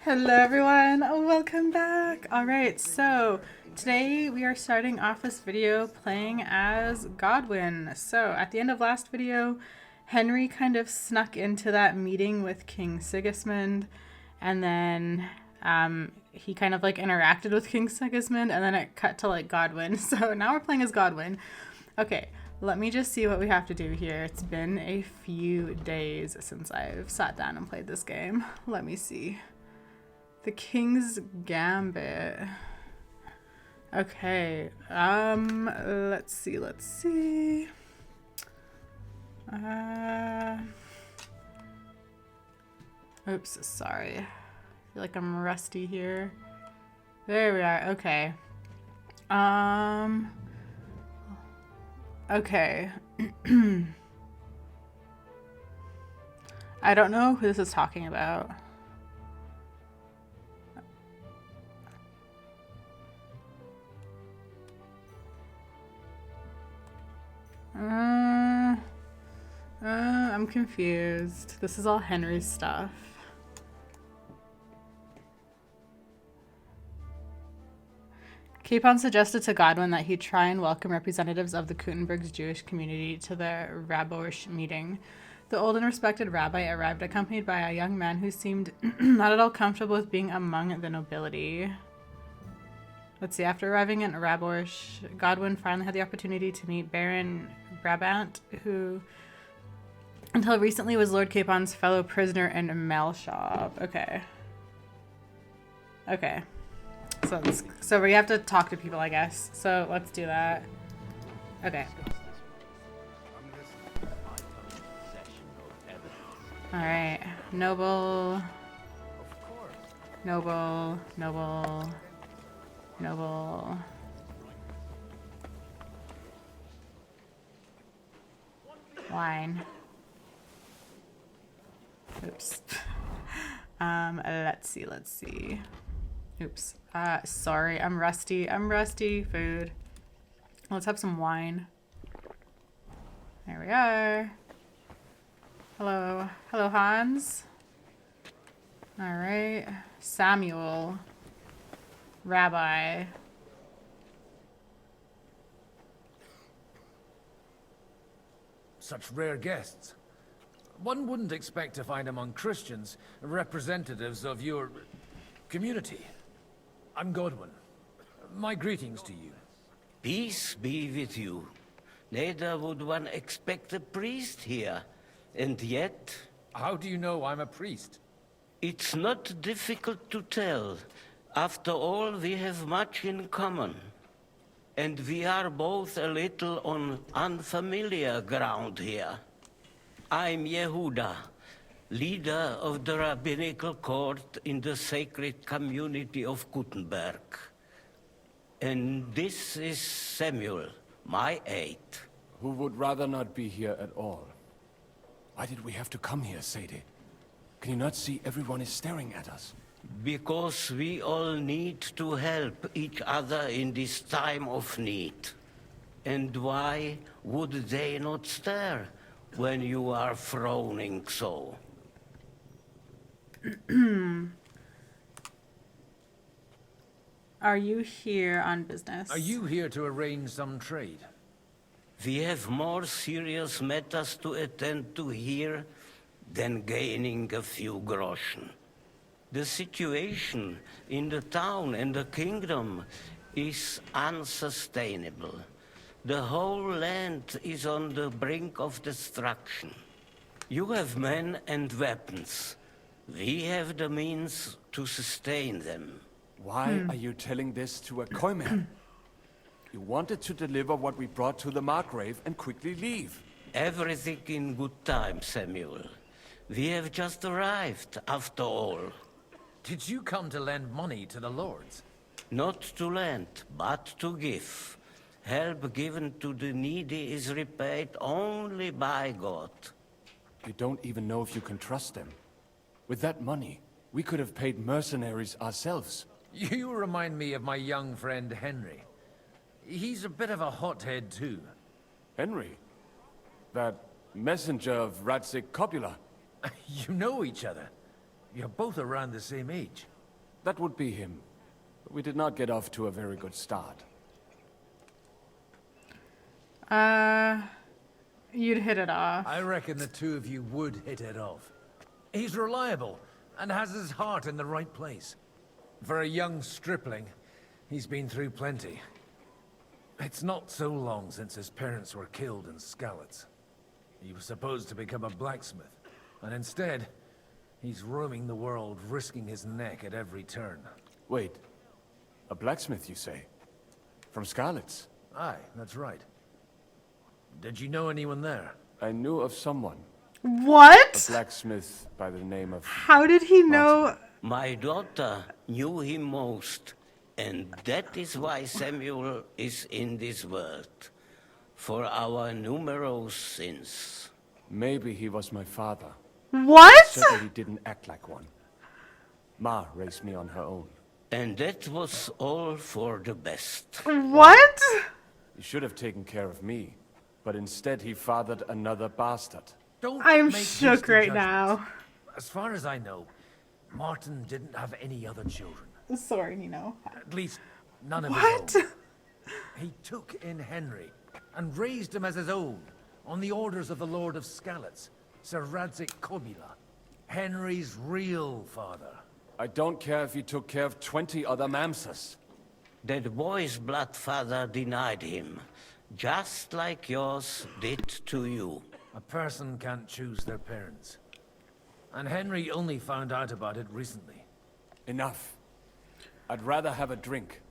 Hello everyone, welcome back. Alright, so today we are starting off this video playing as Godwin. So at the end of last video, Henry kind of snuck into that meeting with King Sigismund, and then he kind of like interacted with King Sigismund, and then it cut to like Godwin. So now we're playing as Godwin. Okay, let me just see what we have to do here. It's been a few days since I've sat down and played this game. Let me see. The King's Gambit. Okay. Let's see. Oops, sorry. I feel like I'm rusty here. There we are. Okay. Okay. I don't know who this is talking about. I'm confused. This is all Henry's stuff. Capon suggested to Godwin that he try and welcome representatives of the Kuttenberg's Jewish community to the Rabboish meeting. The old and respected rabbi arrived accompanied by a young man who seemed not at all comfortable with being among the nobility. Let's see, after arriving in Rabboish, Godwin finally had the opportunity to meet Baron Brabant, who until recently was Lord Capon's fellow prisoner in Malshop. Okay. Okay. So we have to talk to people, I guess. So let's do that. Okay. Alright. Noble. Noble. Noble. Noble. Wine. Oops. Let's see. Oops. Sorry, I'm rusty. Food. Let's have some wine. There we are. Hello. Hello, Hans. Alright. Samuel. Rabbi. Such rare guests. One wouldn't expect to find among Christians representatives of your community. I'm Godwin. My greetings to you. Peace be with you. Neither would one expect a priest here. And yet... How do you know I'm a priest? It's not difficult to tell. After all, we have much in common. And we are both a little on unfamiliar ground here. I'm Yehuda, leader of the rabbinical court in the sacred community of Gutenberg. And this is Samuel, my aide. Who would rather not be here at all. Why did we have to come here, Sadie? Can you not see everyone is staring at us? Because we all need to help each other in this time of need. And why would they not stare when you are frowning so? Are you here on business? Are you here to arrange some trade? We have more serious matters to attend to here than gaining a few groschen. The situation in the town and the kingdom is unsustainable. The whole land is on the brink of destruction. You have men and weapons. We have the means to sustain them. Why are you telling this to a Koiman? You wanted to deliver what we brought to the Margrave and quickly leave. Everything in good time, Samuel. We have just arrived, after all. Did you come to lend money to the lords? Not to lend, but to give. Help given to the needy is repaid only by God. You don't even know if you can trust them. With that money, we could have paid mercenaries ourselves. You remind me of my young friend Henry. He's a bit of a hothead too. Henry? That messenger of Radzik Copula. You know each other. You're both around the same age. That would be him. But we did not get off to a very good start. You'd hit it off. I reckon the two of you would hit it off. He's reliable and has his heart in the right place. For a young stripling, he's been through plenty. It's not so long since his parents were killed in Skalitz. He was supposed to become a blacksmith, and instead, he's roaming the world, risking his neck at every turn. Wait. A blacksmith, you say? From Skalitz? Aye, that's right. Did you know anyone there? I knew of someone. What? A blacksmith by the name of... How did he know? My daughter knew him most, and that is why Samuel is in this world. For our numerous sins. Maybe he was my father. What? Certainly didn't act like one. Ma raised me on her own. And that was all for the best. What? He should have taken care of me, but instead he fathered another bastard. Don't I'm make shook hasty right judgments. now. As far as I know, Martin didn't have any other children. Sorry, Nino. At least, none of What? his own. He took in Henry and raised him as his own on the orders of the Lord of Skalitz, Sir Radzik Kobila, Henry's real father. I don't care if he took care of 20 other mamsas. That boy's blood father denied him, just like yours did to you. A person can't choose their parents. And Henry only found out about it recently. Enough. I'd rather have a drink.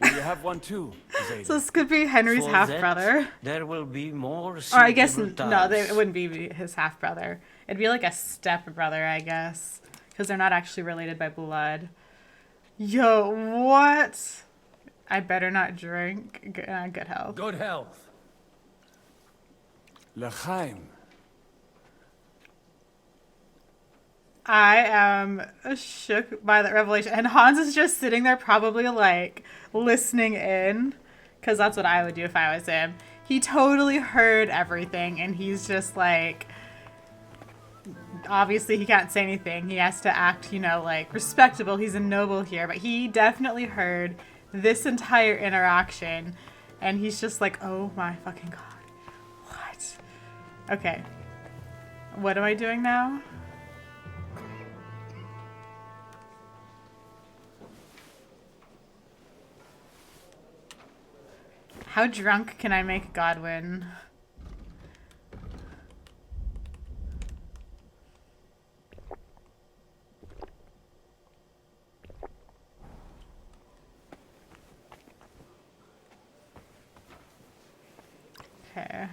Will you have one too, Zadie? So this could be Henry's For half that, brother. There will be more Or I guess, suitable no, times. it wouldn't be his half brother. It'd be like a step brother, I guess. Because they're not actually related by blood. Yo, what? I better not drink. Good health. Good health. L'chaim. I am shook by that revelation. And Hans is just sitting there probably like listening in. Because that's what I would do if I was him. He totally heard everything. And he's just like... Obviously, he can't say anything. He has to act, you know, like respectable. He's a noble here. But he definitely heard this entire interaction. And he's just like, oh my fucking god. What? Okay. What am I doing now? How drunk can I make Godwin? Okay.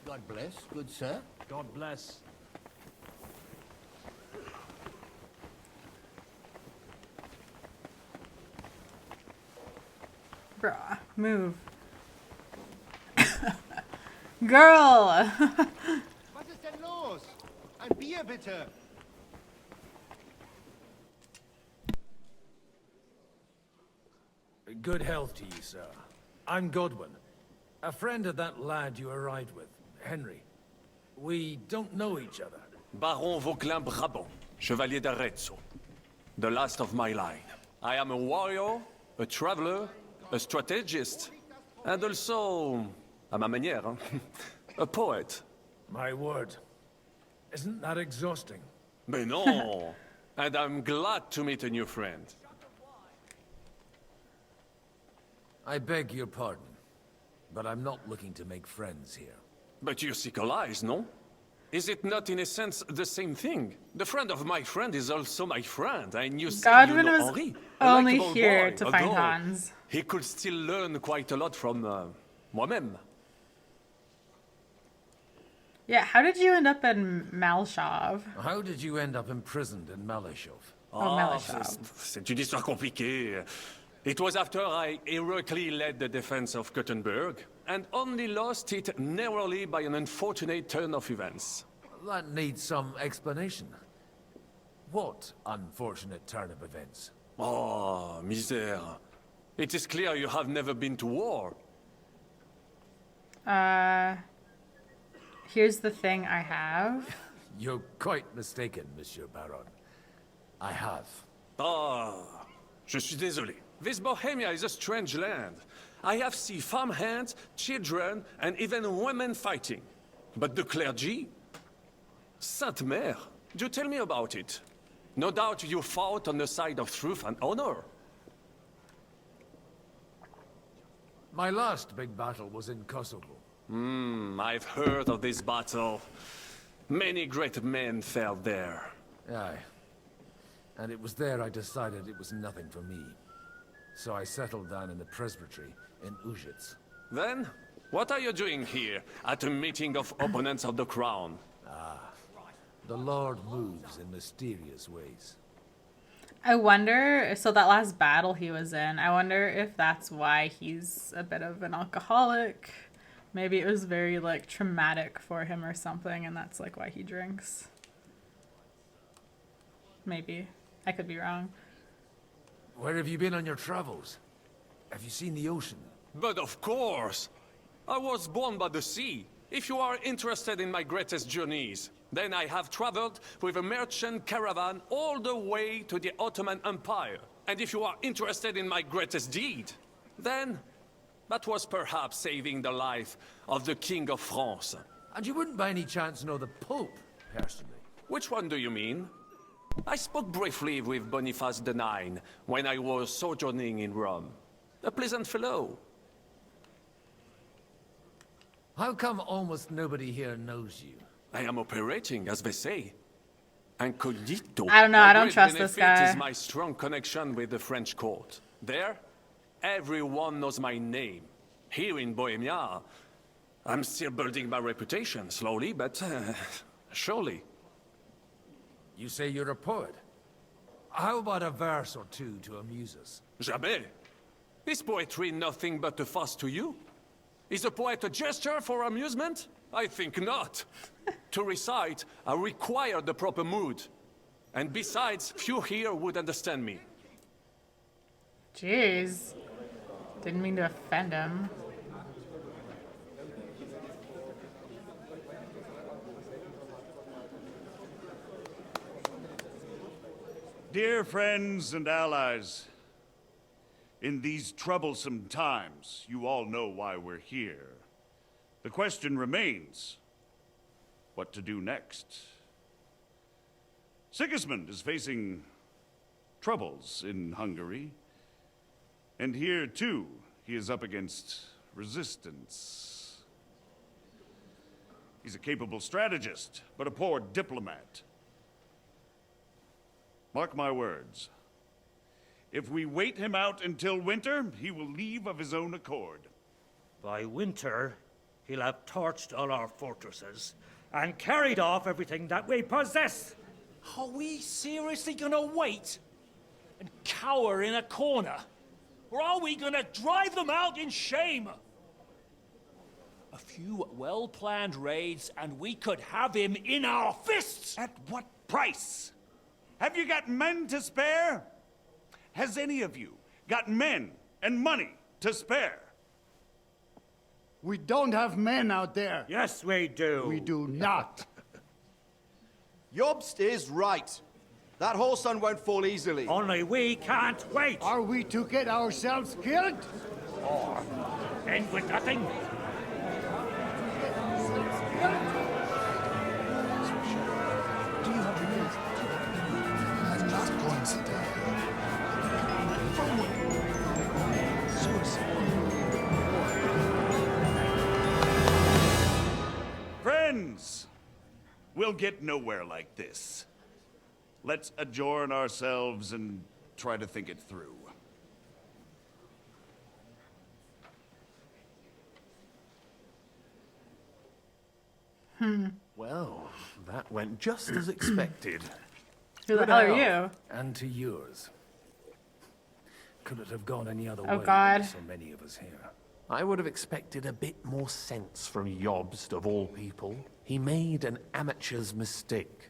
God bless, good sir. God bless. Bruh, move. Girl! Was ist denn los? Ein Bier bitte. Good health to you, sir. I'm Godwin, a friend of that lad you arrived with, Henry. We don't know each other. Baron Vauquelin Brabant, Chevalier d'Arezzo. The last of my line. I am a warrior, a traveler, a strategist, and also, à ma manière, a poet. My word. Isn't that exhausting? Mais non! And I'm glad to meet a new friend. I beg your pardon, but I'm not looking to make friends here. But you seek allies, no? Is it not in a sense the same thing? The friend of my friend is also my friend, and you say Godwin you know was Henri, a only likable here boy, to find although Hans. He could still learn quite a lot from moi-même. Yeah, how did you end up in Malshov? How did you end up imprisoned in Malashov? Malashov. C'est une histoire compliquée. It was after I heroically led the defense of Gothenburg, and only lost it narrowly by an unfortunate turn of events. That needs some explanation. What unfortunate turn of events? Oh, misère. It is clear you have never been to war. Here's the thing I have. You're quite mistaken, Monsieur Baron. I have. Ah, je suis désolé. This Bohemia is a strange land. I have seen farmhands, children, and even women fighting. But the clergy? Sainte Mère, do tell me about it. No doubt you fought on the side of truth and honor. My last big battle was in Kosovo. I've heard of this battle. Many great men fell there. Aye. And it was there I decided it was nothing for me. So I settled down in the presbytery in Ujits. Then, what are you doing here at a meeting of opponents of the crown? The Lord moves in mysterious ways. I wonder, so that last battle he was in, I wonder if that's why he's a bit of an alcoholic. Maybe it was very, like, traumatic for him or something, and that's, like, why he drinks. Maybe. I could be wrong. Where have you been on your travels? Have you seen the ocean? But of course! I was born by the sea. If you are interested in my greatest journeys, then I have traveled with a merchant caravan all the way to the Ottoman Empire. And if you are interested in my greatest deed, then that was perhaps saving the life of the King of France. And you wouldn't by any chance know the Pope, personally? Which one do you mean? I spoke briefly with Boniface IX when I was sojourning in Rome. A pleasant fellow. How come almost nobody here knows you? I am operating, as they say. Incognito. I don't know, My I don't great trust this benefit guy. is my strong connection with the French court. There, everyone knows my name. Here in Bohemia, I'm still building my reputation, slowly, but surely. You say you're a poet. How about a verse or two to amuse us? Jamais. Is poetry nothing but a farce to you? Is a poet a gesture for amusement? I think not. To recite, I require the proper mood. And besides, few here would understand me. Jeez. Didn't mean to offend him. Dear friends and allies, in these troublesome times, you all know why we're here. The question remains, what to do next? Sigismund is facing troubles in Hungary, and here, too, he is up against resistance. He's a capable strategist, but a poor diplomat. Mark my words. If we wait him out until winter, he will leave of his own accord. By winter, he'll have torched all our fortresses and carried off everything that we possess. Are we seriously gonna wait and cower in a corner? Or are we gonna drive them out in shame? A few well-planned raids and we could have him in our fists! At what price? Have you got men to spare? Has any of you got men and money to spare? We don't have men out there. Yes, we do. We do not. Jobst is right. That whole sun won't fall easily. Only we can't wait. Are we to get ourselves killed? Or end with nothing. Friends, we'll get nowhere like this. Let's adjourn ourselves and try to think it through. Well, that went just as expected. Who the hell are you? And to yours. Could it have gone any other Oh, way God. with so many of us here? I would have expected a bit more sense from Jobst, of all people. He made an amateur's mistake.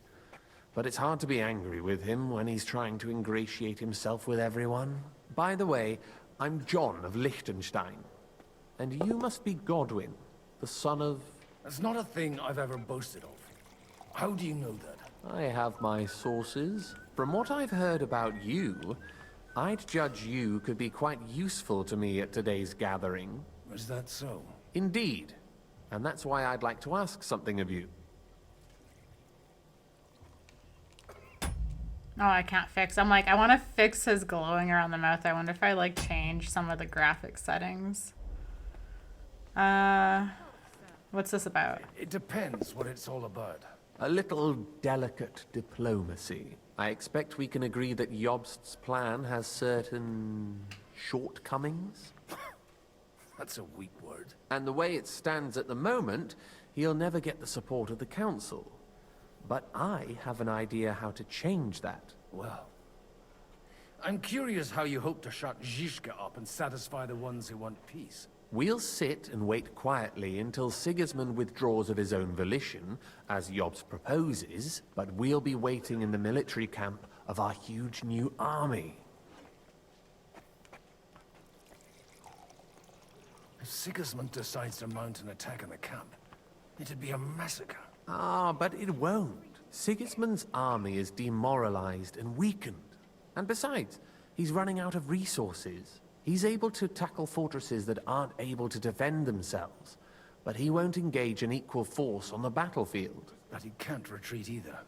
But it's hard to be angry with him when he's trying to ingratiate himself with everyone. By the way, I'm John of Liechtenstein. And you must be Godwin. the son of... That's not a thing I've ever boasted of. How do you know that? I have my sources. From what I've heard about you, I'd judge you could be quite useful to me at today's gathering. Is that so? Indeed. And that's why I'd like to ask something of you. Oh, I can't fix. I'm like, I want to fix his glowing around the mouth. I wonder if I like change some of the graphic settings. What's this about? It depends what it's all about. A little delicate diplomacy. I expect we can agree that Jobst's plan has certain shortcomings. That's a weak word. And the way it stands at the moment, he'll never get the support of the council. But I have an idea how to change that. Well, I'm curious how you hope to shut Zizka up and satisfy the ones who want peace. We'll sit and wait quietly until Sigismund withdraws of his own volition, as Jobst proposes, but we'll be waiting in the military camp of our huge new army. If Sigismund decides to mount an attack on the camp, it'd be a massacre. Ah, but it won't. Sigismund's army is demoralized and weakened. And besides, he's running out of resources. He's able to tackle fortresses that aren't able to defend themselves, but he won't engage an equal force on the battlefield. But he can't retreat either.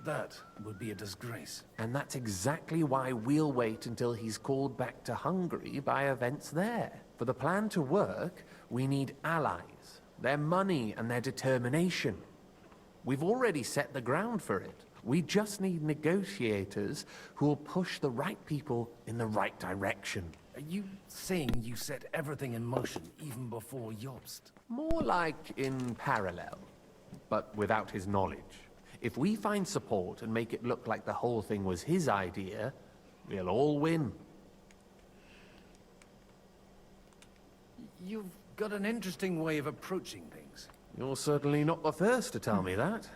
That would be a disgrace. And that's exactly why we'll wait until he's called back to Hungary by events there. For the plan to work, we need allies, their money and their determination. We've already set the ground for it. We just need negotiators who will push the right people in the right direction. Are you saying you set everything in motion even before Jobst? More like in parallel, but without his knowledge. If we find support and make it look like the whole thing was his idea, we'll all win. You've got an interesting way of approaching things. You're certainly not the first to tell me that.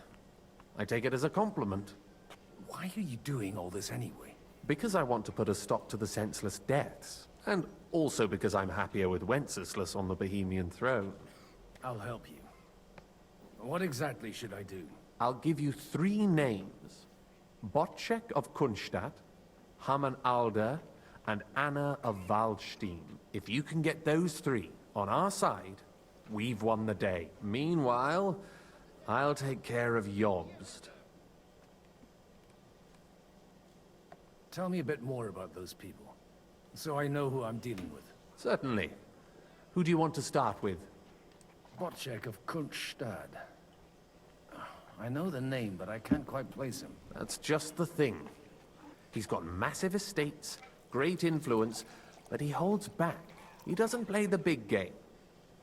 I take it as a compliment. Why are you doing all this anyway? Because I want to put a stop to the senseless deaths. And also because I'm happier with Wenceslas on the Bohemian throne. I'll help you. What exactly should I do? I'll give you 3 names. Botchek of Kunstadt, Haman Alder, and Anna of Waldstein. If you can get those 3 on our side, we've won the day. Meanwhile, I'll take care of Jobst. Tell me a bit more about those people, so I know who I'm dealing with. Certainly. Who do you want to start with? Botchek of Kunststadt. I know the name, but I can't quite place him. That's just the thing. He's got massive estates, great influence, but he holds back. He doesn't play the big game,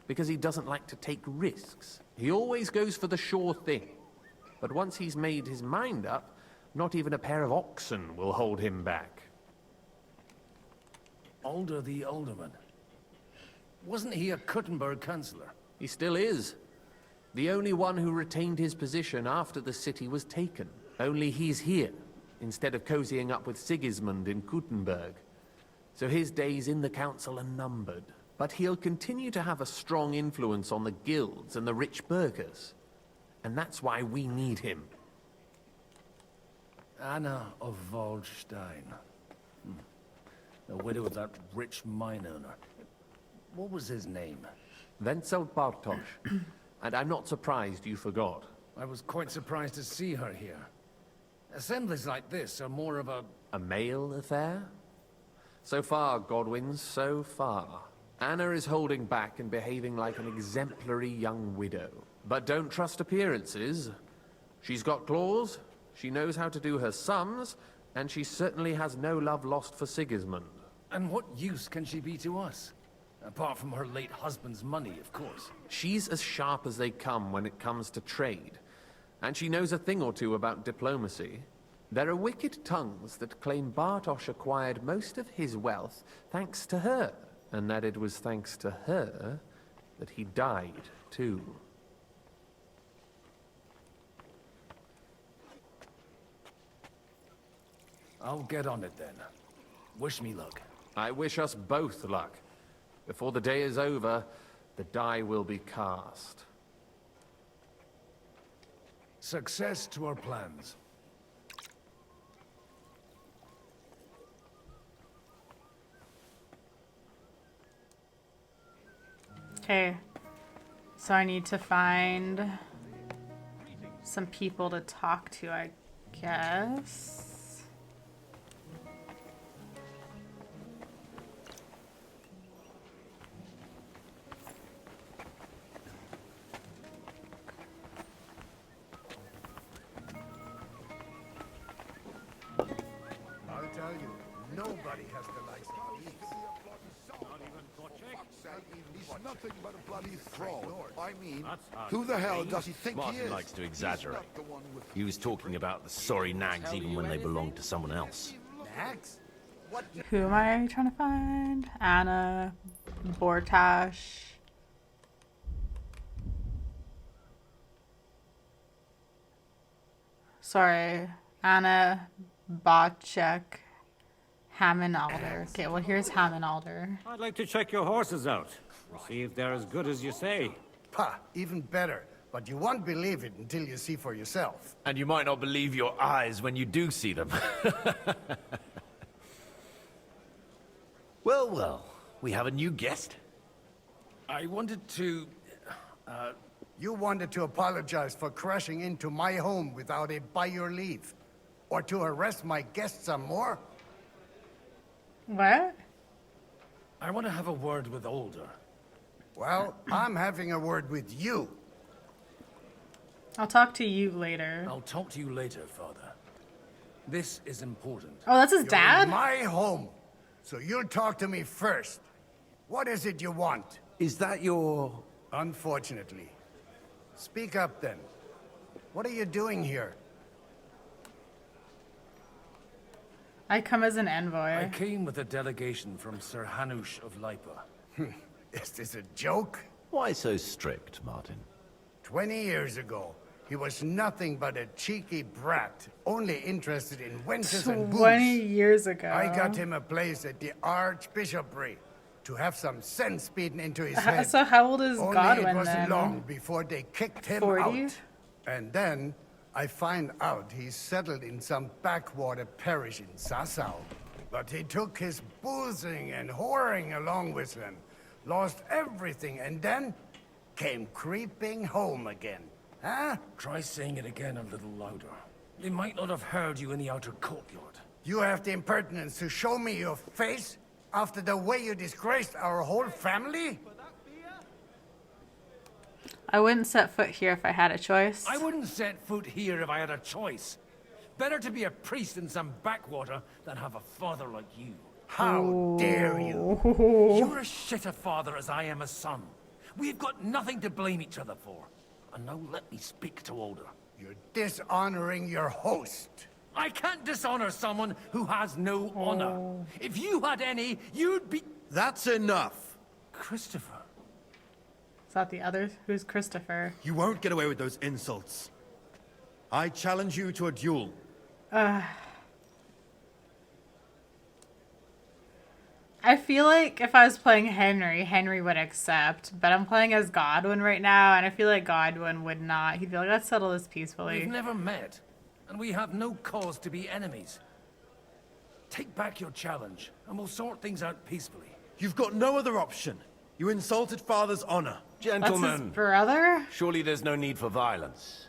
because he doesn't like to take risks. He always goes for the sure thing. But once he's made his mind up, not even a pair of oxen will hold him back. Alder the Alderman. Wasn't he a Kuttenberg councillor? He still is. The only one who retained his position after the city was taken. Only he's here, instead of cozying up with Sigismund in Kuttenberg. So his days in the council are numbered. But he'll continue to have a strong influence on the guilds and the rich burghers. And that's why we need him. Anna of Waldstein. The widow of that rich mine owner. What was his name? Wenzel Bartosz. And I'm not surprised you forgot. I was quite surprised to see her here. Assemblies like this are more of a... A male affair? So far, Godwin, so far. Anna is holding back and behaving like an exemplary young widow. But don't trust appearances. She's got claws, she knows how to do her sums, and she certainly has no love lost for Sigismund. And what use can she be to us? Apart from her late husband's money, of course. She's as sharp as they come when it comes to trade. And she knows a thing or two about diplomacy. There are wicked tongues that claim Bartosz acquired most of his wealth thanks to her. And that it was thanks to her that he died, too. I'll get on it then. Wish me luck. I wish us both luck. Before the day is over, The die will be cast. Success to our plans. Okay. So I need to find some people to talk to, I guess. I'll tell you, nobody has the likes of these. He's nothing but a bloody fraud. I mean, who the hell does he think he Martin is? likes to exaggerate. He was talking about the sorry nags even when they belonged to someone else. Nags? What? Who am I trying to find? Anna, Bortash. Sorry, Anna, Bocek, Hammond Alder. Okay, well here's Hammond Alder. I'd like to check your horses out. See if they're as good as you say. Pah, even better. But you won't believe it until you see for yourself. And you might not believe your eyes when you do see them. Well, well, we have a new guest. I wanted to... You wanted to apologize for crashing into my home without a by your leave. Or to harass my guests some more? What? I want to have a word with Older. Well, I'm having a word with you. I'll talk to you later. I'll talk to you later, Father. This is important. Oh, that's his You're dad? in my home. So you'll talk to me first. What is it you want? Is that your... Unfortunately. Speak up then. What are you doing here? I come as an I envoy. came with a delegation from Sir Hanush of Lipa. Is this a joke? Why so strict, Martin? 20 years ago, he was nothing but a cheeky brat, only interested in wenches and 20 booze. years ago. I got him a place at the Archbishopric to have some sense beaten into his head. So how old is Only Godwin it wasn't then? long before they kicked him 40? out. And then I find out he's settled in some backwater parish in Sassau. But he took his boozing and whoring along with him, lost everything, and then came creeping home again. Huh? Try saying it again a little louder. They might not have heard you in the outer courtyard. You have the impertinence to show me your face after the way you disgraced our whole family? I wouldn't set foot here if I had a choice. I wouldn't set foot here if I had a choice. Better to be a priest in some backwater than have a father like you. How dare you? You're as shit a father as I am a son. We've got nothing to blame each other for. And now let me speak to Older. You're dishonoring your host. I can't dishonor someone who has no honor. If you had any, you'd be... That's enough. Christopher. Is that the other? Who's Christopher? You won't get away with those insults. I challenge you to a duel. I feel like if I was playing Henry, Henry would accept. But I'm playing as Godwin right now, and I feel like Godwin would not. He'd be like, let's settle this peacefully. We've never met, and we have no cause to be enemies. Take back your challenge, and we'll sort things out peacefully. You've got no other option. You insulted Father's honor. That's his Gentlemen, brother? surely there's no need for violence.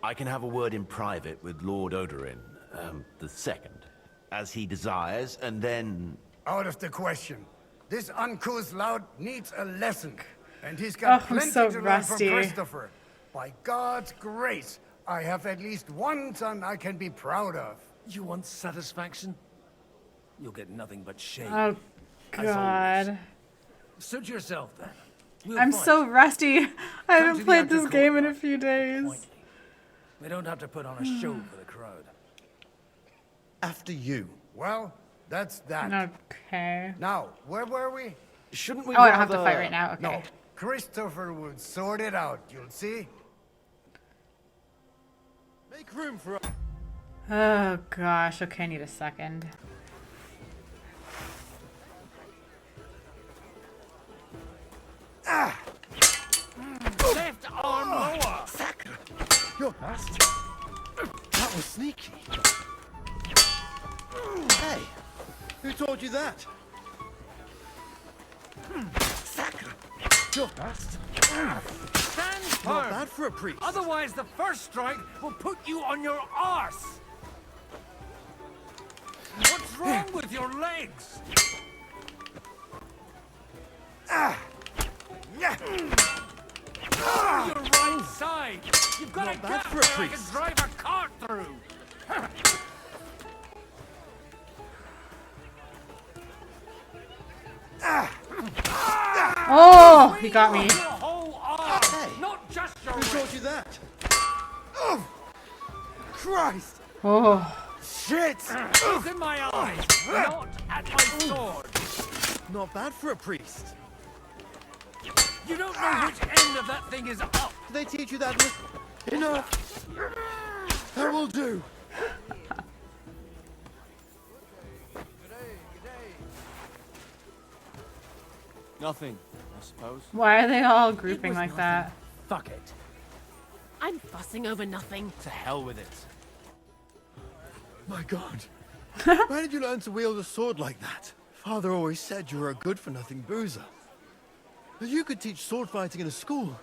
I can have a word in private with Lord Odorin, the second, as he desires, and then... Out of the question. This uncouth lout needs a lesson. And he's got plenty so to learn rusty. from Christopher. By God's grace, I have at least one son I can be proud of. You want satisfaction? You'll get nothing but shame. Oh, as always. God. Suit yourself, then. We'll I'm fight. so rusty. I to haven't the played outer this game in a courtyard. few days. Point me. We don't have to put on a show for the crowd. After you. Well, that's that. Okay. Now, where were we? Shouldn't we Oh, I don't have to rather- fight right now? Okay. No, Christopher will sort it out, you'll see. Make room for... Oh, gosh. Okay, I need a second. You're fast. That was sneaky. Hey, who told you that? Sacre. You're fast. Stand firm! Not bad for a priest. Otherwise, the first strike will put you on your arse! What's wrong with your legs? Your right side! You've got Not a bad gap for a where I can priest. drive a cart through! Oh, he got me. Your whole arm, Hey, not just your who wrist. told you that? Oh, Christ! Oh, Shit! It's in my eyes, not at my sword. Not bad for a priest. You don't know which end of that thing is up. Did they teach you that? Enough! That will do. Nothing, I suppose. why are they all grouping like that? Fuck it. I'm fussing over nothing. To hell with it. My God. Where did you learn to wield a sword like that? Father always said you were a good-for-nothing boozer. But you could teach sword fighting in a school.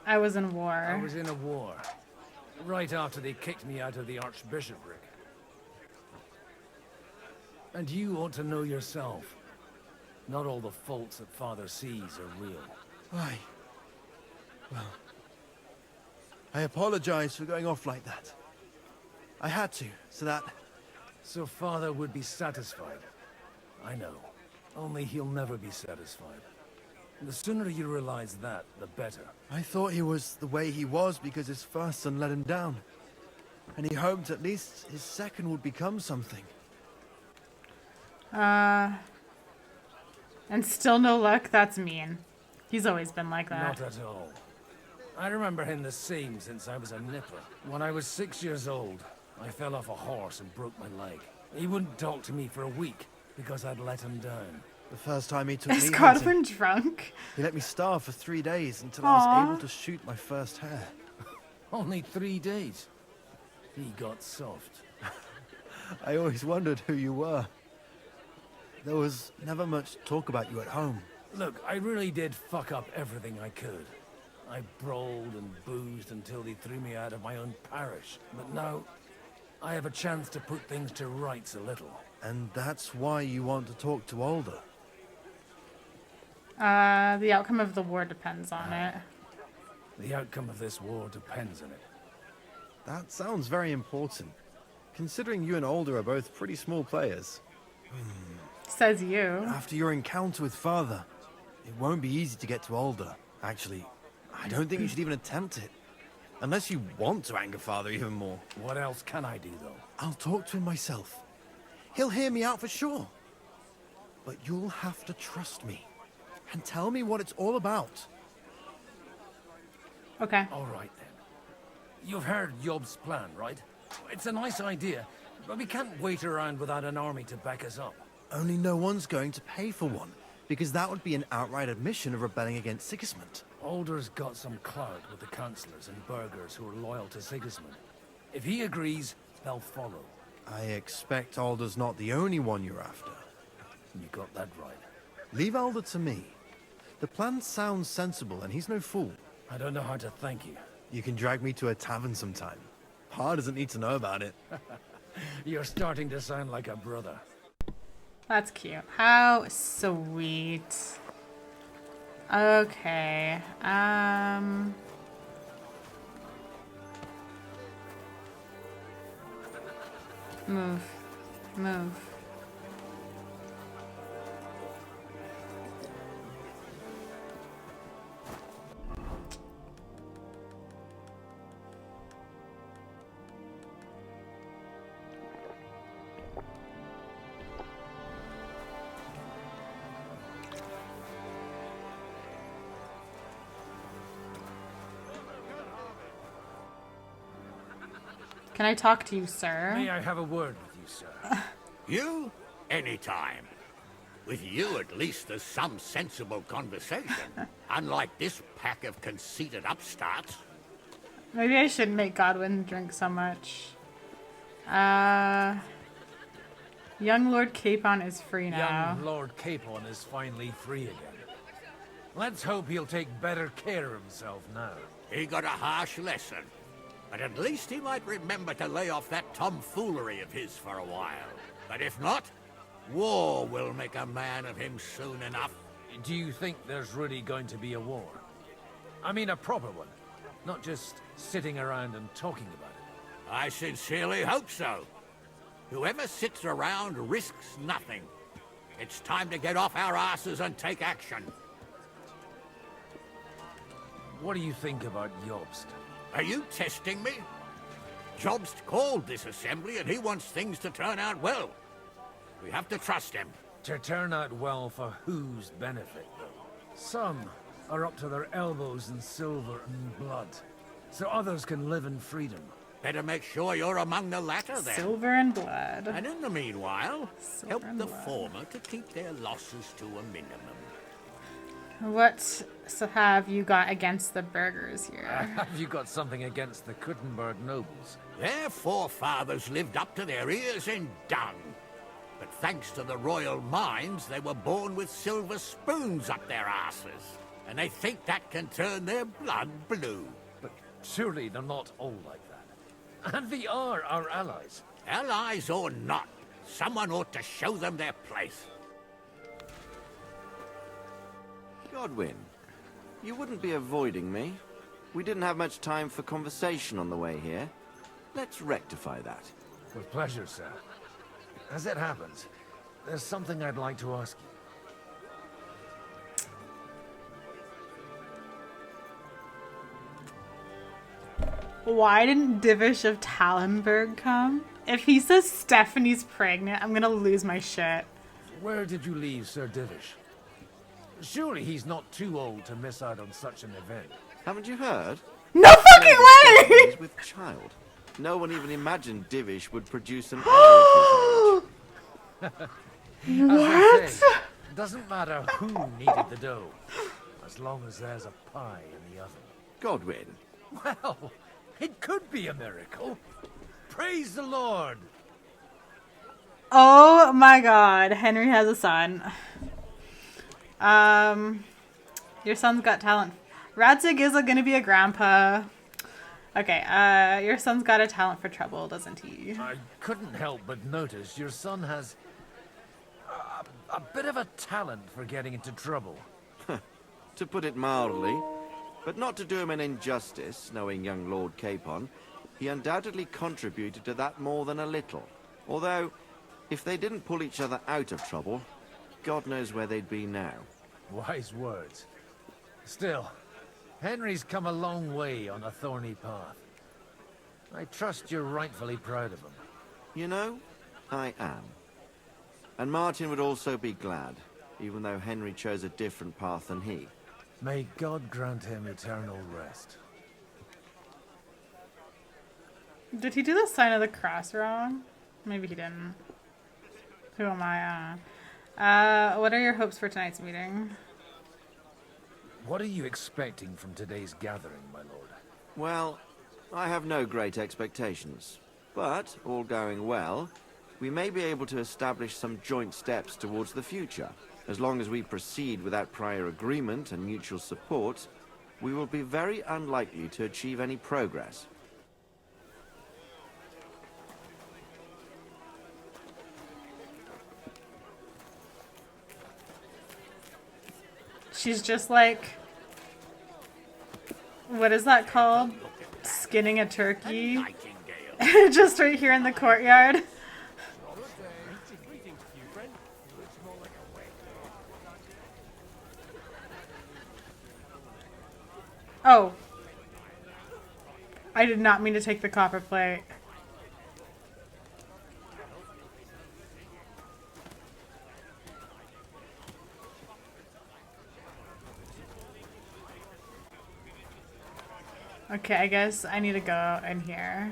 I was in I war. was in a war. Right after they kicked me out of the archbishopric. And you ought to know yourself. Not all the faults that Father sees are real. Why? Well, I apologize for going off like that. I had to, so that... So Father would be satisfied. I know. Only he'll never be satisfied. The sooner you realize that, the better. I thought he was the way he was because his first son let him down. And he hoped at least his second would become something. And still no luck? That's mean. He's always been like that. Not at all. I remember him the same since I was a nipper. When I was 6 years old, I fell off a horse and broke my leg. He wouldn't talk to me for a week because I'd let him down. The first time he took Is me Godwin hunting, drunk? he let me starve for 3 days until I was Aw. able to shoot my first hare. Only 3 days. He got soft. I always wondered who you were. There was never much talk about you at home. Look, I really did fuck up everything I could. I brawled and boozed until they threw me out of my own parish. But now, I have a chance to put things to rights a little. And that's why you want to talk to Alder. The outcome of the war depends on it. The outcome of this war depends on it. That sounds very important, considering you and Alder are both pretty small players. Says you. After your encounter with Father, it won't be easy to get to Alder. Actually, I don't think you should even attempt it. Unless you want to anger Father even more. What else can I do, though? I'll talk to him myself. He'll hear me out for sure. But you'll have to trust me. And tell me what it's all about. Okay. All right, then. You've heard Yob's plan, right? It's a nice idea, but we can't wait around without an army to back us up. Only no one's going to pay for one, because that would be an outright admission of rebelling against Sigismund. Alder's got some clout with the councillors and burghers who are loyal to Sigismund. If he agrees, they'll follow. I expect Alder's not the only one you're after. You got that right. Leave Alder to me. The plan sounds sensible, and he's no fool. I don't know how to thank you. You can drag me to a tavern sometime. Pa doesn't need to know about it. You're starting to sound like a brother. That's cute. How sweet. Okay. Move. Move. Can I talk to you, sir? May I have a word with you, sir? You? Anytime. With you, at least, there's some sensible conversation. Unlike this pack of conceited upstarts. Maybe I shouldn't make Godwin drink so much. Young Lord Capon is free now. Young Lord Capon is finally free again. Let's hope he'll take better care of himself now. He got a harsh lesson. But at least he might remember to lay off that tomfoolery of his for a while. But if not, war will make a man of him soon enough. Do you think there's really going to be a war? I mean a proper one, not just sitting around and talking about it. I sincerely hope so. Whoever sits around risks nothing. It's time to get off our asses and take action. What do you think about Jobst? Are you testing me? Jobst called this assembly and he wants things to turn out well. We have to trust him. To turn out well for whose benefit, though? Some are up to their elbows in silver and blood, so others can live in freedom. Better make sure you're among the latter then. Silver and blood. And in the meanwhile, help the blood. former to keep their losses to a minimum. What have you got against the burghers here? Have you got something against the Kuttenberg nobles? Their forefathers lived up to their ears in dung. But thanks to the royal mines, they were born with silver spoons up their asses. And they think that can turn their blood blue. But surely they're not all like that. And they are our allies. Allies or not, someone ought to show them their place. Godwin, you wouldn't be avoiding me. We didn't have much time for conversation on the way here. Let's rectify that. With pleasure, sir. As it happens, there's something I'd like to ask you. Why didn't Divish of Tallenberg come? If he says Stephanie's pregnant, I'm gonna lose my shit. Where did you leave Sir Divish? Surely he's not too old to miss out on such an event. Haven't you heard? No fucking way! With child. No one even imagined Divish would produce an heir at his age. What? As I say, it doesn't matter who kneaded the dough, as long as there's a pie in the oven. Godwin. Well, it could be a miracle. Praise the Lord. Oh my god, Henry has a son. Your son's got talent. Radzig is gonna be a grandpa. Okay, your son's got a talent for trouble, doesn't he? I couldn't help but notice your son has a bit of a talent for getting into trouble. To put it mildly, but not to do him an injustice, knowing young Lord Capon, he undoubtedly contributed to that more than a little. Although, if they didn't pull each other out of trouble, God knows where they'd be now. Wise words. Still, Henry's come a long way on a thorny path. I trust you're rightfully proud of him. You know, I am. And Martin would also be glad, even though Henry chose a different path than he. May God grant him eternal rest. Did he do the sign of the cross wrong? Maybe he didn't. Who am I? What are your hopes for tonight's meeting? What are you expecting from today's gathering, my lord? Well, I have no great expectations. But, all going well, we may be able to establish some joint steps towards the future. As long as we proceed without prior agreement and mutual support, we will be very unlikely to achieve any progress. She's just like, what is that called? Skinning a turkey. Just right here in the courtyard. Oh. I did not mean to take the copper plate. Okay, I guess I need to go in here.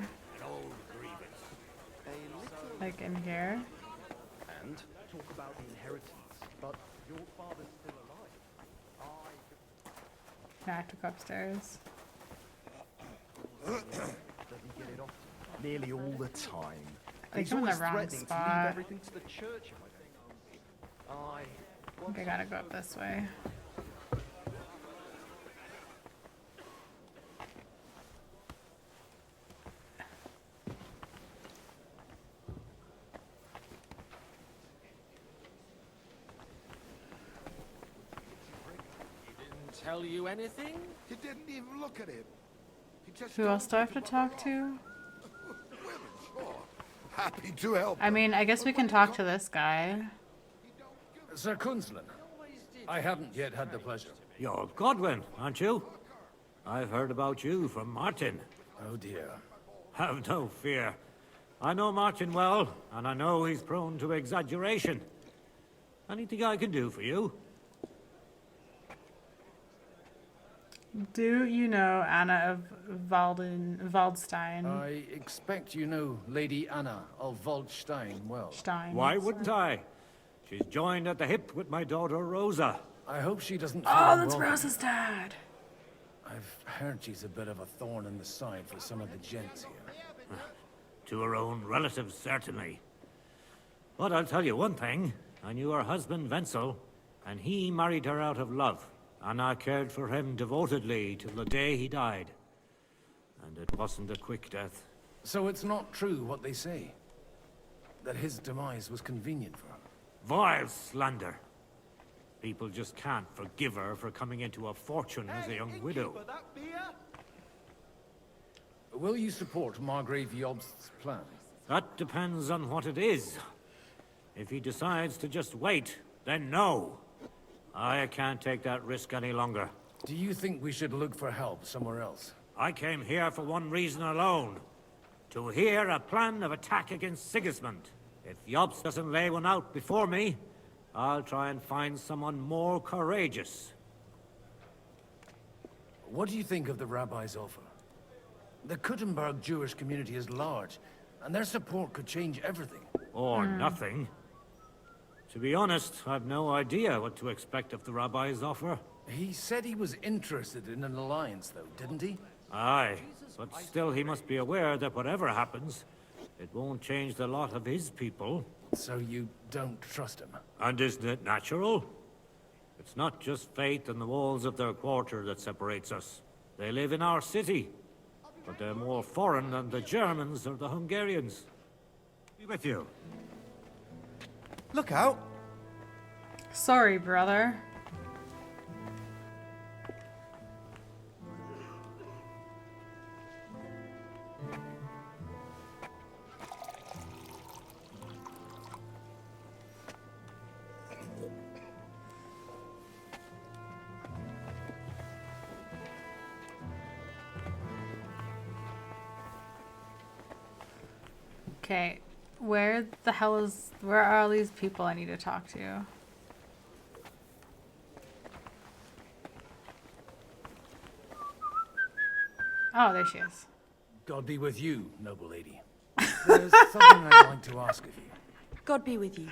Like in here. And talk about the inheritance. But your father's still alive. I have to go upstairs. Does he get it off? Nearly all the time. I think I'm in the wrong threatening to leave spot. everything to the church. I think I gotta go up this way. Tell you anything? He didn't even look at him. He just Who else do I have to talk to? happy to help. I mean, I guess we can talk to this guy. Sir Kunzlin, I haven't yet had the pleasure. You're Godwin, aren't you? I've heard about you from Martin. Oh dear. Have no fear. I know Martin well, and I know he's prone to exaggeration. Anything I can do for you? Do you know Anna of Waldstein? I expect you know Lady Anna of Waldstein well. Stein. Why wouldn't I? She's joined at the hip with my daughter Rosa. I hope she doesn't feel Oh, that's welcome. Rosa's dad. I've heard she's a bit of a thorn in the side for some of the gents here. To her own relatives, certainly. But I'll tell you one thing. I knew her husband, Wenzel, and he married her out of love. And I cared for him devotedly till the day he died. And it wasn't a quick death. So it's not true what they say? That his demise was convenient for her? Vile slander. People just can't forgive her for coming into a fortune as a young widow. Will you support Margrave Jobst's plan? That depends on what it is. If he decides to just wait, then no. I can't take that risk any longer. Do you think we should look for help somewhere else? I came here for one reason alone. To hear a plan of attack against Sigismund. If Jobst doesn't lay one out before me, I'll try and find someone more courageous. What do you think of the rabbi's offer? The Kuttenberg Jewish community is large, and their support could change everything. Or nothing. To be honest, I've no idea what to expect of the rabbi's offer. He said he was interested in an alliance, though, didn't he? Aye, but still he must be aware that whatever happens, it won't change the lot of his people. So you don't trust him? And isn't it natural? It's not just faith in the walls of their quarter that separates us. They live in our city, but they're more foreign than the Germans or the Hungarians. Be with you. Look out! Sorry, brother. Okay, where are all these people I need to talk to? Oh, there she is. God be with you, noble lady. There's something I'd like to ask of you. God be with you.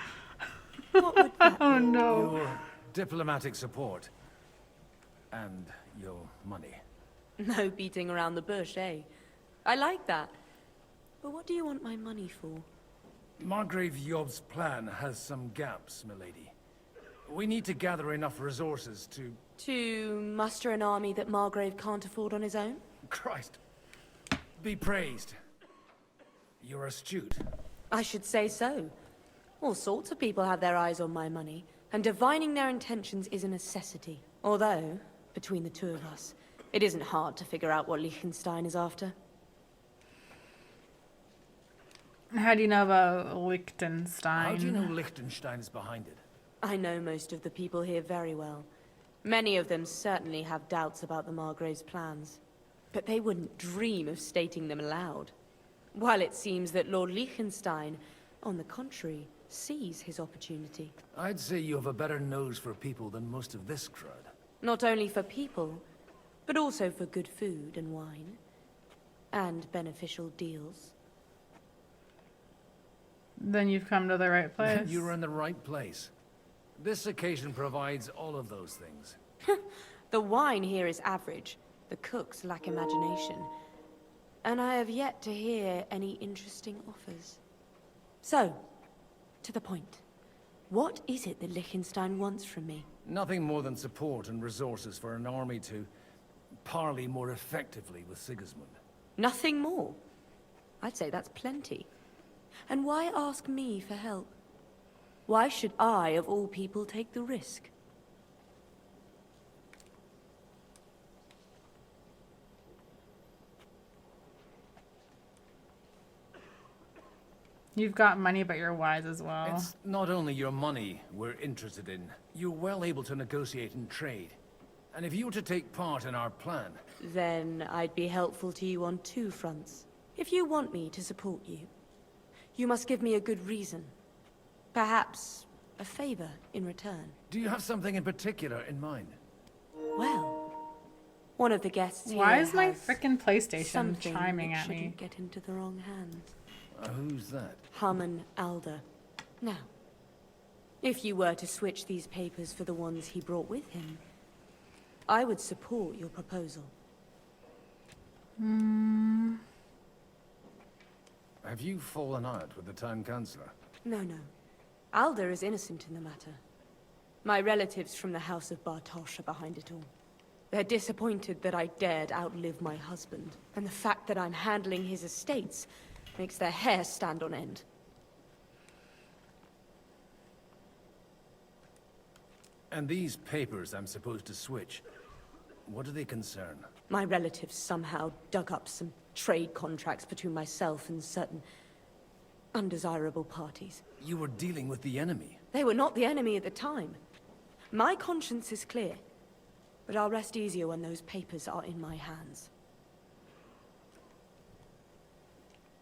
What would that Oh be? no. Your diplomatic support. And your money. No beating around the bush, eh? I like that. But what do you want my money for? Margrave Job's plan has some gaps, milady. We need to gather enough resources to... To muster an army that Margrave can't afford on his own? Christ. Be praised. You're astute. I should say so. All sorts of people have their eyes on my money, and divining their intentions is a necessity. Although, between the two of us, it isn't hard to figure out what Liechtenstein is after. How do you know about Liechtenstein? How do you know Liechtenstein is behind it? I know most of the people here very well. Many of them certainly have doubts about the Margrave's plans. But they wouldn't dream of stating them aloud. While it seems that Lord Liechtenstein, on the contrary, sees his opportunity. I'd say you have a better nose for people than most of this crowd. Not only for people, but also for good food and wine. And beneficial deals. Then you've come to the right place. You were in the right place. This occasion provides all of those things. The wine here is average. The cooks lack imagination. And I have yet to hear any interesting offers. So, to the point. What is it that Liechtenstein wants from me? Nothing more than support and resources for an army to parley more effectively with Sigismund. Nothing more? I'd say that's plenty. And why ask me for help? Why should I, of all people, take the risk? You've got money, but you're wise as well. It's not only your money we're interested in. You're well able to negotiate and trade. And if you were to take part in our plan... Then I'd be helpful to you on two fronts. If you want me to support you, you must give me a good reason. Perhaps a favor in return. Do you have something in particular in mind? Well, one of the guests here Why is my has frickin' PlayStation something chiming that at me? shouldn't get into the wrong hands. Who's that? Harmon Alder. Now, if you were to switch these papers for the ones he brought with him, I would support your proposal. Have you fallen out with the town councillor? No. Alder is innocent in the matter. My relatives from the House of Bartosz are behind it all. They're disappointed that I dared outlive my husband, and the fact that I'm handling his estates makes their hair stand on end. And these papers I'm supposed to switch, what do they concern? My relatives somehow dug up some trade contracts between myself and certain undesirable parties. You were dealing with the enemy. They were not the enemy at the time. My conscience is clear, but I'll rest easier when those papers are in my hands.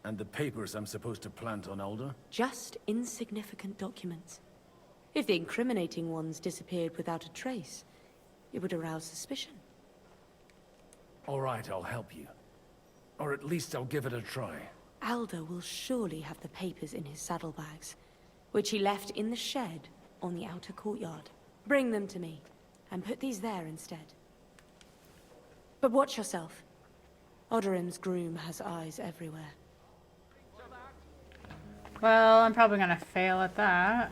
And the papers I'm supposed to plant on Alder? Just insignificant documents. If the incriminating ones disappeared without a trace, it would arouse suspicion. All right, I'll help you. Or at least I'll give it a try. Alder will surely have the papers in his saddlebags, which he left in the shed on the outer courtyard. Bring them to me, and put these there instead. But watch yourself. Odorim's groom has eyes everywhere. Well, I'm probably gonna fail at that.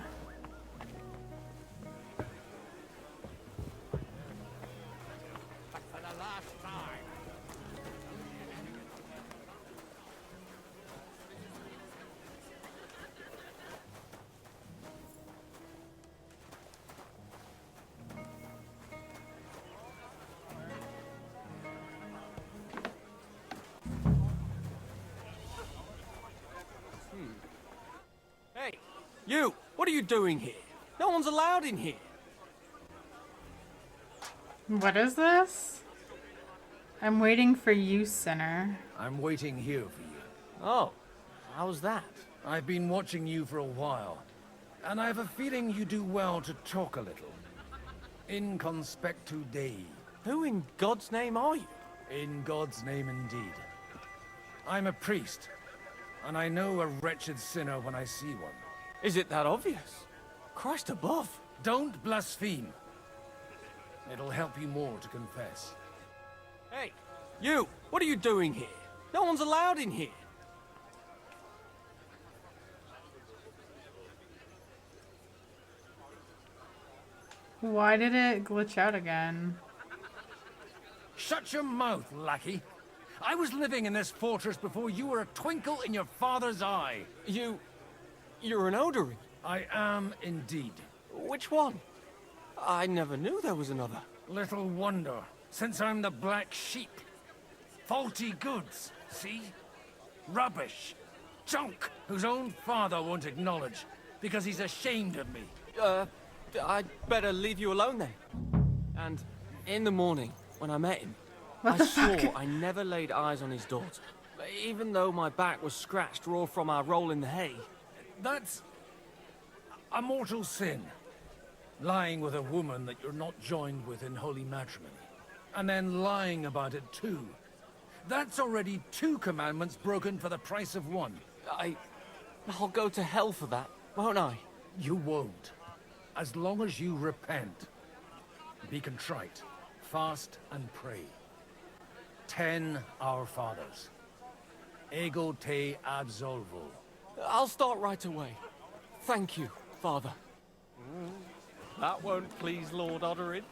Hey, you! What are you doing here? No one's allowed in here. What is this? I'm waiting for you, sinner. I'm waiting here for you. Oh, how's that? I've been watching you for a while, and I have a feeling you do well to talk a little. In conspectu Dei. Who in God's name are you? In God's name indeed. I'm a priest, and I know a wretched sinner when I see one. Is it that obvious? Christ above. Don't blaspheme. It'll help you more to confess. Hey, you! What are you doing here? No one's allowed in here. Why did it glitch out again? Shut your mouth, lackey. I was living in this fortress before you were a twinkle in your father's eye. You're an Odorin? I am indeed. Which one? I never knew there was another. Little wonder, since I'm the black sheep. Faulty goods, see? Rubbish. Junk, whose own father won't acknowledge, because he's ashamed of me. I'd better leave you alone then. And in the morning, when I met him, What I the swore fuck? I never laid eyes on his daughter. Even though my back was scratched raw from our roll in the hay. That's a mortal sin. Lying with a woman that you're not joined with in holy matrimony. And then lying about it too. That's already 2 commandments broken for the price of 1. I'll go to hell for that, won't I? You won't. As long as you repent, be contrite, fast and pray. 10 Our Fathers. Ego te absolvo. I'll start right away. Thank you, Father. That won't please Lord Odorin.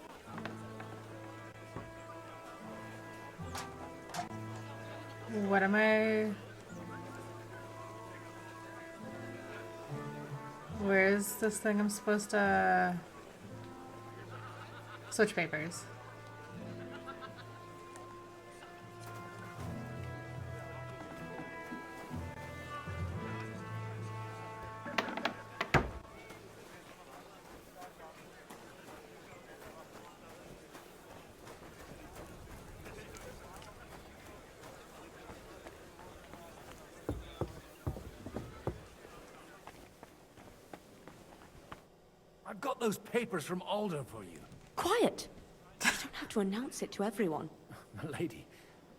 What am I... Where's this thing I'm supposed to... Switch papers. I've got those papers from Alder for you. Quiet! You don't have to announce it to everyone. Milady,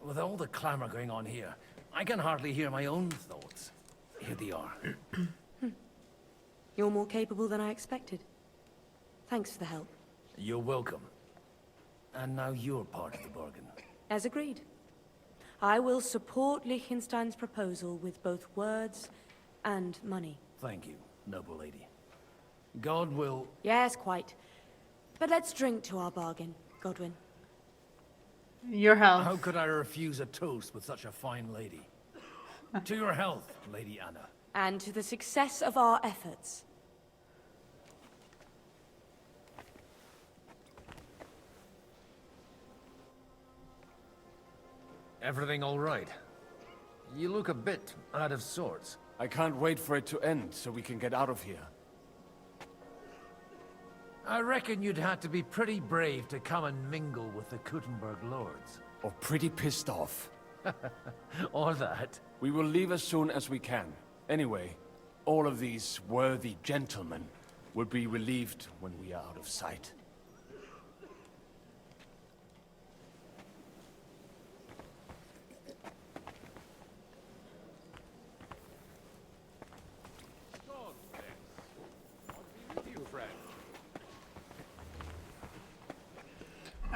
with all the clamor going on here, I can hardly hear my own thoughts. Here they are. You're more capable than I expected. Thanks for the help. You're welcome. And now you're part of the bargain. As agreed. I will support Liechtenstein's proposal with both words and money. Thank you, noble lady. God will... Yes, quite. But let's drink to our bargain, Godwin. Your health. How could I refuse a toast with such a fine lady? To your health, Lady Anna. And to the success of our efforts. Everything all right? You look a bit out of sorts. I can't wait for it to end so we can get out of here. I reckon you'd have to be pretty brave to come and mingle with the Kuttenberg lords. Or pretty pissed off. Or that. We will leave as soon as we can. Anyway, all of these worthy gentlemen will be relieved when we are out of sight.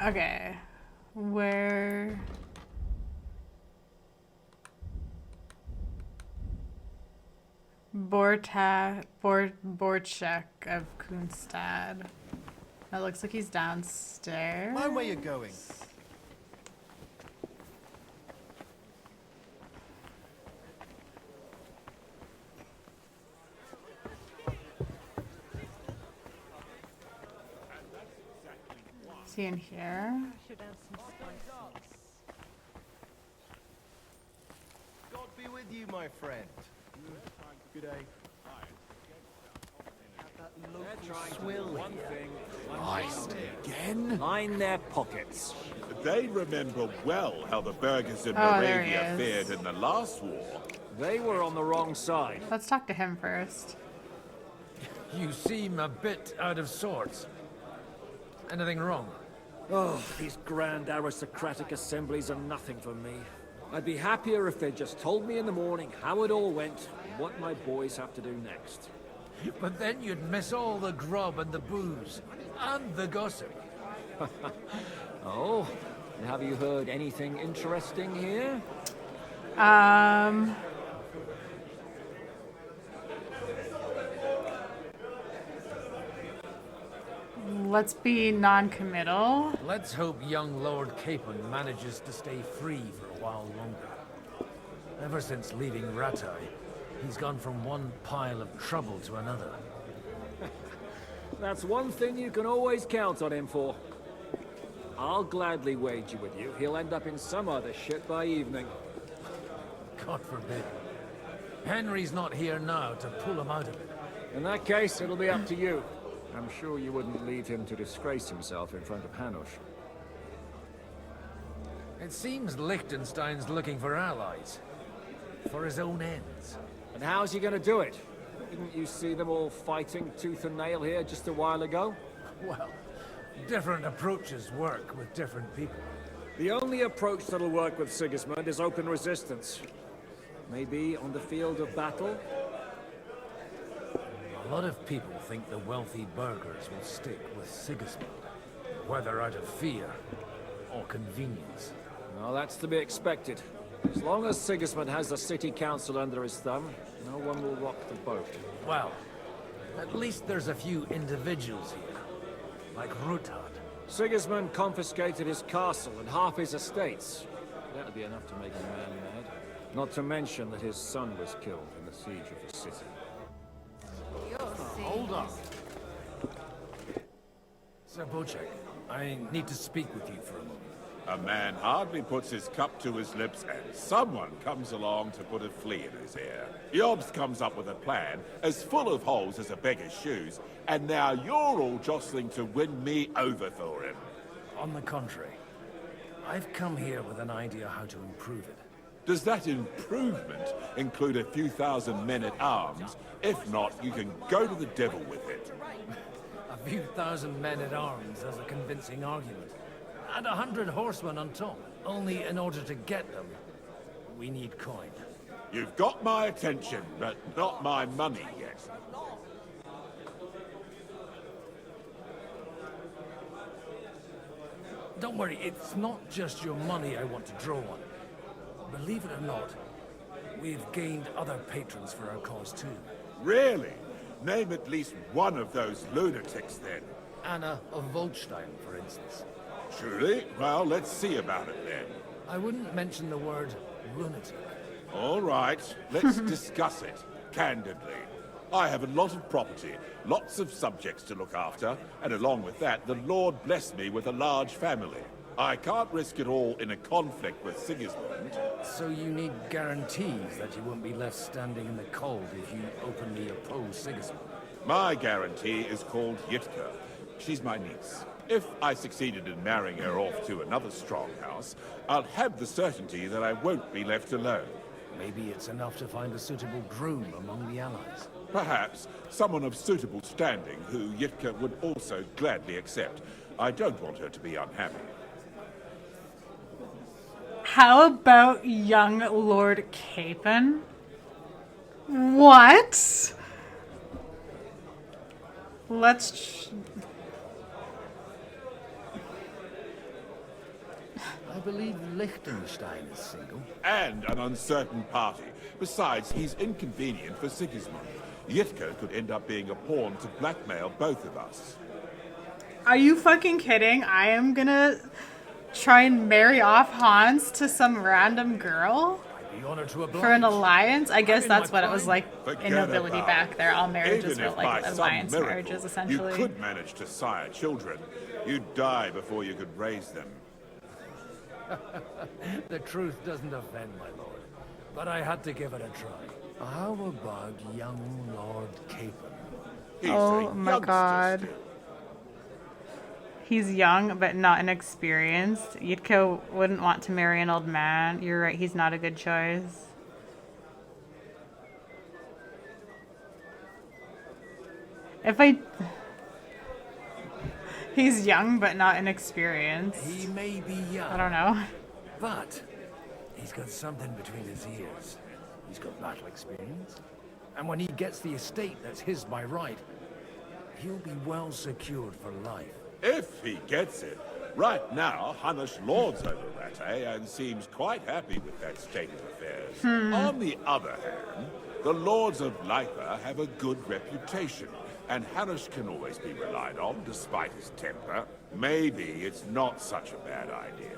Okay. Where... Borchek of Kunstad. That looks like he's downstairs. Mind where you're going. Is he in here? God be with you, my friend. Good day. Christ, again? Line their pockets. They remember well how the burghers in Oh, there he Moravia is. fared in the last war. They were on the wrong side. Let's talk to him first. You seem a bit out of sorts. Anything wrong? Oh, these grand aristocratic assemblies are nothing for me. I'd be happier if they just told me in the morning how it all went and what my boys have to do next. But then you'd miss all the grub and the booze. And the gossip. Oh, and have you heard anything interesting here? Let's be non-committal. Let's hope young Lord Capon manages to stay free for a while longer. Ever since leaving Ratai, he's gone from one pile of trouble to another. That's one thing you can always count on him for. I'll gladly wager with you he'll end up in some other shit by evening. God forbid. Henry's not here now to pull him out of it. In that case, it'll be up to you. I'm sure you wouldn't leave him to disgrace himself in front of Hanush. It seems Liechtenstein's looking for allies. For his own ends. And how's he gonna do it? Didn't you see them all fighting tooth and nail here just a while ago? Well, different approaches work with different people. The only approach that'll work with Sigismund is open resistance. Maybe on the field of battle? A lot of people think the wealthy burghers will stick with Sigismund, whether out of fear or convenience. Well, that's to be expected. As long as Sigismund has the city council under his thumb, no one will rock the boat. Well, at least there's a few individuals here, like Ruthard. Sigismund confiscated his castle and half his estates. That'd be enough to make a man mad. Not to mention that his son was killed in the siege of the city. Hold on. Sir Bocek, I need to speak with you for a moment. A man hardly puts his cup to his lips and someone comes along to put a flea in his ear. Jobst comes up with a plan as full of holes as a beggar's shoes, and now you're all jostling to win me over for him. On the contrary, I've come here with an idea how to improve it. Does that improvement include a few thousand men-at-arms? If not, you can go to the devil with it. A few thousand men-at-arms as a convincing argument. And 100 horsemen on top. Only in order to get them, we need coin. You've got my attention, but not my money yet. Don't worry, it's not just your money I want to draw on. Believe it or not, we've gained other patrons for our cause too. Really? Name at least one of those lunatics then. Anna of Volstein, for instance. Truly? Well, let's see about it then. I wouldn't mention the word lunatic. All right, let's discuss it, candidly. I have a lot of property, lots of subjects to look after, and along with that, the Lord blessed me with a large family. I can't risk it all in a conflict with Sigismund. So you need guarantees that you won't be left standing in the cold if you openly oppose Sigismund? My guarantee is called Yitka. She's my niece. If I succeeded in marrying her off to another strong house, I'll have the certainty that I won't be left alone. Maybe it's enough to find a suitable groom among the allies. Perhaps someone of suitable standing who Yitka would also gladly accept. I don't want her to be unhappy. How about young Lord Capon? What? Let's... I believe Liechtenstein is single. And an uncertain party. Besides, he's inconvenient for Sigismund. Yitka could end up being a pawn to blackmail both of us. Are you fucking kidding? I am gonna try and marry off Hans to some random girl? I'd be honored to oblige. For an alliance? I guess that's what it was like Forget in nobility about back there. All marriages Even were if like by some alliance miracle marriages, essentially. You could manage to sire children. You'd die before you could raise them. The truth doesn't offend, my lord. But I had to give it a try. How about young Lord Capon? Oh my god. He's young, but not inexperienced. Yitka wouldn't want to marry an old man. You're right, he's not a good choice. If I... He's young, but not inexperienced. He may be young. I don't know. But he's got something between his ears. He's got battle experience. And when he gets the estate that's his by right, he'll be well secured for life. If he gets it. Right now, Hanush lords over Rattay and seems quite happy with that state of affairs. On the other hand, the lords of Leipa have a good reputation, and Hanush can always be relied on despite his temper. Maybe it's not such a bad idea.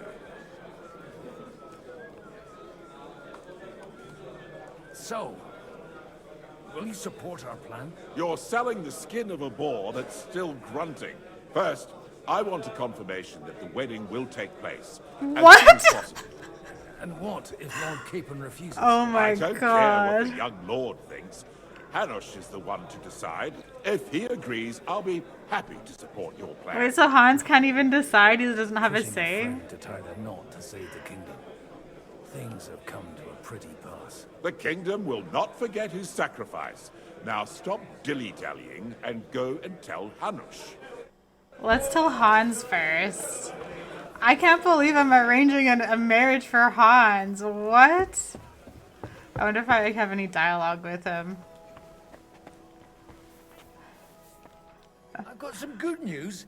So, will you support our plan? You're selling the skin of a boar that's still grunting. First, I want a confirmation that the wedding will take place. What? As soon as possible. And what if Lord Capon refuses? Oh my I don't care what the young lord thinks. Hanush is the one to decide. If he agrees, I'll be happy to support your plan. Wait, so Hans can't even decide? He doesn't have a Pushing a say? friend to tie the knot to save the kingdom. Things have come to a pretty pass. The kingdom will not forget his sacrifice. Now stop dilly-dallying and go and tell Hanush. Let's tell Hans first. I can't believe I'm arranging a marriage for Hans. What? I wonder if I have any dialogue with him. I've got some good news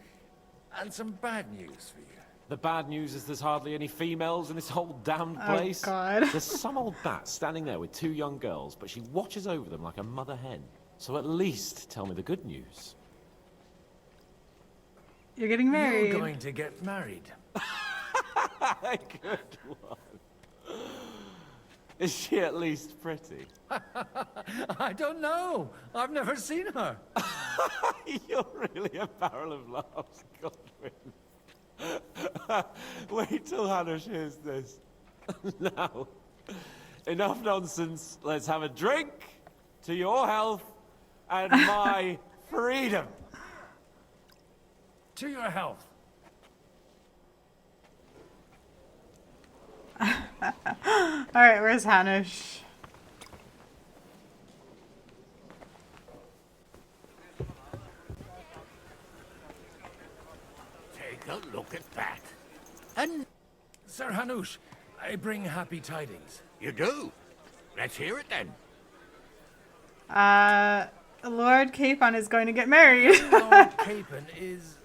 and some bad news for you. The bad news is there's hardly any females in this whole damned Oh, place. God. There's some old bat standing there with 2 young girls, but she watches over them like a mother hen. So at least tell me the good news. You're getting married. You're going to get married. Good one. Is she at least pretty? I don't know. I've never seen her. You're really a barrel of laughs, Godwin. Wait till Hannah hears this. Now, enough nonsense. Let's have a drink to your health and my freedom. To your health. Alright, where's Hanish? Take a look at that. And Sir Hanush, I bring happy tidings. you do? Let's hear it then. Lord Capon is going to get married. Lord Capon is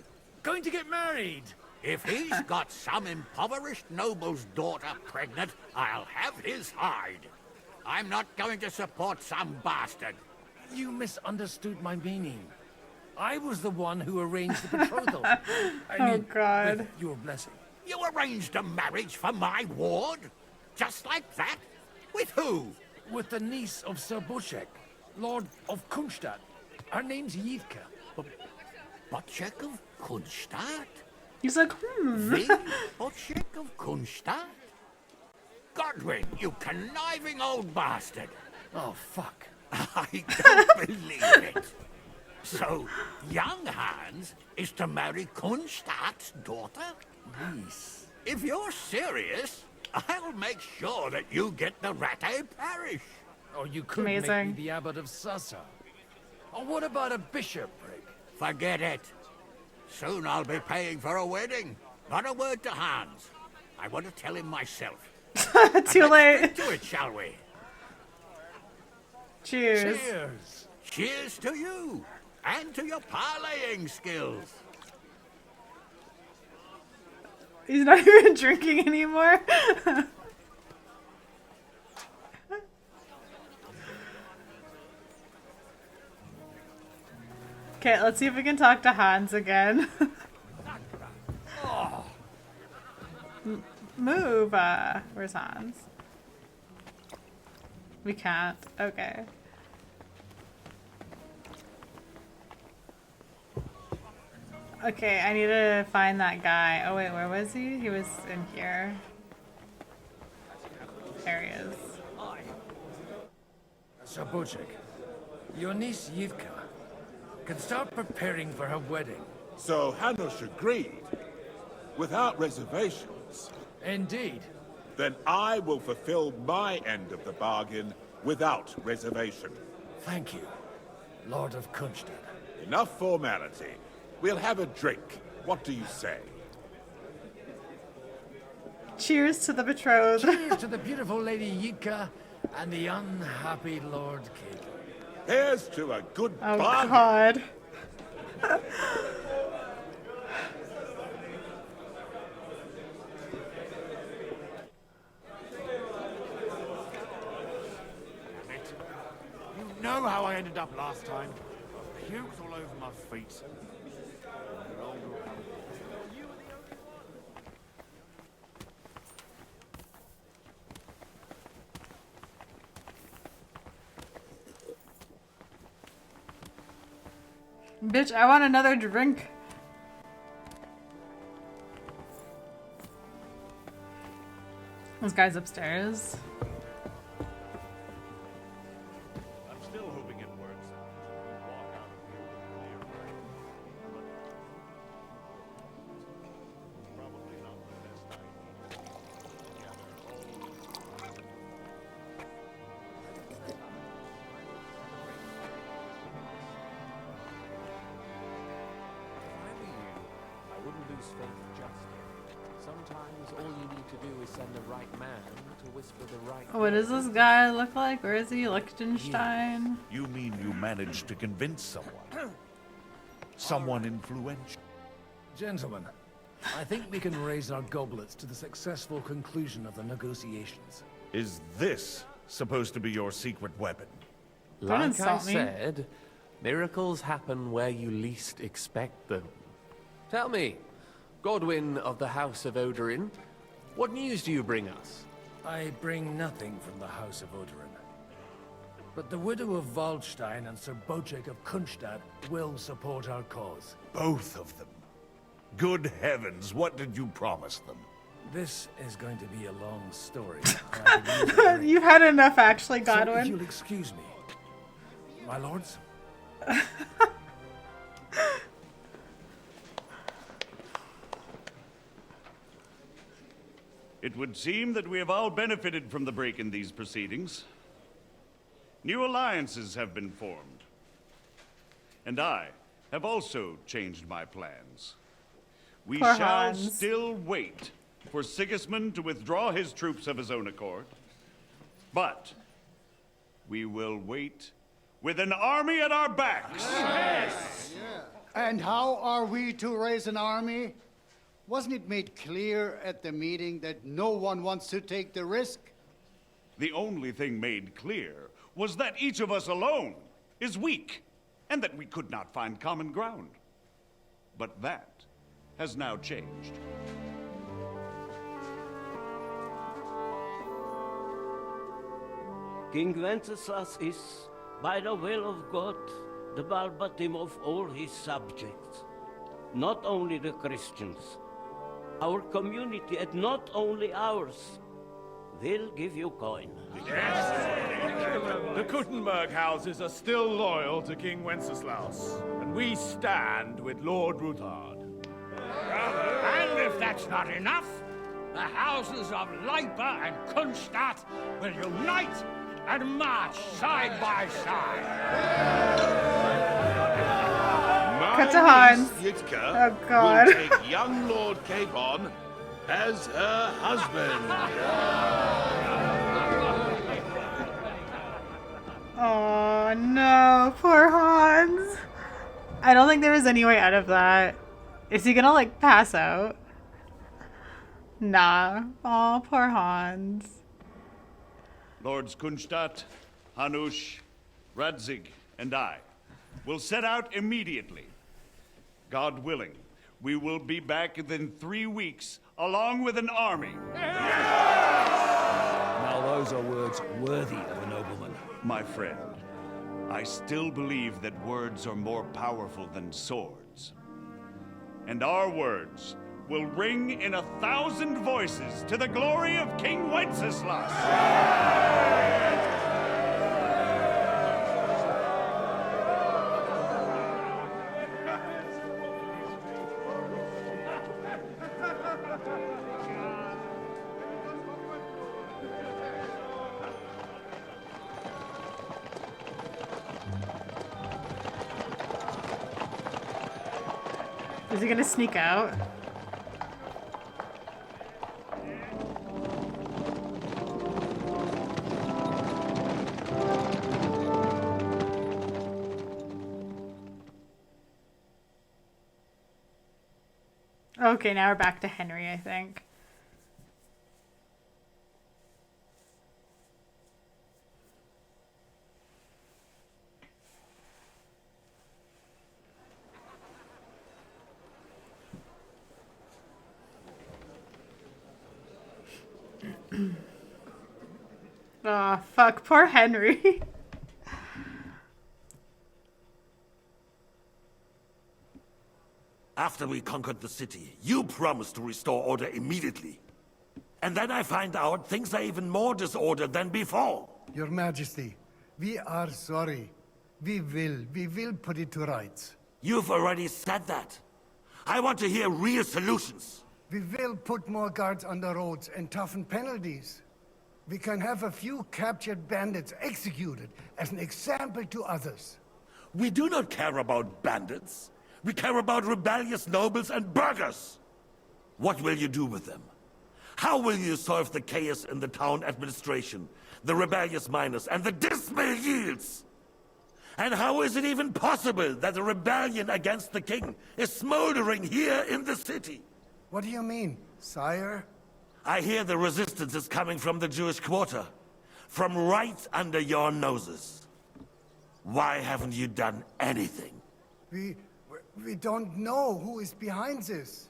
going to get married. If he's got some impoverished noble's daughter pregnant, I'll have his hide. I'm not going to support some bastard. You misunderstood my meaning. I was the one who arranged the betrothal. I mean, God. with your blessing. You arranged a marriage for my ward? Just like that? With who? With the niece of Sir Bushek, Lord of Kunstadt. Her name's Yivka. Bushek of Kunstadt? He's like, The Bushek of Kunstadt? Godwin, you conniving old bastard. Oh, fuck. I don't believe it. So, young Hans is to marry Kunstadt's daughter? Niece. If you're serious, I'll make sure that you get the Rattay parish. Or you could make me the abbot of Sasa. Or what about a bishopric? Forget it. Soon I'll be paying for a wedding. Not a word to Hans. I want to tell him myself. Too late. Do it, shall we? Cheers. Cheers. Cheers to you. And to your parlaying skills. He's not even drinking anymore. Okay, let's see if we can talk to Hans again. Move. Where's Hans? We can't. Okay. Okay, I need to find that guy. Oh wait, where was he? He was in here. There he is. Sir Bushek, your niece Yivka can start preparing for her wedding. So Hanush agreed, without reservations. Indeed. Then I will fulfill my end of the bargain without reservation. Thank you, Lord of Kunstadt. Enough formality. We'll have a drink. What do you say? Cheers to the betrothed. Cheers to the beautiful Lady Yivka and the unhappy Lord Capon. Here's to a good Oh bargain. God. You know how I ended up last time. Pukes all over my feet. Bitch, I want another drink. This guy's upstairs. I'm still hoping it works. Walk out of here with a clear brain. But probably not the best idea. Gather all I wouldn't lose faith just yet. Sometimes all you need to do is send the right man to whisper the right What does this guy look like? Where is he? Liechtenstein? You mean you managed to convince someone? Someone influential. Gentlemen, I think we can raise our goblets to the successful conclusion of the negotiations. Is this supposed to be your secret weapon? Like I insult me. said, miracles happen where you least expect them. Tell me, Godwin of the House of Odorin, what news do you bring us? I bring nothing from the House of Odorin. But the widow of Waldstein and Sir Bocek of Kunstadt will support our cause. Both of them. Good heavens, what did you promise them? This is going to be a long story. and I could use a drink. You've had enough, actually, So Godwin. if you'll excuse me, my lords. It would seem that we have all benefited from the break in these proceedings. New alliances have been formed. And I have also changed my plans. We Poor shall Hans. still wait for Sigismund to withdraw his troops of his own accord. But we will wait with an army at our backs. And how are we to raise an army? Wasn't it made clear at the meeting that no one wants to take the risk? The only thing made clear was that each of us alone is weak, and that we could not find common ground. But that has now changed. King Wenceslas is, by the will of God, the Balbatim of all his subjects. Not only the Christians, our community, and not only ours, will give you coin. The Kuttenberg houses are still loyal to King Wenceslaus, and we stand with Lord Ruthard. And if that's not enough, the houses of Leipa and Kunstadt will unite and march side by side. Cut to Hans. Yitka Oh, God. will take young Lord Capon as her husband. Oh no, poor Hans. I don't think there was any way out of that. Is he gonna like pass out? Nah. Oh, poor Hans. Lords Kunstadt, Hanush, Radzig, and I will set out immediately. God willing, we will be back within 3 weeks, along with an army. Now those are words worthy of a nobleman. My friend, I still believe that words are more powerful than swords. And our words will ring in 1,000 voices to the glory of King Wenceslas. Is he gonna sneak out? Okay, now we're back to Henry, I think. Oh, fuck. Poor Henry. After we conquered the city, you promised to restore order immediately. And then I find out things are even more disordered than before. Your Majesty, we are sorry. We will put it to rights. You've already said that. I want to hear real solutions. We will put more guards on the roads and toughen penalties. We can have a few captured bandits executed as an example to others. We do not care about bandits. We care about rebellious nobles and burghers. What will you do with them? How will you solve the chaos in the town administration, the rebellious miners, and the dismal yields? And how is it even possible that a rebellion against the king is smoldering here in the city? What do you mean, sire? I hear the resistance is coming from the Jewish quarter. From right under your noses. Why haven't you done anything? We don't know who is behind this.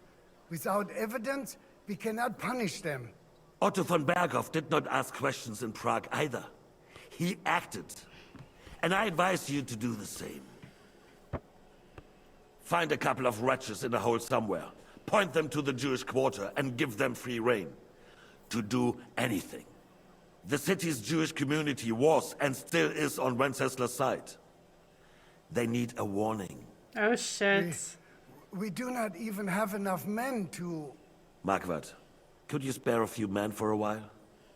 Without evidence, we cannot punish them. Otto von Berghoff did not ask questions in Prague either. He acted. And I advise you to do the same. Find a couple of wretches in a hole somewhere. Point them to the Jewish quarter and give them free rein. To do anything. The city's Jewish community was and still is on Wenceslas' side. They need a warning. Oh shit. We do not even have enough men to... Marquardt, could you spare a few men for a while?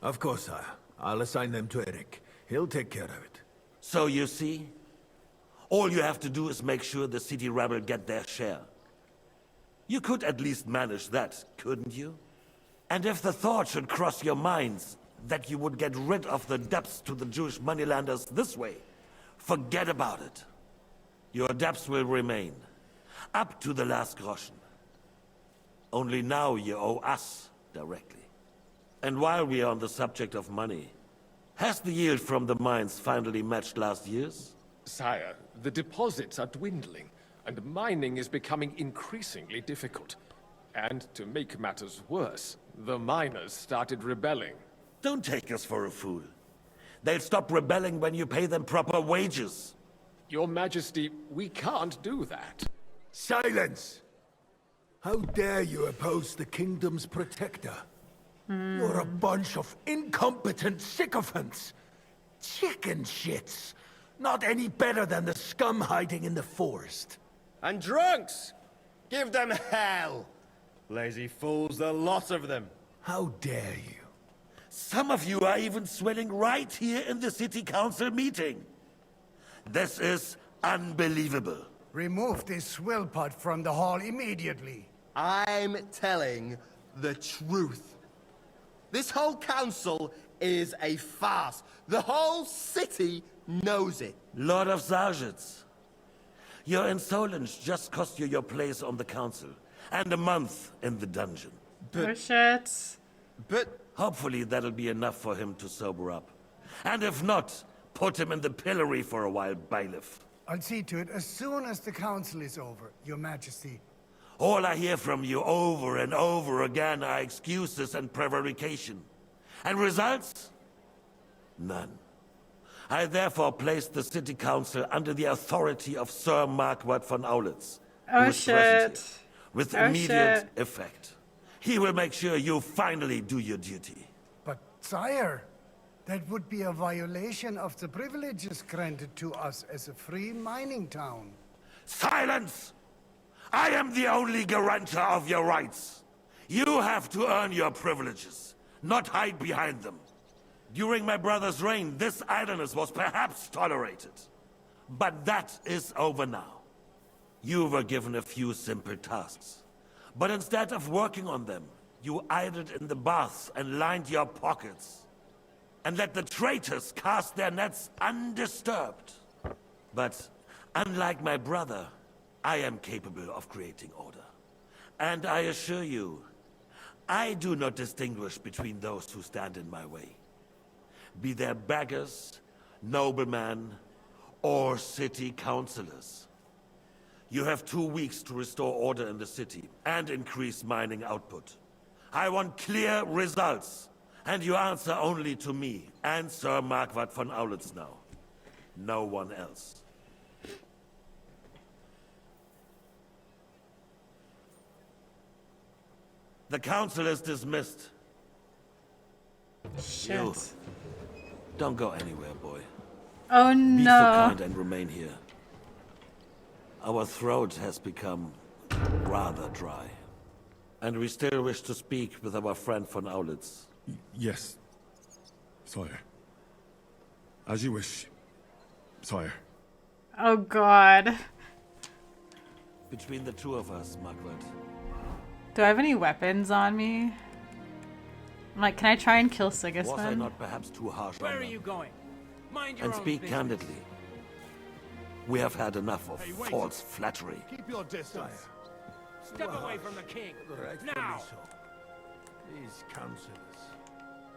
Of course, sire. I'll assign them to Eric. He'll take care of it. So you see? All you have to do is make sure the city rebel get their share. You could at least manage that, couldn't you? And if the thought should cross your minds that you would get rid of the debts to the Jewish moneylenders this way, forget about it. Your debts will remain, up to the last groschen. Only now you owe us directly. And while we are on the subject of money, has the yield from the mines finally matched last year's? Sire, the deposits are dwindling, and mining is becoming increasingly difficult. And to make matters worse, the miners started rebelling. Don't take us for a fool. They'll stop rebelling when you pay them proper wages. Your Majesty, we can't do that. Silence! How dare you oppose the kingdom's protector? You're a bunch of incompetent sycophants. Chicken shits. Not any better than the scum hiding in the forest. And drunks! Give them hell! Lazy fools, the lot of them. How dare you? Some of you are even swelling right here in the city council meeting. This is unbelievable. Remove this swill pot from the hall immediately. I'm telling the truth. This whole council is a farce. The whole city knows it. Lord of Sargents, your insolence just cost you your place on the council, and a month in the dungeon. Oh shit. But hopefully that'll be enough for him to sober up. And if not, put him in the pillory for a while, bailiff. I'll see to it as soon as the council is over, Your Majesty. All I hear from you over and over again are excuses and prevarication. And results? None. I therefore place the city council under the authority of Sir Marquardt von Aulitz. Oh who is present shit. here, with Oh, immediate shit. effect. He will make sure you finally do your duty. But, sire, that would be a violation of the privileges granted to us as a free mining town. Silence! I am the only guarantor of your rights. You have to earn your privileges, not hide behind them. During my brother's reign, this idleness was perhaps tolerated. But that is over now. You were given a few simple tasks. But instead of working on them, you idled in the baths and lined your pockets. And let the traitors cast their nets undisturbed. But unlike my brother, I am capable of creating order. And I assure you, I do not distinguish between those who stand in my way. Be they beggars, noblemen, or city councillors. You have 2 weeks to restore order in the city and increase mining output. I want clear results, and you answer only to me and Sir Marquardt von Aulitz now. No one else. The council is dismissed. Shit. You, don't go anywhere, boy. Oh Be so no. kind and remain here. Our throat has become rather dry. And we still wish to speak with our friend von Aulitz. Yes, sire. As you wish, sire. Oh god. Between the two of us, Margaret. Do I have any weapons on me? Like, can I try and kill Was I Sigismund? not perhaps too harsh Where on are them? you going? Mind your And own speak business. candidly. We have had enough of false flattery. Keep your distance. Step away from the king. Now! These councillors.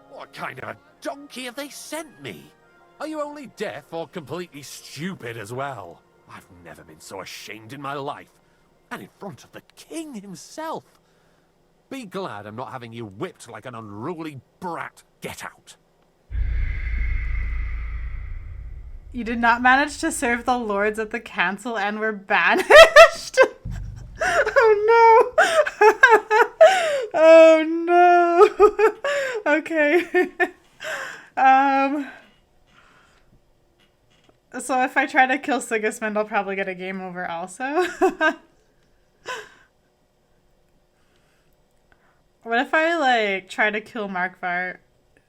What kind of a donkey have they sent me? Are you only deaf or completely stupid as well? I've never been so ashamed in my life. And in front of the king himself. Be glad I'm not having you whipped like an unruly brat. Get out. You did not manage to serve the lords at the council and were banished? Oh no! Oh no! Okay. So if I try to kill Sigismund, I'll probably get a game over also. What if I, like, try to kill Markvar?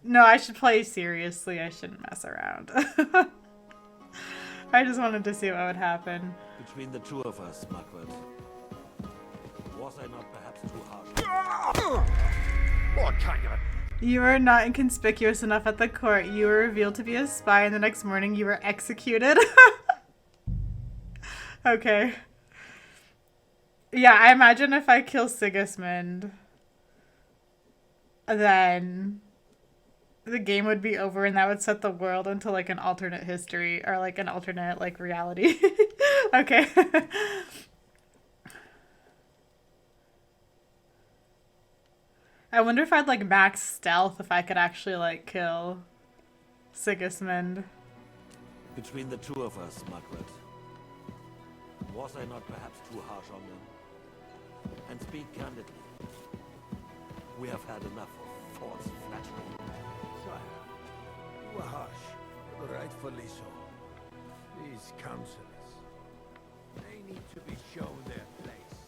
No, I should play seriously. I shouldn't mess around. I just wanted to see what would happen. Between the two of us, Margaret, was I not perhaps too harsh? What kind of... You were not inconspicuous enough at the court. You were revealed to be a spy, and the next morning you were executed. Okay. Yeah, I imagine if I kill Sigismund, then the game would be over and that would set the world into like an alternate history or like an alternate like reality. Okay. I wonder if I'd like max stealth if I could actually like kill Sigismund. Between the two of us, Margaret, was I not perhaps too harsh on them? And speak candidly, we have had enough of false flattery. Sire, you are harsh, but rightfully so. These councillors, they need to be shown their place.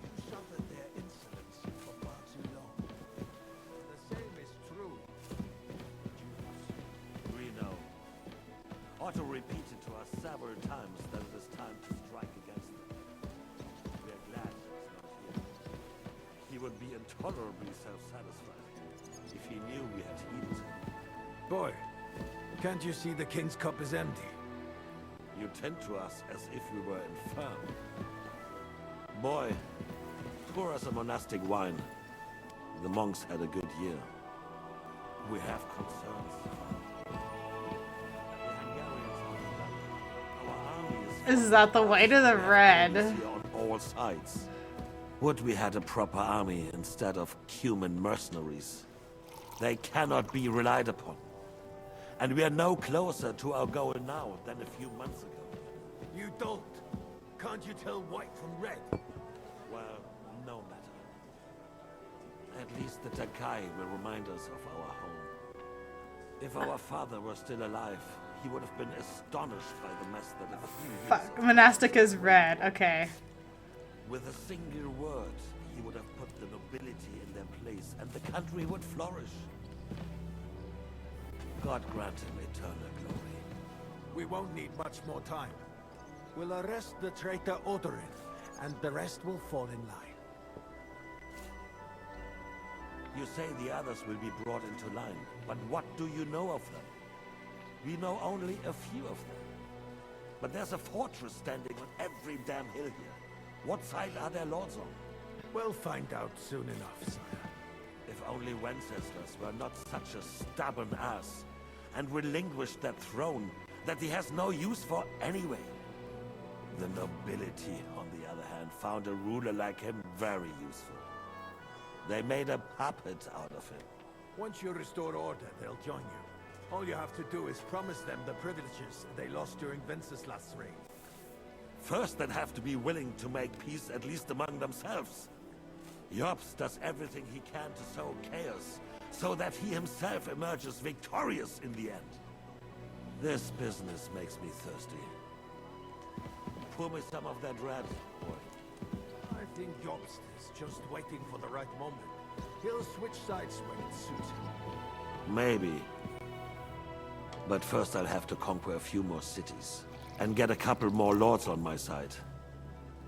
You suffered their insolence for far too long. The same is true. We know. Otto repeated to us several times that it is time to strike against them. We are glad he's not here. He would be intolerably self-satisfied if he knew we had heeded him. Boy, can't you see the king's cup is empty? You tend to us as if we were infirm. Boy, pour us a monastic wine. The monks had a good year. We have concerns. Is that the white or the red? On all sides. Would we had a proper army instead of human mercenaries? They cannot be relied upon. And we are no closer to our goal now than a few months ago. You don't. Can't you tell white from red? Well, no matter. At least the Takai will remind us of our home. If our father were still alive, he would have been astonished by the mess that a few years Fuck, monastic is red. Okay. With a single word, he would have put the nobility in their place, and the country would flourish. God grant him eternal glory. We won't need much more time. We'll arrest the traitor Odorin, and the rest will fall in line. You say the others will be brought into line, but what do you know of them? We know only a few of them. But there's a fortress standing on every damn hill here. What side are their lords on? We'll find out soon enough, sire. If only Wenceslas were not such a stubborn ass, and relinquished that throne that he has no use for anyway. The nobility, on the other hand, found a ruler like him very useful. They made a puppet out of him. Once you restore order, they'll join you. All you have to do is promise them the privileges they lost during Wenceslas' reign. First, they'd have to be willing to make peace at least among themselves. Jobs does everything he can to sow chaos, so that he himself emerges victorious in the end. This business makes me thirsty. Pour me some of that red, boy. I think Jobst is just waiting for the right moment. He'll switch sides when it suits him. Maybe. But first I'll have to conquer a few more cities, and get a couple more lords on my side.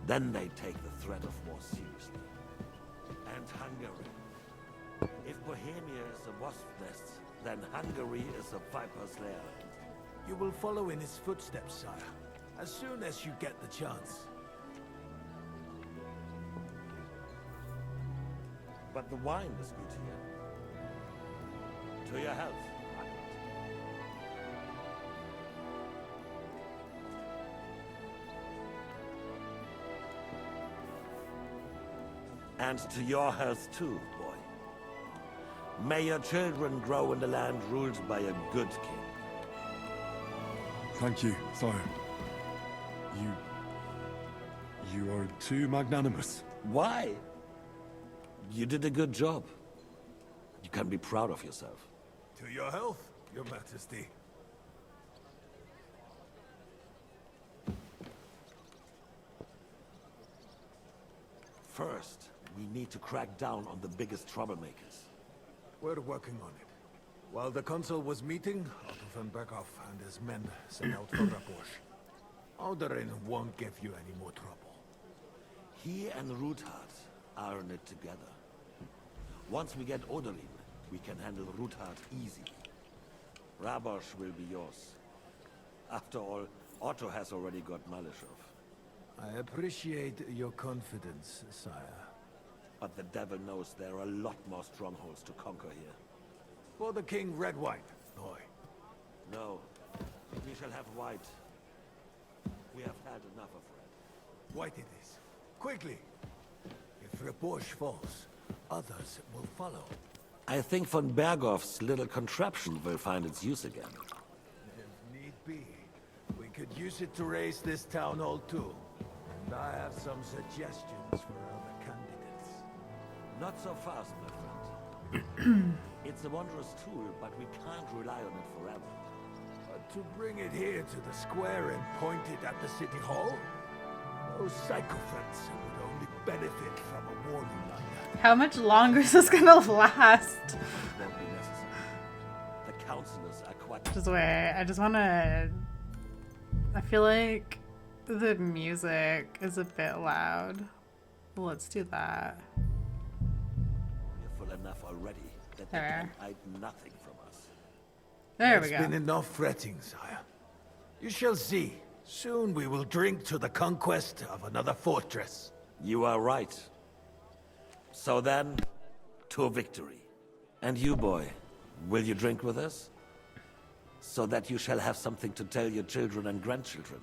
Then they take the threat of war seriously. And Hungary. If Bohemia is a wasp nest, then Hungary is a viper's lair. You will follow in his footsteps, sire. As soon as you get the chance. But the wine is good here. To your health. And to your health too, boy. May your children grow in the land ruled by a good king. Thank you, sire. You are too magnanimous. Why? You did a good job. You can be proud of yourself. To your health, your majesty. First, we need to crack down on the biggest troublemakers. We're working on it. While the consul was meeting, Otto von Berghoff and his men set out for Raposh. Alderin won't give you any more trouble. He and Ruthard are in it together. Once we get Oderlin, we can handle Ruthard easily. Rabosh will be yours. After all, Otto has already got Malishov. I appreciate your confidence, sire. But the devil knows there are a lot more strongholds to conquer here. For the king, red wine, boy. No, we shall have white. We have had enough of red. White it is. Quickly! If Raposh falls, others will follow. I think von Berghoff's little contraption will find its use again. If need be, we could use it to raise this town hall too. And I have some suggestions for other candidates. Not so fast, my friend. It's a wondrous tool, but we can't rely on it forever. But to bring it here to the square and point it at the city hall? Those sycophants would only benefit from a warning like that. How much longer is this gonna last? It won't be necessary. The councillors are quite... Just wait, I just wanna... I feel like the music is a bit loud. Let's do that. We're full enough already that they There. can hide nothing from us. There we It's go. been enough fretting, sire. You shall see. Soon we will drink to the conquest of another fortress. You are right. So then, to victory. And you, boy, will you drink with us? So that you shall have something to tell your children and grandchildren.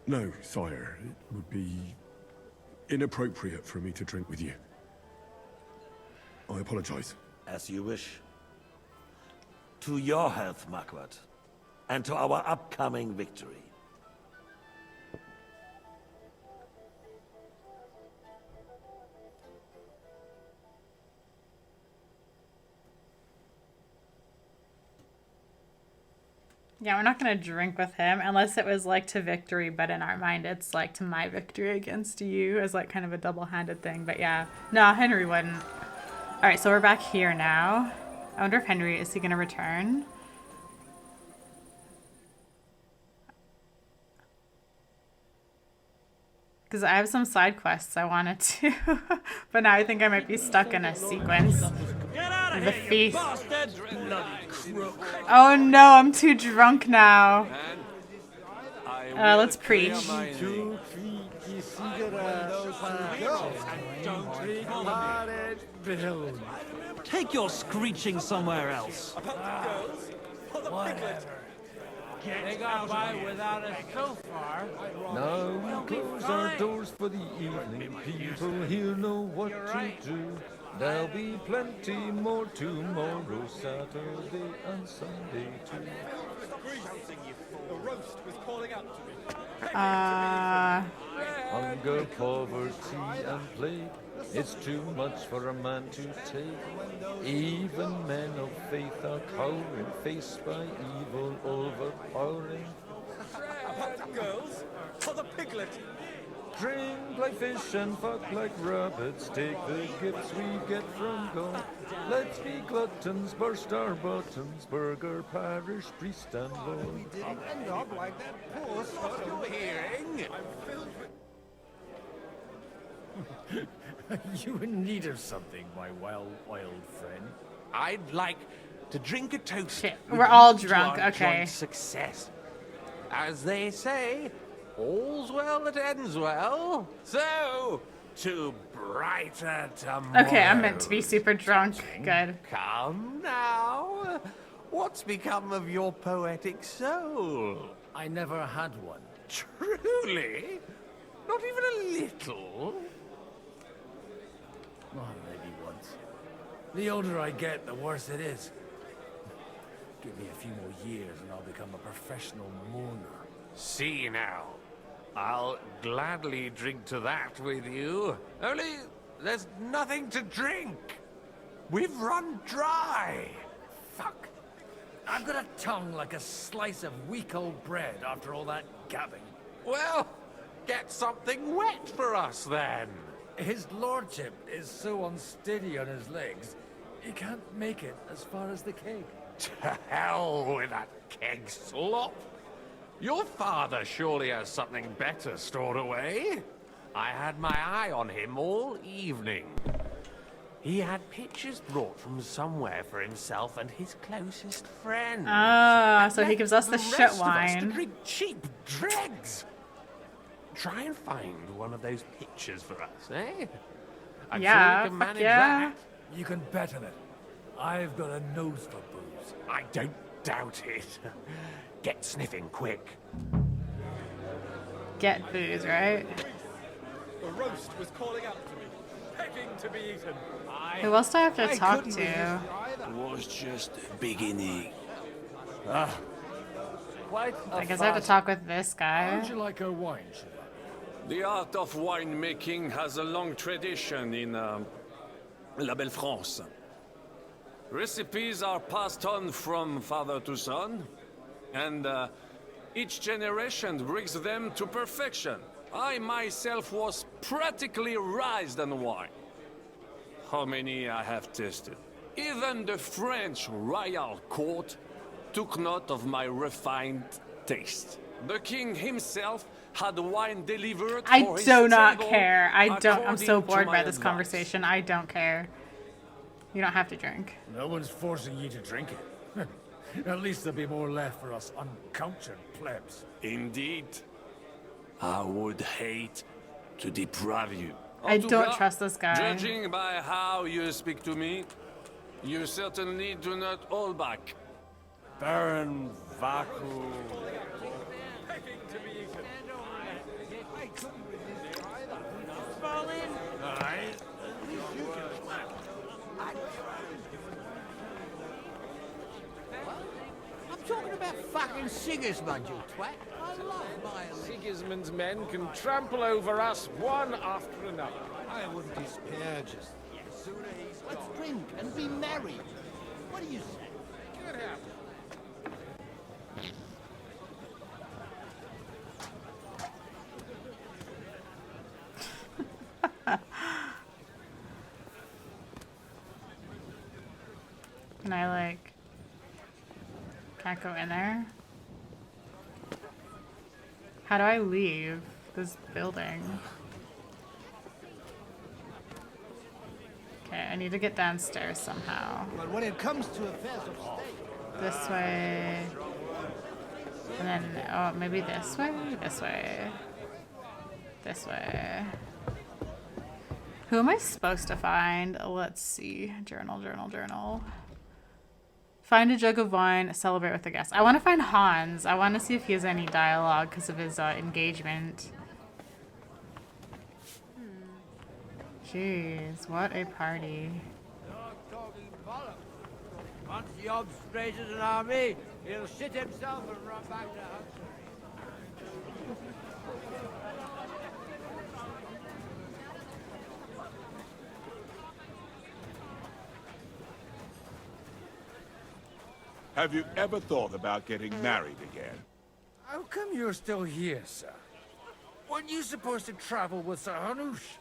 No, sire. It would be inappropriate for me to drink with you. I apologize. As you wish. To your health, Marquardt. And to our upcoming victory. Yeah, we're not gonna drink with him unless it was like to victory, but in our mind it's like to my victory against you as like kind of a double-handed thing. But yeah, no, Henry wouldn't. All right, so we're back here now. I wonder if Henry, is he gonna return? Because I have some side quests I wanted to, but now I think I might be stuck in a sequence. The feast. Oh no, I'm too drunk now. Let's preach. Take your screeching somewhere else. They got by without us so far. Now we close our doors for the evening. People here know what to do. There'll be plenty more tomorrow, Saturday and Sunday too. The roast was calling out to me. Hunger, poverty, and plague. It's too much for a man to take. Even men of faith are cowering, faced by evil overpowering. Girls, for the piglet. Drink like fish and fuck like rabbits. Take the gifts we get from God. Let's be gluttons, burst our buttons. Burger, parish, priest, and lord. We didn't end up like that poor sod you're hearing. You in need of something, my wild friend? I'd like to drink a toast. Shit, with we're all you to drunk, our okay. joint success. As they say, all's well that ends well. So, to brighter tomorrow. Okay, I'm meant to be super drunk. Good. Come now. What's become of your poetic soul? I never had one. Truly? Not even a little? Well, maybe once. The older I get, the worse it is. Give me a few more years and I'll become a professional mourner. See now. I'll gladly drink to that with you. Only, there's nothing to drink. We've run dry. Fuck. I've got a tongue like a slice of weak old bread after all that gabbing. Well, get something wet for us then. His lordship is so unsteady on his legs, he can't make it as far as the keg. To hell with that keg slop. Your father surely has something better stored away. I had my eye on him all evening. He had pictures brought from somewhere for himself and his closest friends. Ah, so he gives us the shit rest of us to wine. drink cheap dregs. Try and find one of those pictures for us, eh? I'm Yeah, sure you can fuck manage yeah. that. You can bet on it. I've got a nose for booze. I don't doubt it. Get sniffing quick. Get booze, right? The roast was calling out to me, begging to be eaten. Who else do I have to talk to? It was just beginning. Quite I guess I have to talk with this guy. How'd you like our wine, Chevalier? The art of winemaking has a long tradition in La Belle France. Recipes are passed on from father to son, and each generation brings them to perfection. I myself was practically raised on wine. How many I have tasted. Even the French royal court took note of my refined taste. The king himself had wine delivered I for his do not table care. I'm so according to bored my by this advice. conversation. I don't care. You don't have to drink. No one's forcing you to drink it. At least there'll be more left for us uncultured plebs. Indeed. I would hate to deprive you. I En tout don't cas, trust this guy. Judging by how you speak to me, you certainly do not hold back. Baron Vaku. I'm talking about fucking Sigismund, you twat. I love my Sigismund's men can trample over us one after another. I wouldn't despair just yet. Let's drink and be merry. What do you say? Good help. Can I, like... Can't go in there? How do I leave this building? Okay, I need to get downstairs somehow. But when it comes to affairs of state... This way. And then, oh, maybe this way? This way. This way. Who am I supposed to find? Let's see. Journal, journal, journal. Find a jug of wine, celebrate with the guests. I want to find Hans. I want to see if he has any dialogue because of his engagement. Jeez, what a party. Once Jobs raises an army, he'll shit himself and run back to Hudson. Have you ever thought about getting married again? How come you're still here, sir? Weren't you supposed to travel with Sir Hanush?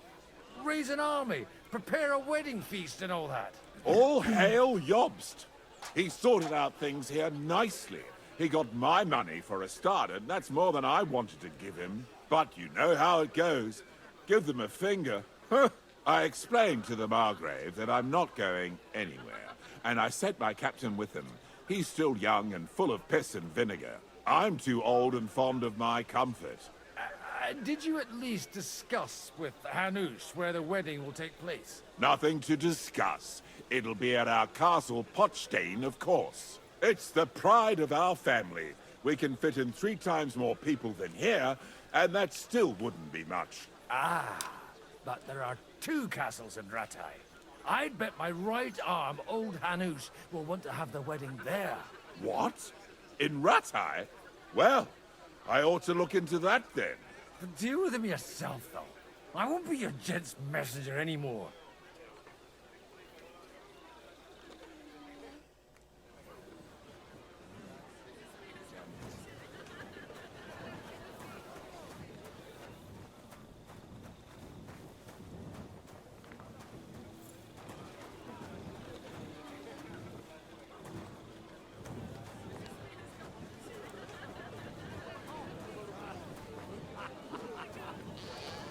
Raise an army, prepare a wedding feast and all that? All hail Jobst! He sorted out things here nicely. He got my money for a start, and that's more than I wanted to give him. But you know how it goes. Give them a finger. I explained to the Margrave that I'm not going anywhere. and I sent my captain with him. He's still young and full of piss and vinegar. I'm too old and fond of my comfort. Did you at least discuss with Hanush where the wedding will take place? Nothing to discuss. It'll be at our castle Potstein, of course. It's the pride of our family. We can fit in 3 times more people than here, and that still wouldn't be much. Ah, but there are 2 castles in Rattay. I'd bet my right arm old Hanush will want to have the wedding there. What? In Rattay? Well, I ought to look into that then. Deal with him yourself, though. I won't be your gent's messenger anymore.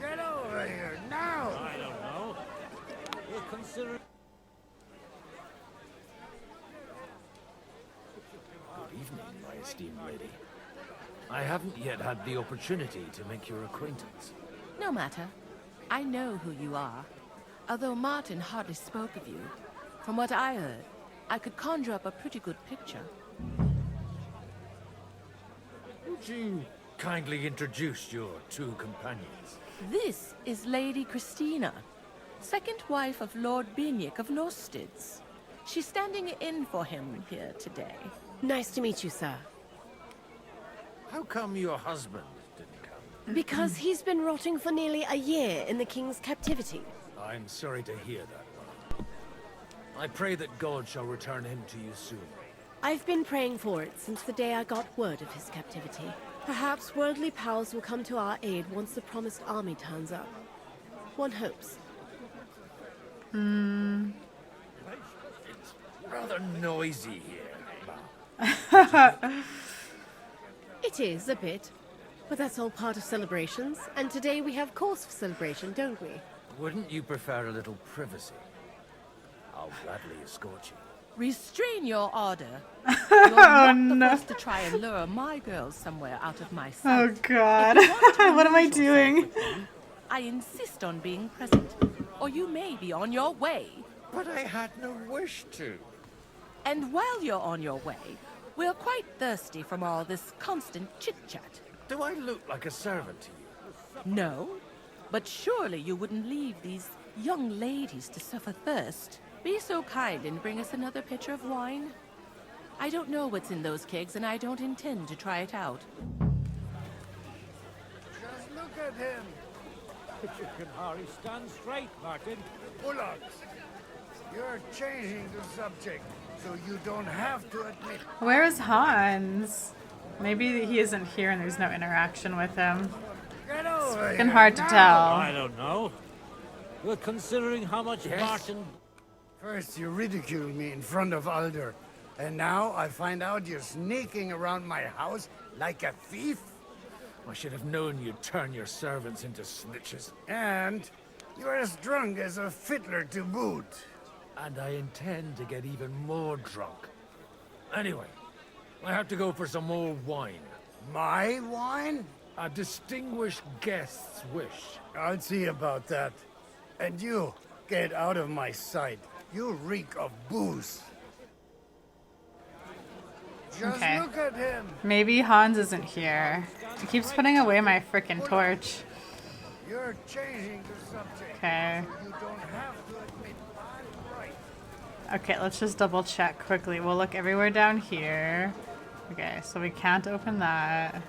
Get over here, now! I don't know. We'll consider... Good evening, my esteemed lady. I haven't yet had the opportunity to make your acquaintance. No matter. I know who you are. Although Martin hardly spoke of you, from what I heard, I could conjure up a pretty good picture. Would you kindly introduce your 2 companions? This is Lady Christina, second wife of Lord Binic of Norsteds. She's standing in for him here today. Nice to meet you, sir. How come your husband didn't come? Because he's been rotting for nearly a year in the king's captivity. I'm sorry to hear that, Mother. I pray that God shall return him to you soon. I've been praying for it since the day I got word of his captivity. Perhaps worldly powers will come to our aid once the promised army turns up. One hopes. It's rather noisy here. It is, a bit. But that's all part of celebrations, and today we have cause for celebration, don't we? Wouldn't you prefer a little privacy? I'll gladly escort you. Restrain your ardor. You're not the first to try and lure my girls somewhere out of my sight. Oh God. What am I doing? I insist on being present, or you may be on your way. But I had no wish to. And while you're on your way, we're quite thirsty from all this constant chit-chat. Do I look like a servant to you? No, but surely you wouldn't leave these young ladies to suffer thirst. Be so kind and bring us another pitcher of wine. I don't know what's in those kegs, and I don't intend to try it out. Just look at him! You can hardly stand straight, Martin. Bullocks! You're changing the subject, so you don't have to admit... Where is Hans? Maybe he isn't here and there's no interaction with him. Get It's over fucking here hard to now. tell. I don't know. Well, considering how much Martin... First you ridiculed me in front of Alder, and now I find out you're sneaking around my house like a thief? I should have known you'd turn your servants into snitches. And you're as drunk as a fiddler to boot. And I intend to get even more drunk. Anyway, I have to go for some more wine. My wine? A distinguished guest's wish. I'll see about that. And you, get out of my sight. You reek of booze. Just Okay. look at him. Maybe Hans isn't here. He keeps putting away my frickin' torch. You're changing the subject. Okay. So you don't have to admit I'm right. Okay, let's just double check quickly. We'll look everywhere down here. Okay, so we can't open that.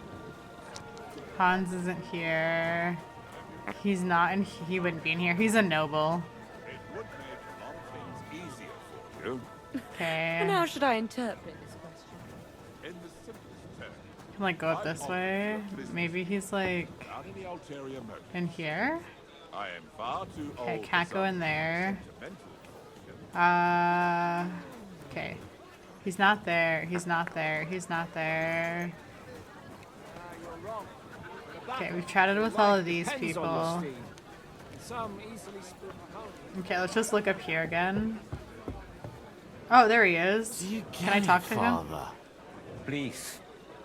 Hans isn't here. He's not in. He wouldn't be in here. He's a noble. Okay. And how should I interpret this question? Can like go up this way. Maybe he's like in here. I am far too Okay, old can't for go such in there. sentimental Okay. He's not there. He's not there. He's not there. Okay, we've chatted with all of these people. Okay, let's just look up here again. Oh, there he is. Can I talk to him? Please,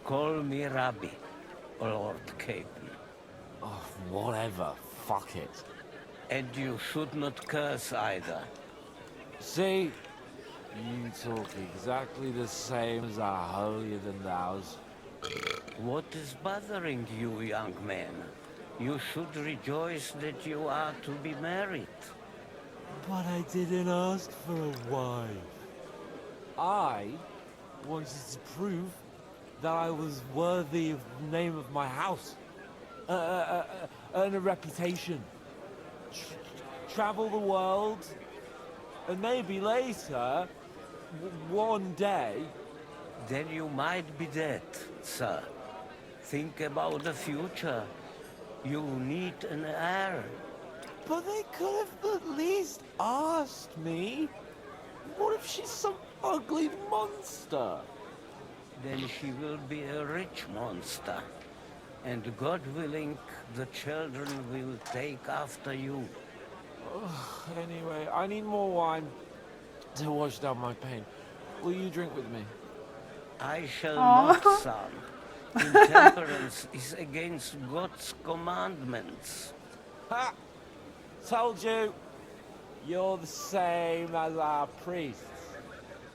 call me Rabbi, Lord Cape. Oh, whatever. Fuck it. And you should not curse either. See? You talk exactly the same as our holier-than-thous. What is bothering you, young man? You should rejoice that you are to be married. But I didn't ask for a wife. I wanted to prove that I was worthy of the name of my house. Earn a reputation. Travel the world. And maybe later, one day... Then you might be dead, sir. Think about the future. You need an heir. But they could have at least asked me. What if she's some ugly monster? Then she will be a rich monster. And God willing, the children will take after you. Anyway, I need more wine to wash down my pain. Will you drink with me? I shall not, son. Intemperance is against God's commandments. Ha! Told you. You're the same as our priests.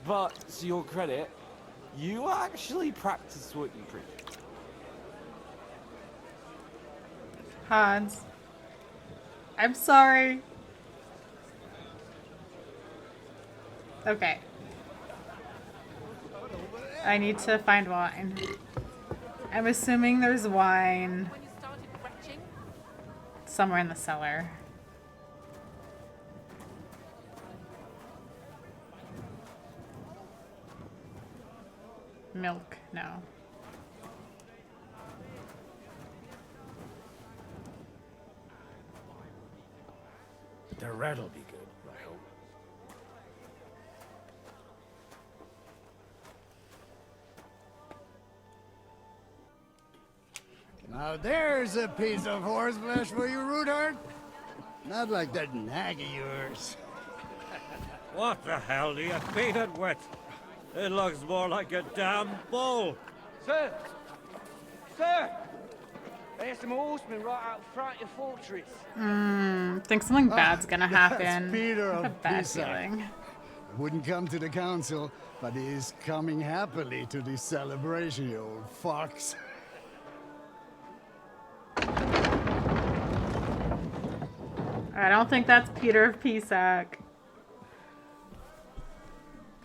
But, to your credit, you actually practice what you preach. Hans. I'm sorry. Okay. I need to find wine. I'm assuming there's wine somewhere in the cellar. Milk, no. The red'll be good, I hope. Now there's a piece of horseflesh for you, Rootheart. Not like that nag of yours. What the hell do you feed it with? It looks more like a damn bull. Sir! Sir! There's some horsemen right out front of your fortress. Think something bad's gonna happen. That's Peter I have a of bad Pisa. feeling. Wouldn't come to the council, but he is coming happily to this celebration, you old fox. I don't think that's Peter of Pisac.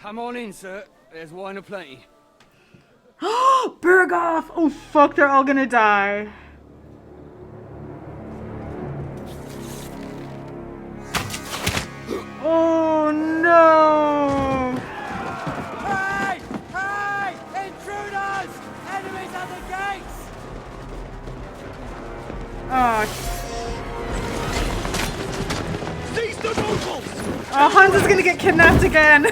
Come on in, sir. There's wine aplenty. Berghoff! Oh fuck, they're all gonna die. Oh no! Hey! Hey! Intruders! Enemies at the gates! Oh. Seize the nobles! Oh, Hans is gonna get kidnapped again.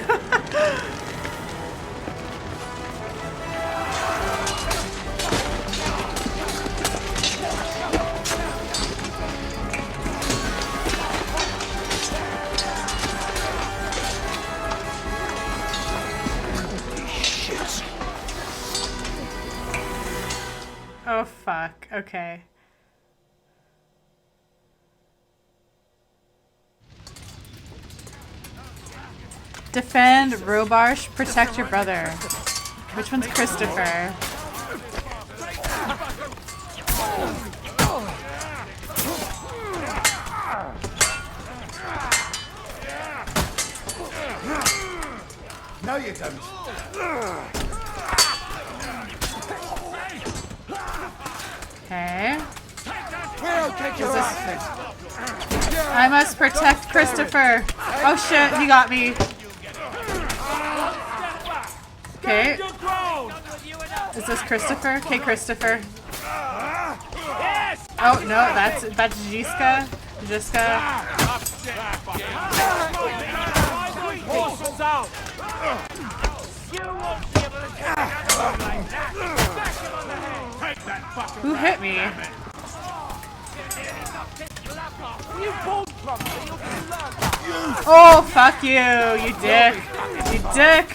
Oh fuck, okay. Defend, Robarsh, protect your brother. Which one's Christopher? No, you don't. Okay. We'll take your I must protect Christopher. Oh shit, he got me. Okay. Is this Christopher? Okay, Christopher. Oh no, that's Jiska. Jiska. Horses out! Who hit me? Oh, fuck you, you dick. You dick!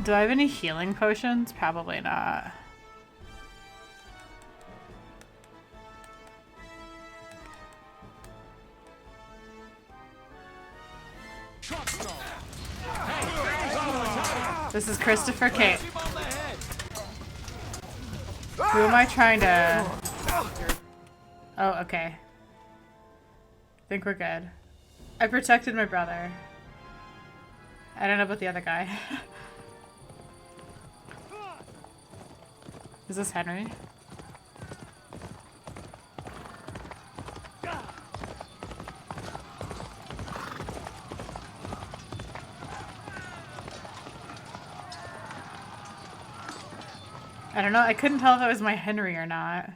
Do I have any healing potions? Probably not. This is Christopher Kate. Who am I trying to... Oh, okay. I think we're good. I protected my brother. I don't know about the other guy. Is this Henry? I don't know. I couldn't tell if it was my Henry or not.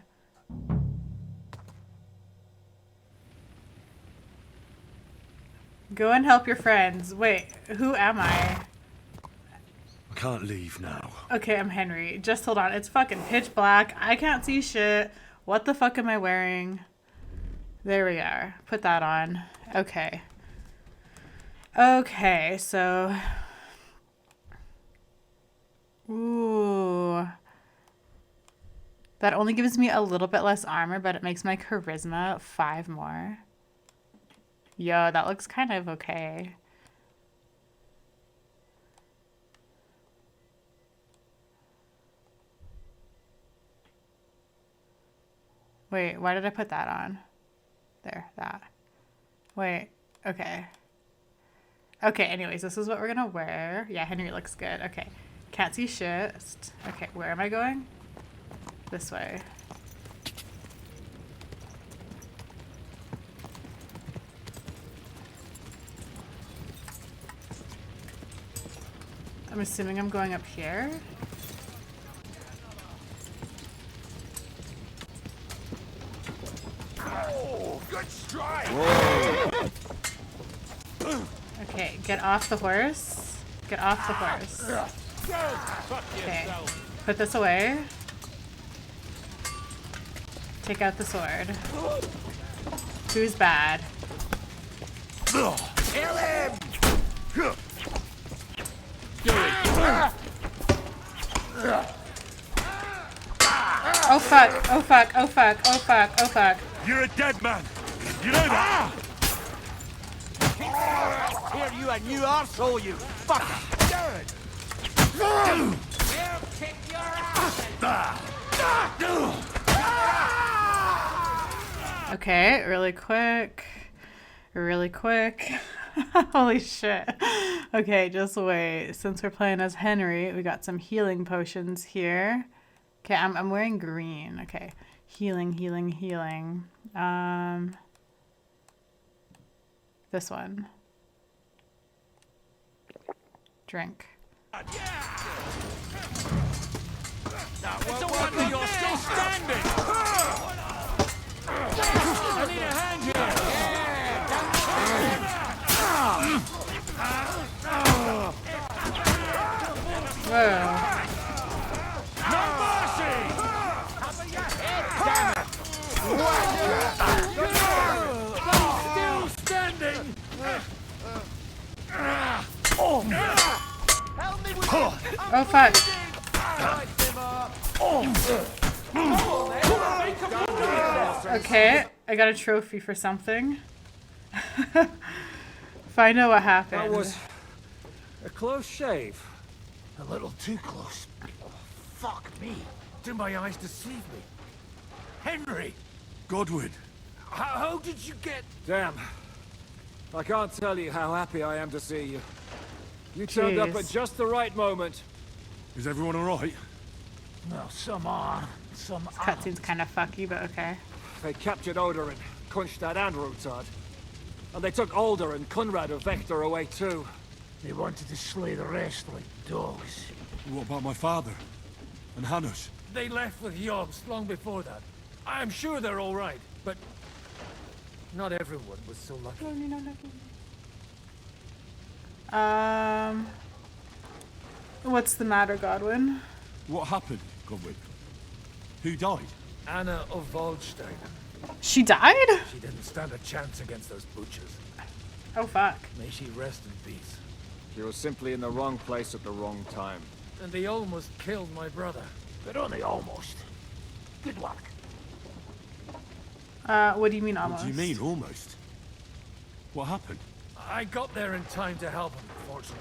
Go and help your friends. Wait, who am I? I can't leave now. Okay, I'm Henry. Just hold on. It's fucking pitch black. I can't see shit. What the fuck am I wearing? There we are. Put that on. Okay. Okay, so... Ooh. That only gives me a little bit less armor, but it makes my charisma 5 more. Yo, that looks kind of okay. Wait, why did I put that on? There, that. Wait, okay. Okay, anyways, this is what we're gonna wear. Yeah, Henry looks good. Okay. Can't see shit. Okay, where am I going? This way. I'm assuming I'm going up here. Oh, good strike! Okay, get off the horse. Get off the horse. Okay, put this away. Take out the sword. Who's bad? Kill him! Oh fuck, oh fuck, oh fuck, oh fuck, oh fuck. You're a dead man! You know that? Here, you a new arsehole, you fucker! We'll kick your ass! Okay, really quick. Really quick. Holy shit. Okay, just wait. Since we're playing as Henry, we got some healing potions here. Okay, I'm wearing green. Okay. Healing, healing, healing. This one. Drink. It's a wonder you're still standing! I need a hand here! Whoa. No mercy! Still standing! Oh fuck. Okay, I got a trophy for something. Find out what happened. That was a close shave. A little too close. Fuck me. Did my eyes deceive me? Henry! Godwin! How did you get... Damn. I can't tell you how happy I am to see you. You turned up at just the right moment. Is everyone alright? Well, some are, some This cutscene's kind of fucky, but okay. They captured Odorin, Kunstad and Rotard. And they took Alder and Conrad of Vector away too. They wanted to slay the rest like dogs. What about my father? And Hanush? They left with Yobs long before that. I'm sure they're all right, but not everyone was so lucky. What's the matter, Godwin? What happened, Godwin? Who died? Anna of Waldstein. She died? She didn't stand a chance against those butchers. Oh, fuck. May she rest in peace. She was simply in the wrong place at the wrong time. And they almost killed my brother. But only almost. Good work. What do you mean almost? What do you mean, almost? What happened? I got there in time to help him, fortunately.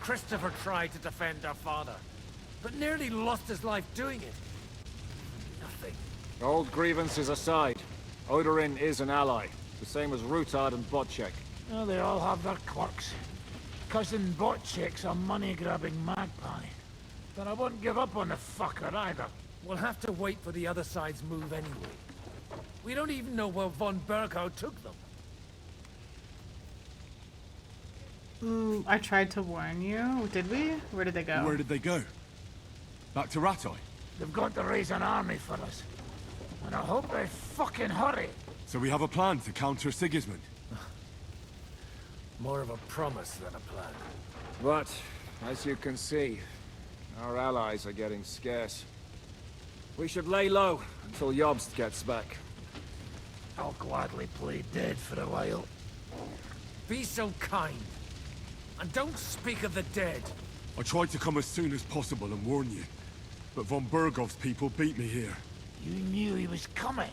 Christopher tried to defend our father, but nearly lost his life doing it. Nothing. Old grievances aside, Odorin is an ally. The same as Rutard and Bocek. Oh, they all have their quirks. Cousin Bocek's a money-grabbing magpie. But I wouldn't give up on the fucker either. We'll have to wait for the other side's move anyway. We don't even know where von Berghout took them. I tried to warn you. Did we? Where did they go? Where did they go? Back to Rattay? They've got to raise an army for us. And I hope they fucking hurry. So we have a plan to counter Sigismund? More of a promise than a plan. But, as you can see, our allies are getting scarce. We should lay low until Jobst gets back. I'll gladly play dead for a while. Be so kind. And don't speak of the dead. I tried to come as soon as possible and warn you. But von Bergov's people beat me here. You knew he was coming.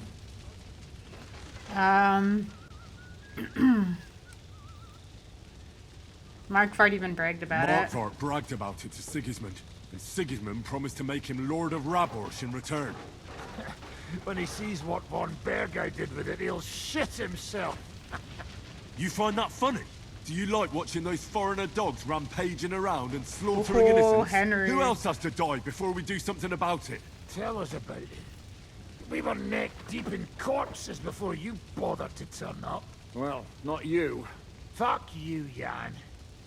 Markvart even bragged about it. Markvart bragged about it to Sigismund. And Sigismund promised to make him Lord of Raborch in return. When he sees what von Berghout did with it, he'll shit himself. You find that funny? Do you like watching those foreigner dogs rampaging around and slaughtering innocents? Henry. Who else has to die before we do something about it? Tell us about it. We were neck deep in corpses before you bothered to turn up. Well, not you. Fuck you, Jan.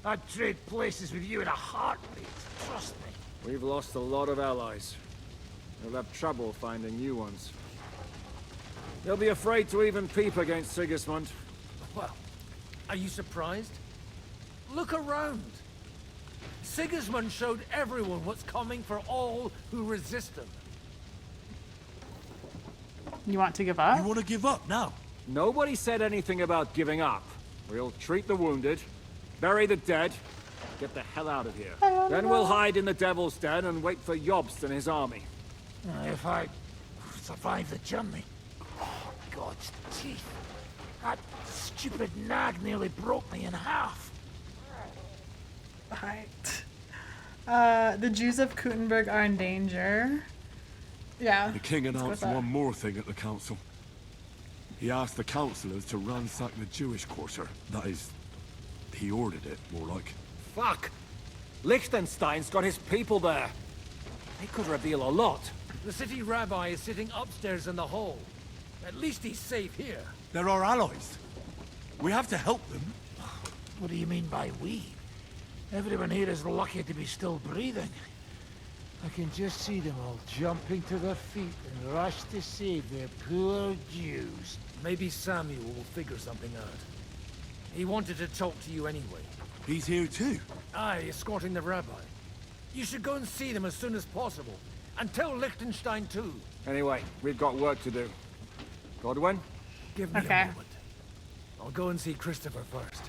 I'd trade places with you in a heartbeat. Trust me. We've lost a lot of allies. We'll have trouble finding new ones. They'll be afraid to even peep against Sigismund. Well, are you surprised? Look around. Sigismund showed everyone what's coming for all who resist him. You want to give up? You want to give up now? Nobody said anything about giving up. We'll treat the wounded, bury the dead, get the hell out of here. Then we'll hide in the Devil's Den and wait for Jobst and his army. If I survive the journey. Oh, God's teeth. That stupid nag nearly broke me in half. Right. The Jews of Kuttenberg are in danger. Yeah. The king announced one more thing at the council. He asked the councillors to ransack the Jewish quarter. That is, he ordered it, more like. Fuck! Liechtenstein's got his people there. They could reveal a lot. The city rabbi is sitting upstairs in the hall. At least he's safe here. They're our allies. We have to help them. What do you mean by we? Everyone here is lucky to be still breathing. I can just see them all jumping to their feet and rush to save their poor Jews. Maybe Samuel will figure something out. He wanted to talk to you anyway. He's here too? Aye, escorting the rabbi. You should go and see them as soon as possible. And tell Liechtenstein too. Anyway, we've got work to do. Godwin? Give me a moment. I'll go and see Christopher first.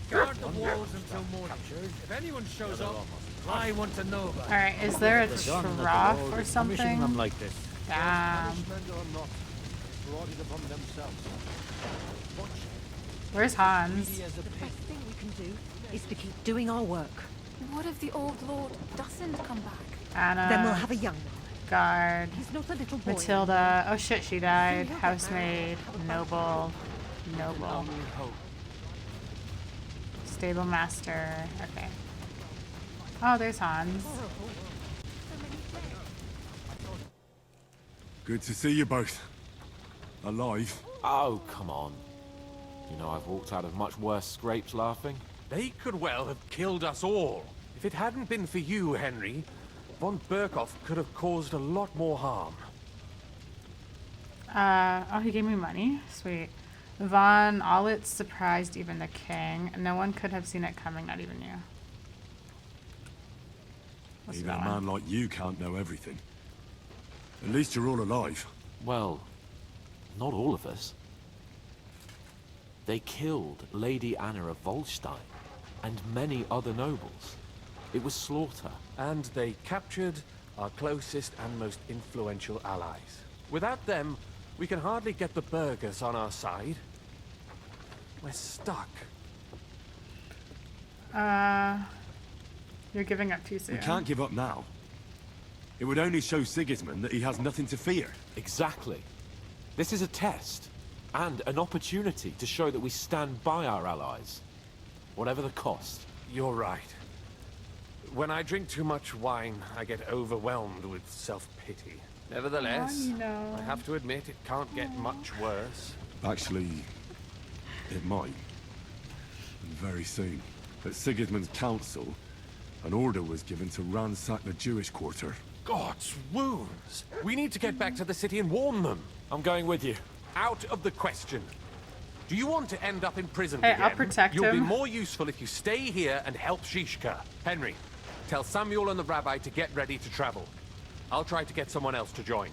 Guard the walls until morning. If anyone shows up, I want to know about it. Alright, is there a trough or something? Them like this. Damn. Where's Hans? The best thing we can do is to keep doing our work. What if the old lord doesn't come back? Anna. Then we'll have a young one. Guard. He's not a little boy. Matilda. Oh shit, she died. Housemaid. Noble. Noble. Stable master. Okay. Oh, there's Hans. Good to see you both. Alive. Oh, come on. You know I've walked out of much worse scrapes laughing. They could well have killed us all. If it hadn't been for you, Henry, von Berkhoff could have caused a lot more harm. Oh, he gave me money? Sweet. Von Aulitz surprised even the king. No one could have seen it coming, not even you. supposed to Even go a on. man like you can't know everything. At least you're all alive. Well, not all of us. They killed Lady Anna of Volstein and many other nobles. It was slaughter. And they captured our closest and most influential allies. Without them, we can hardly get the burghers on our side. We're stuck. You're giving up too soon. We can't give up now. It would only show Sigismund that he has nothing to fear. Exactly. This is a test, and an opportunity to show that we stand by our allies, whatever the cost. You're right. When I drink too much wine, I get overwhelmed with self-pity. Nevertheless, I have to admit it can't get much worse. Actually, it might. And very soon. At Sigismund's council, an order was given to ransack the Jewish quarter. God's wounds! We need to get back to the city and warn them. I'm going with you. Out of the question. Do you want to end up in prison Hey, again? I'll protect You'll him. be more useful if you stay here and help Zizka. Henry, tell Samuel and the rabbi to get ready to travel. I'll try to get someone else to join.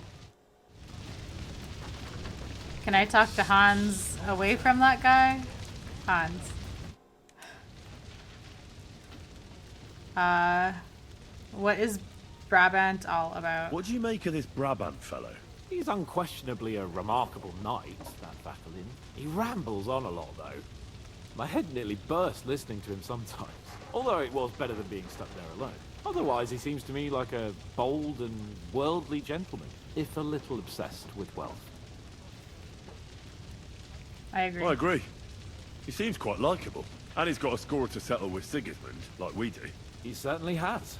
Can I talk to Hans away from that guy? Hans. What is Brabant all about? What do you make of this Brabant fellow? He's unquestionably a remarkable knight, that Vatalin. He rambles on a lot, though. My head nearly burst listening to him sometimes, although it was better than being stuck there alone. Otherwise, he seems to me like a bold and worldly gentleman, if a little obsessed with wealth. I agree. I agree. He seems quite likable. And he's got a score to settle with Sigismund, like we do. He certainly has.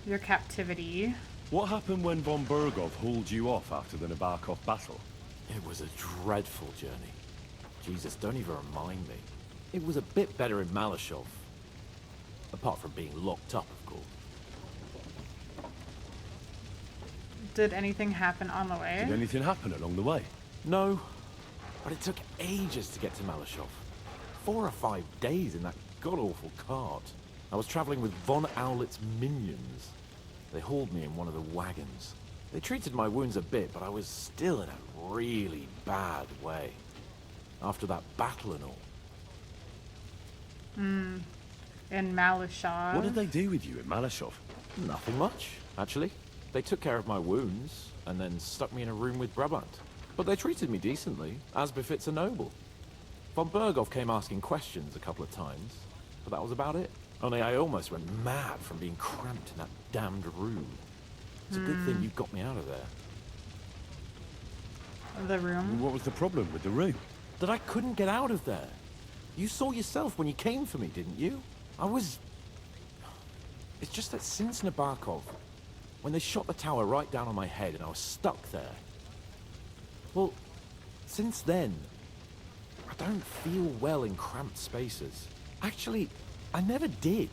Your captivity. What happened when von Bergov hauled you off after the Nabokov battle? It was a dreadful journey. Jesus, don't even remind me. It was a bit better in Malashov. Apart from being locked up, of course. Did anything happen on the way? Did anything happen along the way? No, but it took ages to get to Malashov. 4 or 5 days in that god-awful cart. I was traveling with von Owlet's minions. They hauled me in one of the wagons. They treated my wounds a bit, but I was still in a really bad way. After that battle and all. In Malashov. What did they do with you in Malashov? Nothing much, actually. They took care of my wounds, and then stuck me in a room with Brabant. But they treated me decently, as befits a noble. Von Bergov came asking questions a couple of times, but that was about it. Only I almost went mad from being cramped in that damned room. It's a good thing you got me out of there. The room? What was the problem with the room? That I couldn't get out of there. You saw yourself when you came for me, didn't you? It's just that since Nabokov, when they shot the tower right down on my head and I was stuck there. Well, since then, I don't feel well in cramped spaces. Actually, I never did.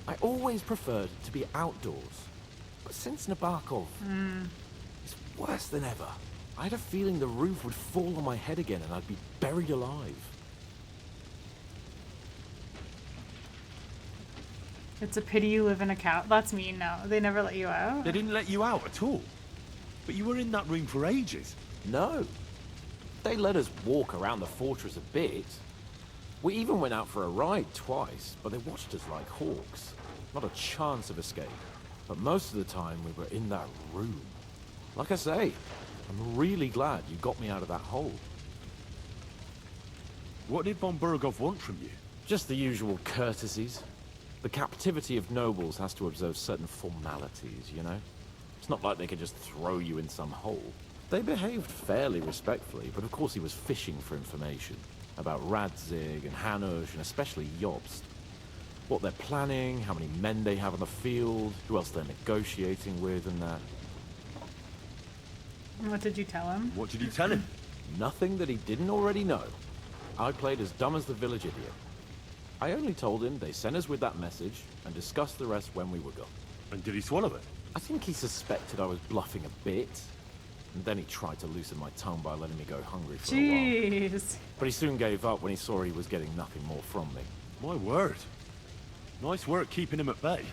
I always preferred to be outdoors. But since Nabokov, it's worse than ever. I had a feeling the roof would fall on my head again and I'd be buried alive. It's a pity you live in a cow. That's mean. No, they never let you out. They didn't let you out at all? But you were in that room for ages. No. They let us walk around the fortress a bit. We even went out for a ride twice, but they watched us like hawks. Not a chance of escape. But most of the time we were in that room. Like I say, I'm really glad you got me out of that hole. What did von Bergov want from you? Just the usual courtesies. The captivity of nobles has to observe certain formalities, you know? It's not like they could just throw you in some hole. They behaved fairly respectfully, but of course he was fishing for information. About Radzig and Hanush, and especially Jobst. What they're planning, how many men they have on the field, who else they're negotiating with, and that. What did you tell him? What did you tell him? Nothing that he didn't already know. I played as dumb as the village idiot. I only told him they sent us with that message and discussed the rest when we were gone. And did he swallow it? I think he suspected I was bluffing a bit. And then he tried to loosen my tongue by letting me go hungry for a while. Jeez. But he soon gave up when he saw he was getting nothing more from me. My word. Nice work keeping him at bay.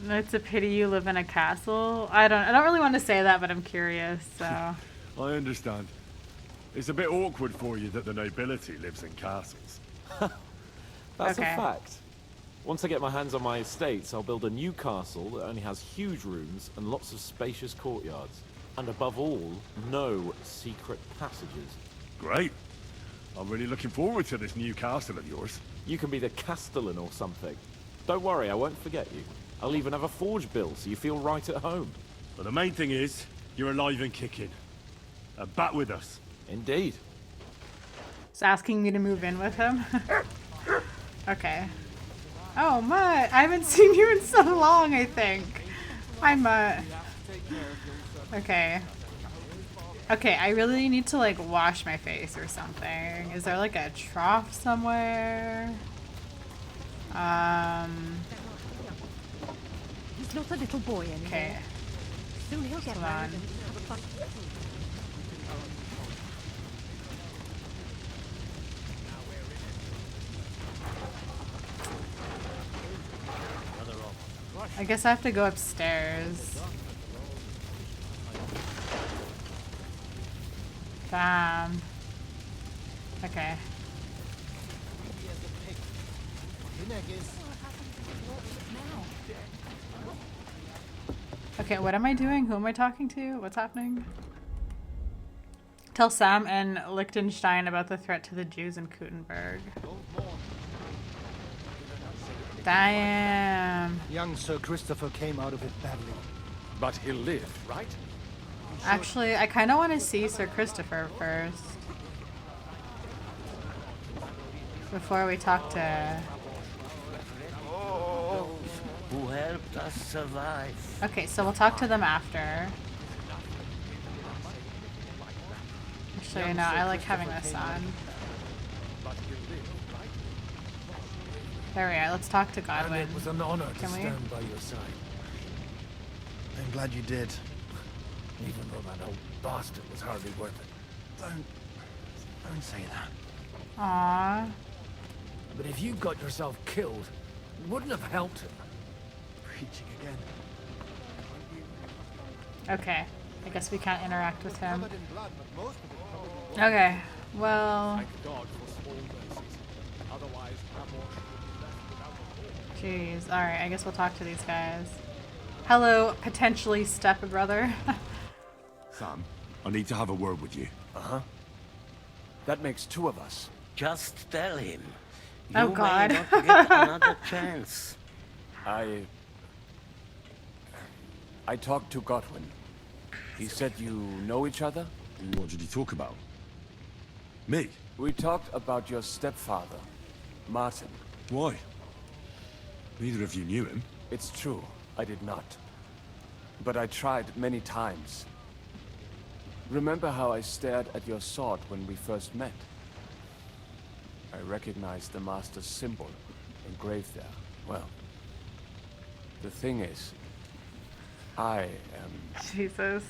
It's a pity you live in a castle. I don't really want to say that, but I'm curious, so. I understand. It's a bit awkward for you that the nobility lives in castles. That's Okay. a fact. Once I get my hands on my estates, I'll build a new castle that only has huge rooms and lots of spacious courtyards. And above all, no secret passages. Great. I'm really looking forward to this new castle of yours. You can be the castellan or something. Don't worry, I won't forget you. I'll even have a forge built so you feel right at home. But the main thing is, you're alive and kicking. And back with us. Indeed. He's asking me to move in with him. Okay. Oh, Mutt. I haven't seen you in so long, I think. Hi, Mutt. Okay. Okay, I really need to, like, wash my face or something. Is there, like, a trough somewhere? He's not a little boy anymore. Okay. Soon he'll get Hold married on. and have a fun. I guess I have to go upstairs. Damn. Okay. Okay, what am I doing? Who am I talking to? What's happening? Tell Sam and Liechtenstein about the threat to the Jews in Kuttenberg. Damn. Young Sir Christopher came out of it badly. But he'll live, right? Actually, I kind of want to see Sir Christopher first. Before we talk to... Who helped us survive. Okay, so we'll talk to them after. Actually, no, I like having this on. There we are. Let's talk to Godwin. And it was an honor to Can we? stand by your side. I'm glad you did. Even though that old bastard was hardly worth it. Don't say that. Aww. But if you got yourself killed, it wouldn't have helped him. Preaching again. Okay. I guess we can't interact with him. Okay. Well... Jeez. Alright, I guess we'll talk to these guys. Hello, potentially stepbrother. Sam, I need to have a word with you. Uh-huh. That makes two of us. Just tell him. Oh, God. May not get another chance. I talked to Godwin. He said you know each other? What did he talk about? Me? We talked about your stepfather, Martin. Why? Neither of you knew him. It's true, I did not. But I tried many times. Remember how I stared at your sword when we first met? I recognized the Master's symbol engraved there. Well, the thing is, I Jesus.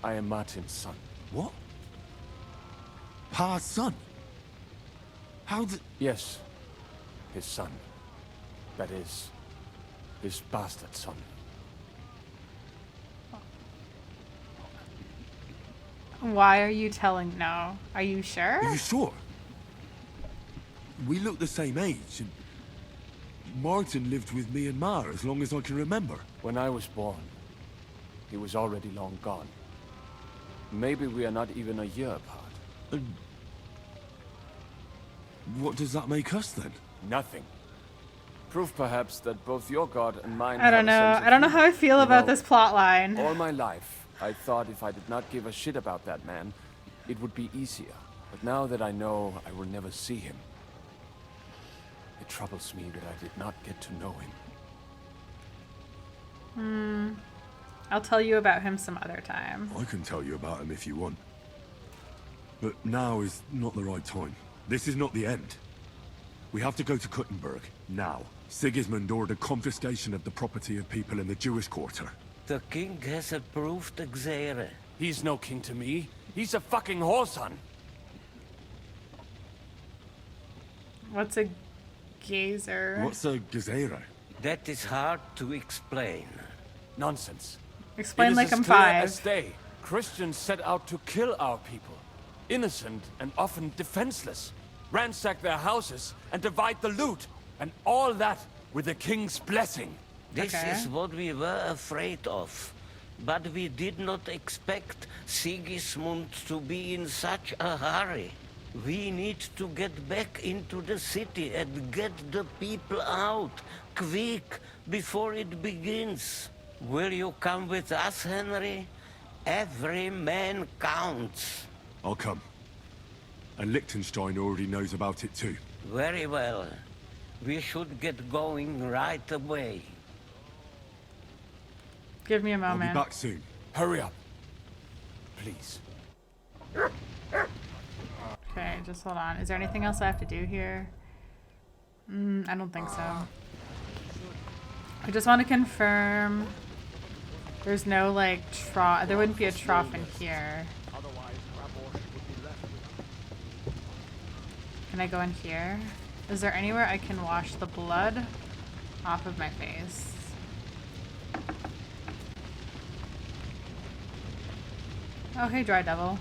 am Martin's son. What? Pa's son? How did... Yes, his son. That is, his bastard son. Why are you telling... No. Are you sure? Are you sure? We look the same age, and Martin lived with me and Ma as long as I can remember. When I was born, he was already long gone. Maybe we are not even a year apart. And what does that make us then? Nothing. Proof perhaps that both your god and mine I don't know. I don't know how I feel about this plot line. All my life, I thought if I did not give a shit about that man, it would be easier. But now that I know I will never see him, it troubles me that I did not get to know him. I'll tell you about him some other time. I can tell you about him if you want. But now is not the right time. This is not the end. We have to go to Kuttenberg, now. Sigismund ordered confiscation of the property of people in the Jewish quarter. The king has approved Xere. He's no king to me. He's a fucking whoreson. What's a gazer? What's a gezerah? That is hard to explain. Nonsense. Explain It is like as I'm clear 5. as day. Christians set out to kill our people. Innocent and often defenseless. Ransack their houses and divide the loot. And all that with the king's blessing. This is what we were afraid of. But we did not expect Sigismund to be in such a hurry. We need to get back into the city and get the people out, quick, before it begins. Will you come with us, Henry? Every man counts. I'll come. And Liechtenstein already knows about it too. Very well. We should get going right away. Give me a I'll moment. be back soon. Hurry up. Please. Okay, just hold on. Is there anything else I have to do here? I don't think so. I just want to confirm there's no, like, trough. There wouldn't be a trough in here. Can I go in here? Is there anywhere I can wash the blood off of my face? Oh, hey, Dry Devil.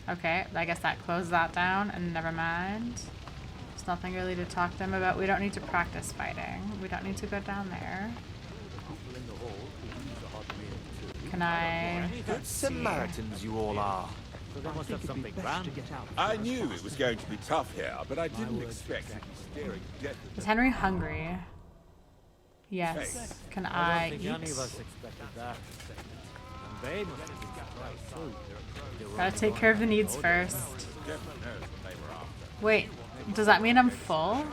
Okay, I guess that closed that down, and never mind. There's nothing really to talk to them about. We don't need to practice fighting. We don't need to go down there. Can I... Good Samaritans you all are. So they must have something grand to get out. I knew it was going to be tough here, but I didn't expect to be staring death. Is Henry hungry? Yes. Can I don't think eat? any of us expected that. And they must have got right food. Gotta take care of the needs first. Wait, does that mean I'm full?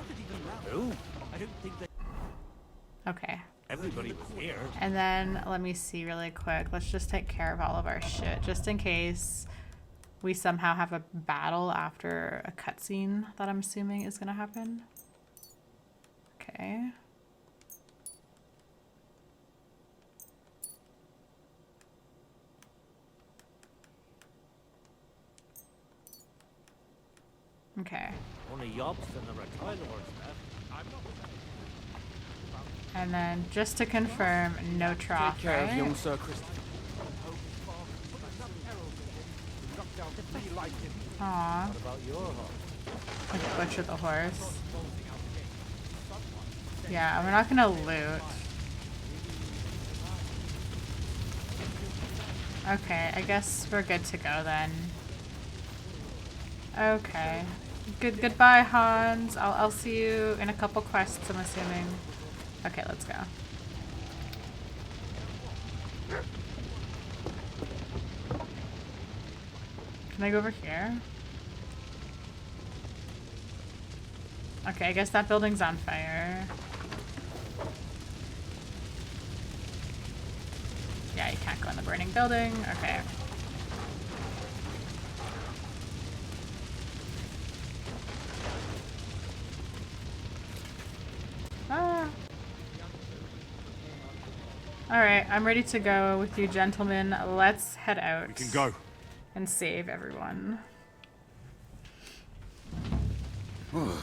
Okay. Everybody was weird. And then, let me see really quick. Let's just take care of all of our shit, just in case we somehow have a battle after a cutscene that I'm assuming is gonna happen. Okay. Okay. Only Yobs and the Reptile Lords left. And then, just to confirm, no trough, Take care of right? young Sir Christopher. Aww. What about your horse? Like butcher the horse. Yeah, we're not gonna loot. Okay, I guess we're good to go then. Okay. Goodbye, Hans. I'll see you in a couple quests, I'm assuming. Okay, let's go. Can I go over here? Okay, I guess that building's on fire. Yeah, you can't go in the burning building. Okay. Ah. Alright, I'm ready to go with you gentlemen. Let's head out. We can go. And save everyone.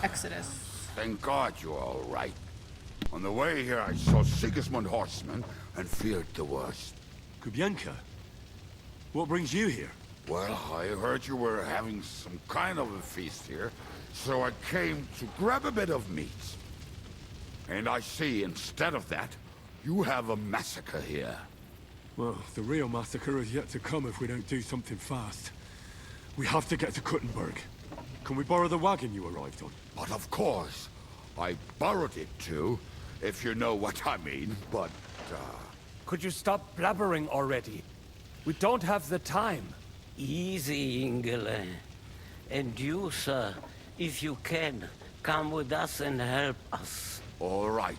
Exodus. Thank God you're all right. On the way here, I saw Sigismund horsemen and feared the worst. Kubienka? What brings you here? Well, I heard you were having some kind of a feast here, so I came to grab a bit of meat. And I see, instead of that, you have a massacre here. Well, the real massacre is yet to come if we don't do something fast. We have to get to Kuttenberg. Can we borrow the wagon you arrived on? But of course. I borrowed it too, if you know what I mean, but, Could you stop blabbering already? We don't have the time. Easy, Ingele. And you, sir, if you can, come with us and help us. All right.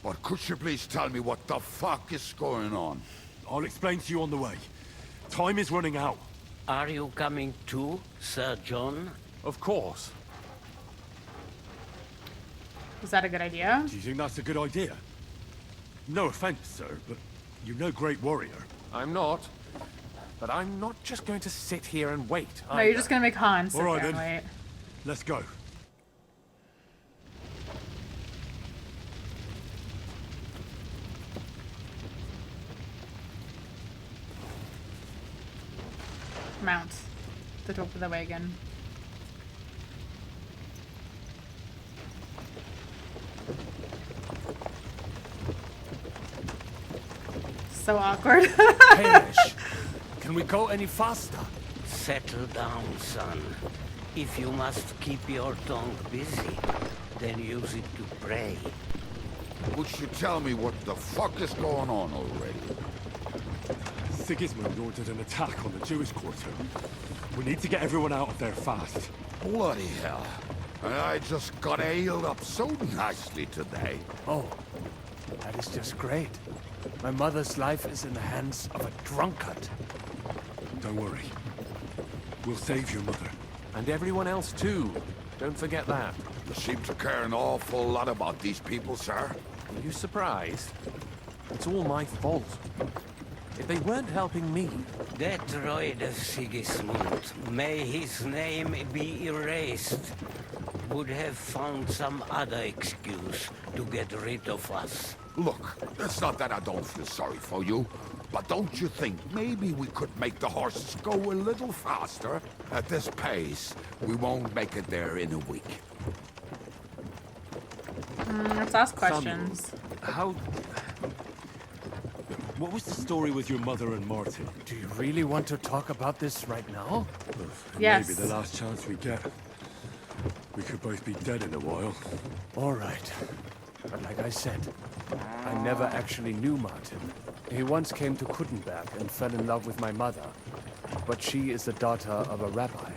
But could you please tell me what the fuck is going on? I'll explain to you on the way. Time is running out. Are you coming too, Sir John? Of course. Is that a good idea? Do you think that's a good idea? No offense, sir, but you're no great warrior. I'm not. But I'm not just going to sit here and wait. No, you're just gonna make Han sit All right, there and then. wait. Let's go. Mount the top of the wagon. So awkward. Perish. Can we go any faster? Settle down, son. If you must keep your tongue busy, then use it to pray. Would you tell me what the fuck is going on already? Sigismund ordered an attack on the Jewish quarter. We need to get everyone out of there fast. Bloody hell. I just got ailed up so nicely today. Oh, that is just great. My mother's life is in the hands of a drunkard. Don't worry. We'll save your mother. And everyone else too. Don't forget that. You seem to care an awful lot about these people, sir. Are you surprised? It's all my fault. If they weren't helping me... That droid of Sigismund, may his name be erased, would have found some other excuse to get rid of us. Look, it's not that I don't feel sorry for you, but don't you think maybe we could make the horses go a little faster? At this pace, we won't make it there in a week. Let's ask questions. How... What was the story with your mother and Martin? Do you really want to talk about this right now? Yes. Maybe the last chance we get. We could both be dead in a while. All right. But like I said, I never actually knew Martin. He once came to Kuttenberg and fell in love with my mother. But she is the daughter of a rabbi.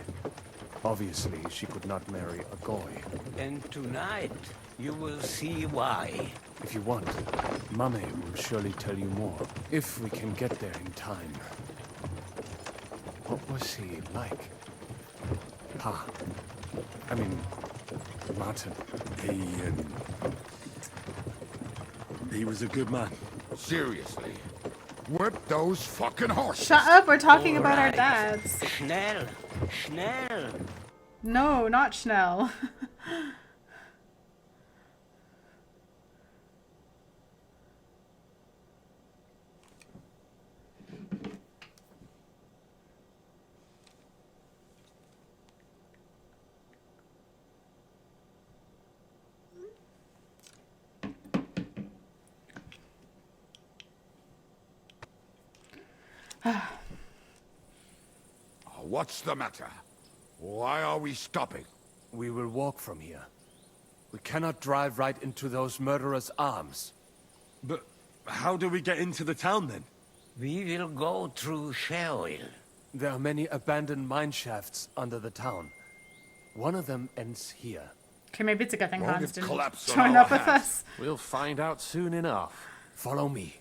Obviously, she could not marry a goy. And tonight, you will see why. If you want, Mame will surely tell you more. If we can get there in time. What was he like? I mean, Martin. He was a good man. Seriously. Whip those fucking horses. Shut up, we're talking All about our right. dads. Schnell! Schnell! No, not Schnell. What's the matter? Why are we stopping? We will walk from here. We cannot drive right into those murderers' arms. But how do we get into the town then? We will go through Sheol. There are many abandoned mine shafts under the town. One of them ends here. Okay, maybe it's a good thing Won't Hans it didn't collapse on join our up with heads? us. We'll find out soon enough. Follow me.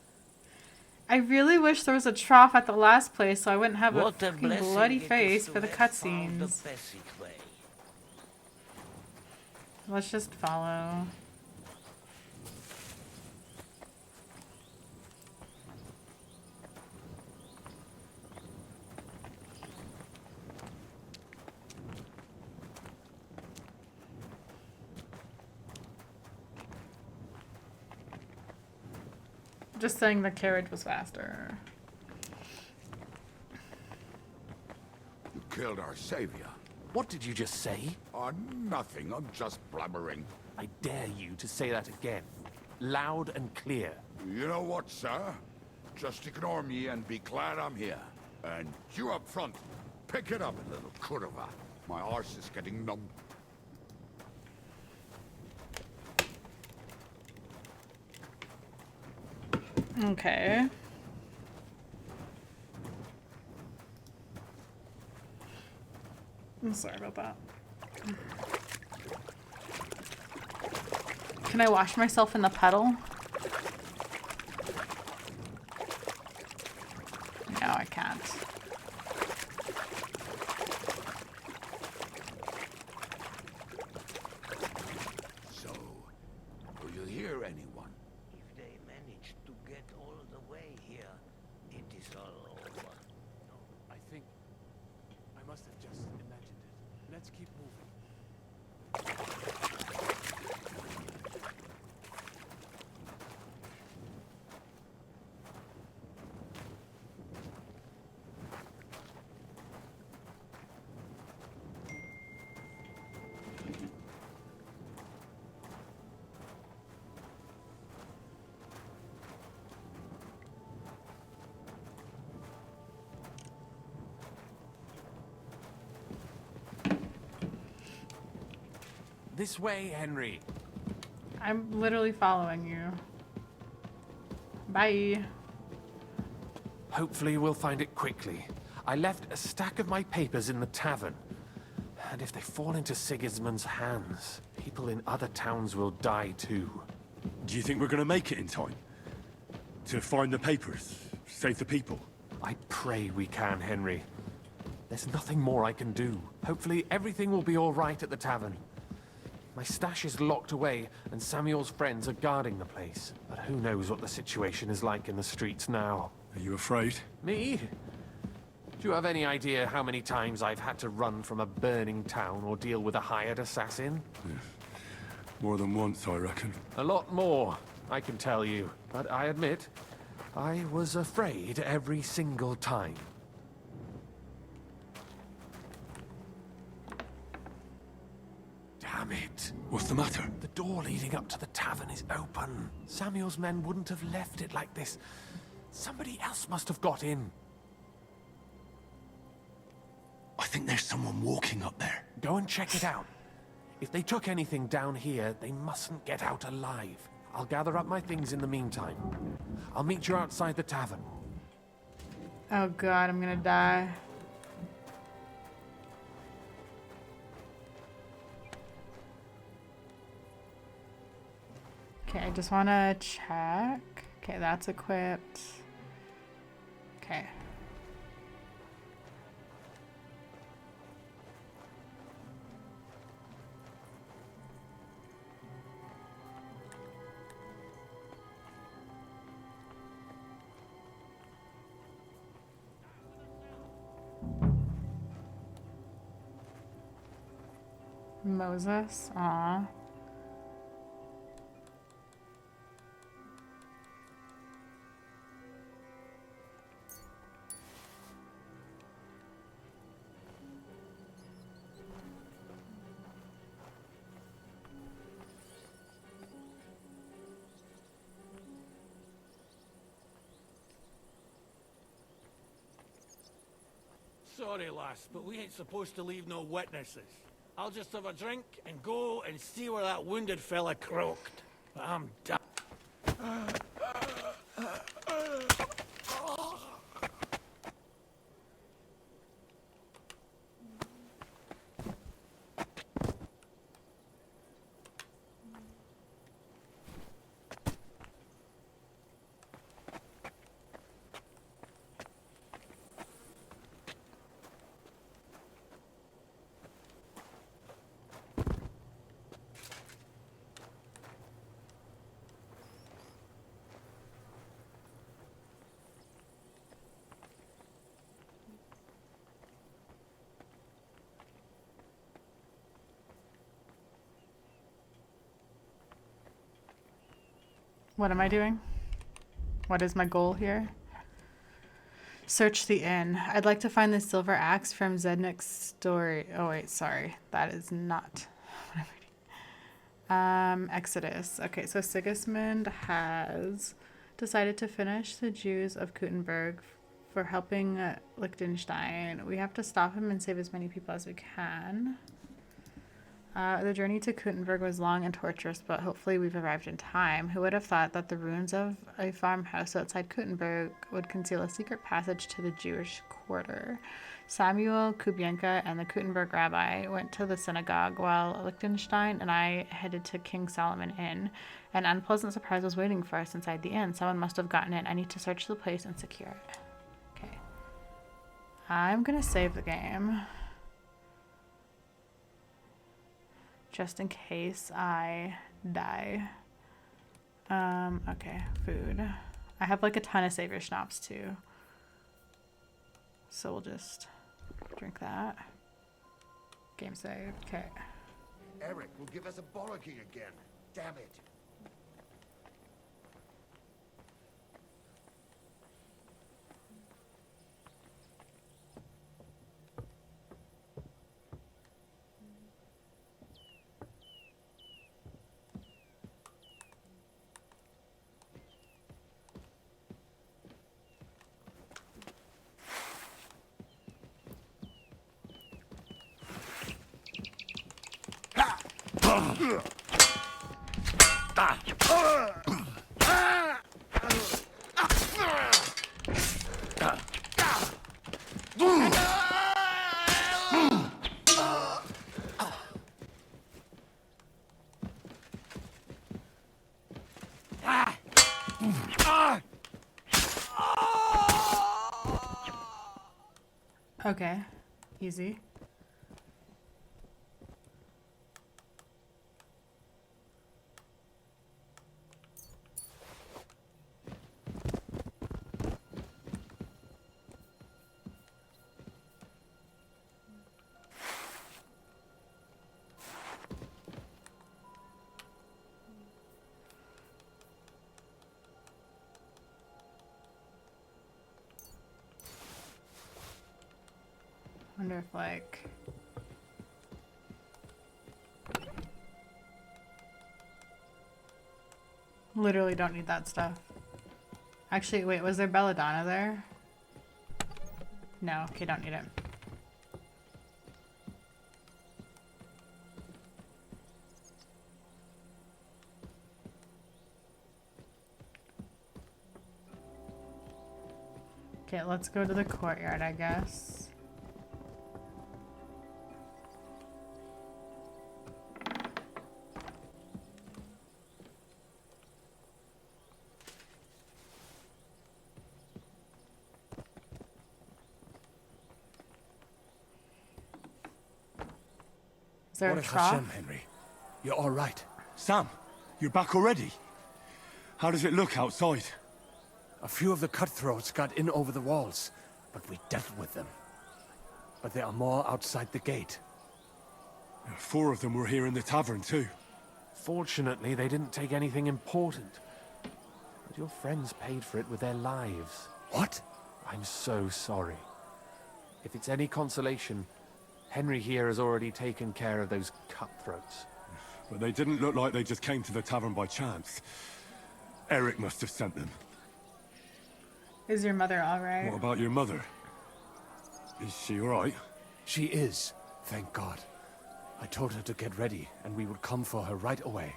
I really wish there was a trough at the last place so I wouldn't have a What a fucking blessing bloody it is face to for the have found the cutscenes. passageway. Let's just follow. Just saying the carriage was faster. You killed our savior. What did you just say? Nothing. I'm just blabbering. I dare you to say that again. Loud and clear. You know what, sir? Just ignore me and be glad I'm here. And you up front, pick it up a little kurva. My arse is getting numb. Okay. I'm sorry about that. Can I wash myself in the puddle? No, I can't. So, do you hear anyone? If they manage to get all the way here, it is all over. Let's keep moving. This way, Henry. I'm literally following you. Bye. Hopefully we'll find it quickly. I left a stack of my papers in the tavern. And if they fall into Sigismund's hands, people in other towns will die too. Do you think we're gonna make it in time? To find the papers? Save the people? I pray we can, Henry. There's nothing more I can do. Hopefully everything will be all right at the tavern. My stash is locked away, and Samuel's friends are guarding the place. But who knows what the situation is like in the streets now. Are you afraid? Me? Do you have any idea how many times I've had to run from a burning town or deal with a hired assassin? Yeah. More than once, I reckon. A lot more, I can tell you. But I admit, I was afraid every single time. Damn it. What's the matter? The door leading up to the tavern is open. Samuel's men wouldn't have left it like this. Somebody else must have got in. I think there's someone walking up there. Go and check it out. If they took anything down here, they mustn't get out alive. I'll gather up my things in the meantime. I'll meet you outside the tavern. Oh god, I'm gonna die. Okay, I just want to check. Okay, that's equipped. Okay. Moses, aw. Sorry, lass, but we ain't supposed to leave no witnesses. I'll just have a drink and go and see where that wounded fella croaked. But I'm done. What am I doing? What is my goal here? Search the inn. I'd like to find the silver axe from Zednik's story. Oh wait, sorry. That is not what I'm reading. Exodus. Okay, so Sigismund has decided to finish the Jews of Kuttenberg for helping Liechtenstein. We have to stop him and save as many people as we can. The journey to Kuttenberg was long and torturous, but hopefully we've arrived in time. Who would have thought that the ruins of a farmhouse outside Kuttenberg would conceal a secret passage to the Jewish quarter? Samuel, Kubienka, and the Kuttenberg rabbi went to the synagogue, while Liechtenstein and I headed to King Solomon Inn. An unpleasant surprise was waiting for us inside the inn. Someone must have gotten in. I need to search the place and secure it. Okay. I'm gonna save the game, just in case I die. Okay, food. I have like a ton of Savior Schnapps too, so we'll just drink that. Game save. Okay. Eric will give us a bollocking again. Damn it. Okay. Easy. Wonder if, like... Literally don't need that stuff. Actually, wait, was there Belladonna there? No, okay, don't need it. Okay, let's go to the courtyard, I guess. Is there a trough? Hashem, Henry. You're all right. Sam, you're back already? How does it look outside? A few of the cutthroats got in over the walls, but we dealt with them. But there are more outside the gate. 4 of them were here in the tavern too. Fortunately, they didn't take anything important. But your friends paid for it with their lives. What? I'm so sorry. If it's any consolation, Henry here has already taken care of those cutthroats. But they didn't look like they just came to the tavern by chance. Eric must have sent them. Is your mother alright? What about your mother? Is she alright? She is, thank God. I told her to get ready, and we would come for her right away.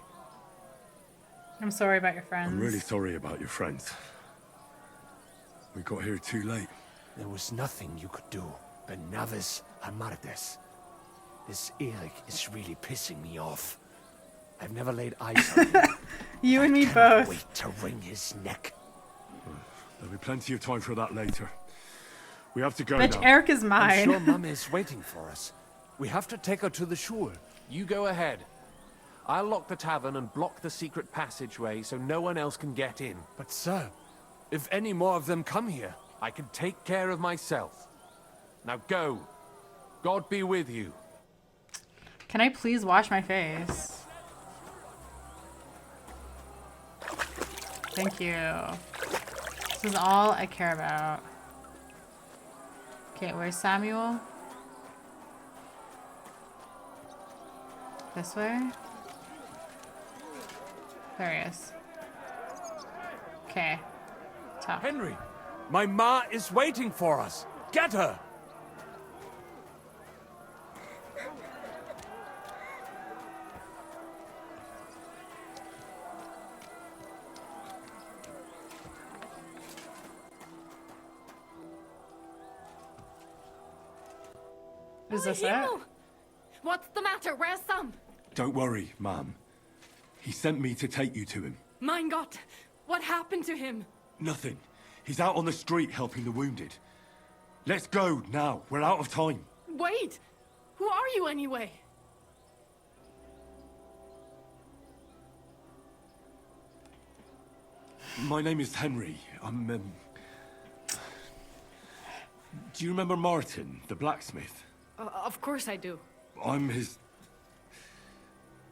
I'm sorry about your friends. I'm really sorry about your friends. We got here too late. There was nothing you could do. Benavis Amartes. This Eric is really pissing me off. I've never laid eyes on him. You and me I both. Wait to wring his neck. There'll be plenty of time for that later. We have to go Bitch, now. Eric is mine. I'm sure Mum is waiting for us. We have to take her to the shul. You go ahead. I'll lock the tavern and block the secret passageway so no one else can get in. But sir, if any more of them come here... I can take care of myself. Now go. God be with you. Can I please wash my face? Thank you. This is all I care about. Okay, where's Samuel? This way? There he is. Okay. Tough. Henry, my ma is waiting for us. Get her! Is this it? Himo! What's the matter? Where's Sam? Don't worry, ma'am. He sent me to take you to him. Mein Gott! What happened to him? Nothing. He's out on the street helping the wounded. Let's go now. We're out of time. Wait! Who are you anyway? My name is Henry. I'm, Do you remember Martin, the blacksmith? Of course I do. I'm his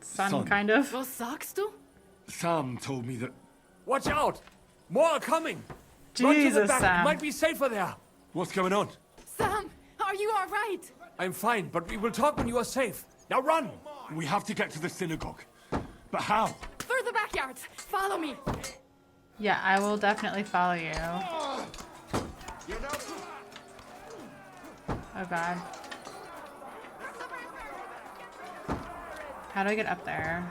son, kind of. Was sagst du? Sam told me that... Watch out! More are coming! Run to the Jesus, back. Sam. Might be safer there. What's going on? Sam, are you all right? I'm fine, but we will talk when you are safe. Now run! We have to get to the synagogue. But how? Through the backyard. Follow me. Yeah, I will definitely follow you. Oh god. How do I get up there?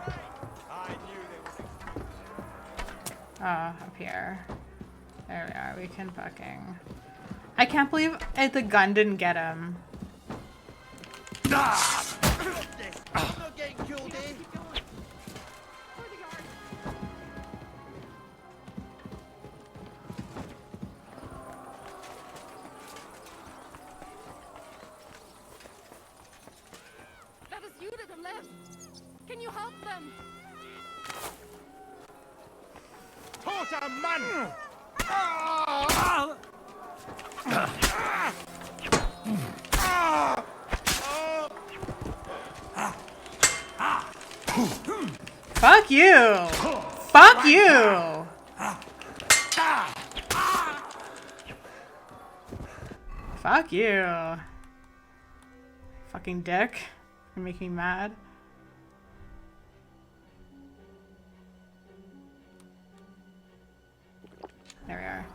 Oh, up here. There we are. We can fucking... I can't believe the gun didn't get him. That is you to the left. Can you help them? Toter Mann! Fuck you! Fuck you! Fuck you. Fucking dick. You're making me mad. There we are.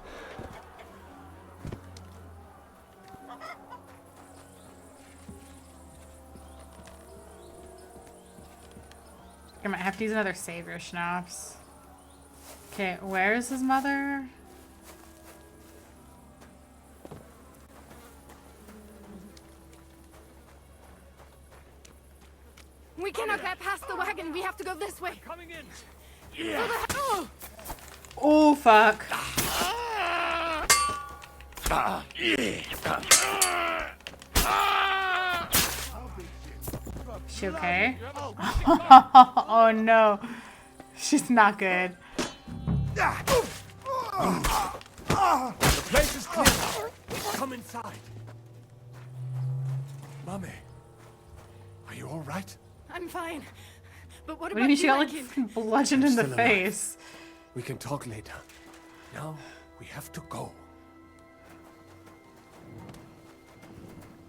I might have to use another savior schnapps. Okay, where is his mother? We cannot get past the wagon. We have to go this way. Coming in. Yeah. Oh. Oh, fuck. She okay? Oh no. She's not good. The place is clear. Come inside. Mommy, are you all right? I'm fine. But what What do about you mean she got Anakin? like bludgeoned in the Still alive. face? We can talk later. Now we have to go.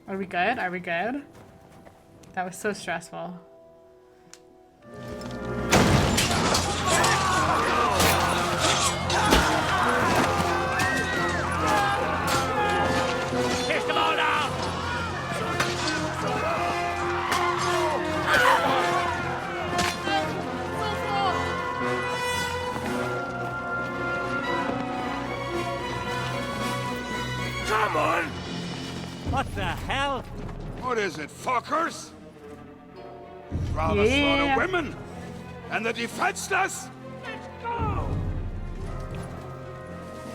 Are we good? Are we good? That was so stressful. Take them all down! Come on! What the hell? What is it, fuckers? Rather slaughter women and the defenseless? Let's go!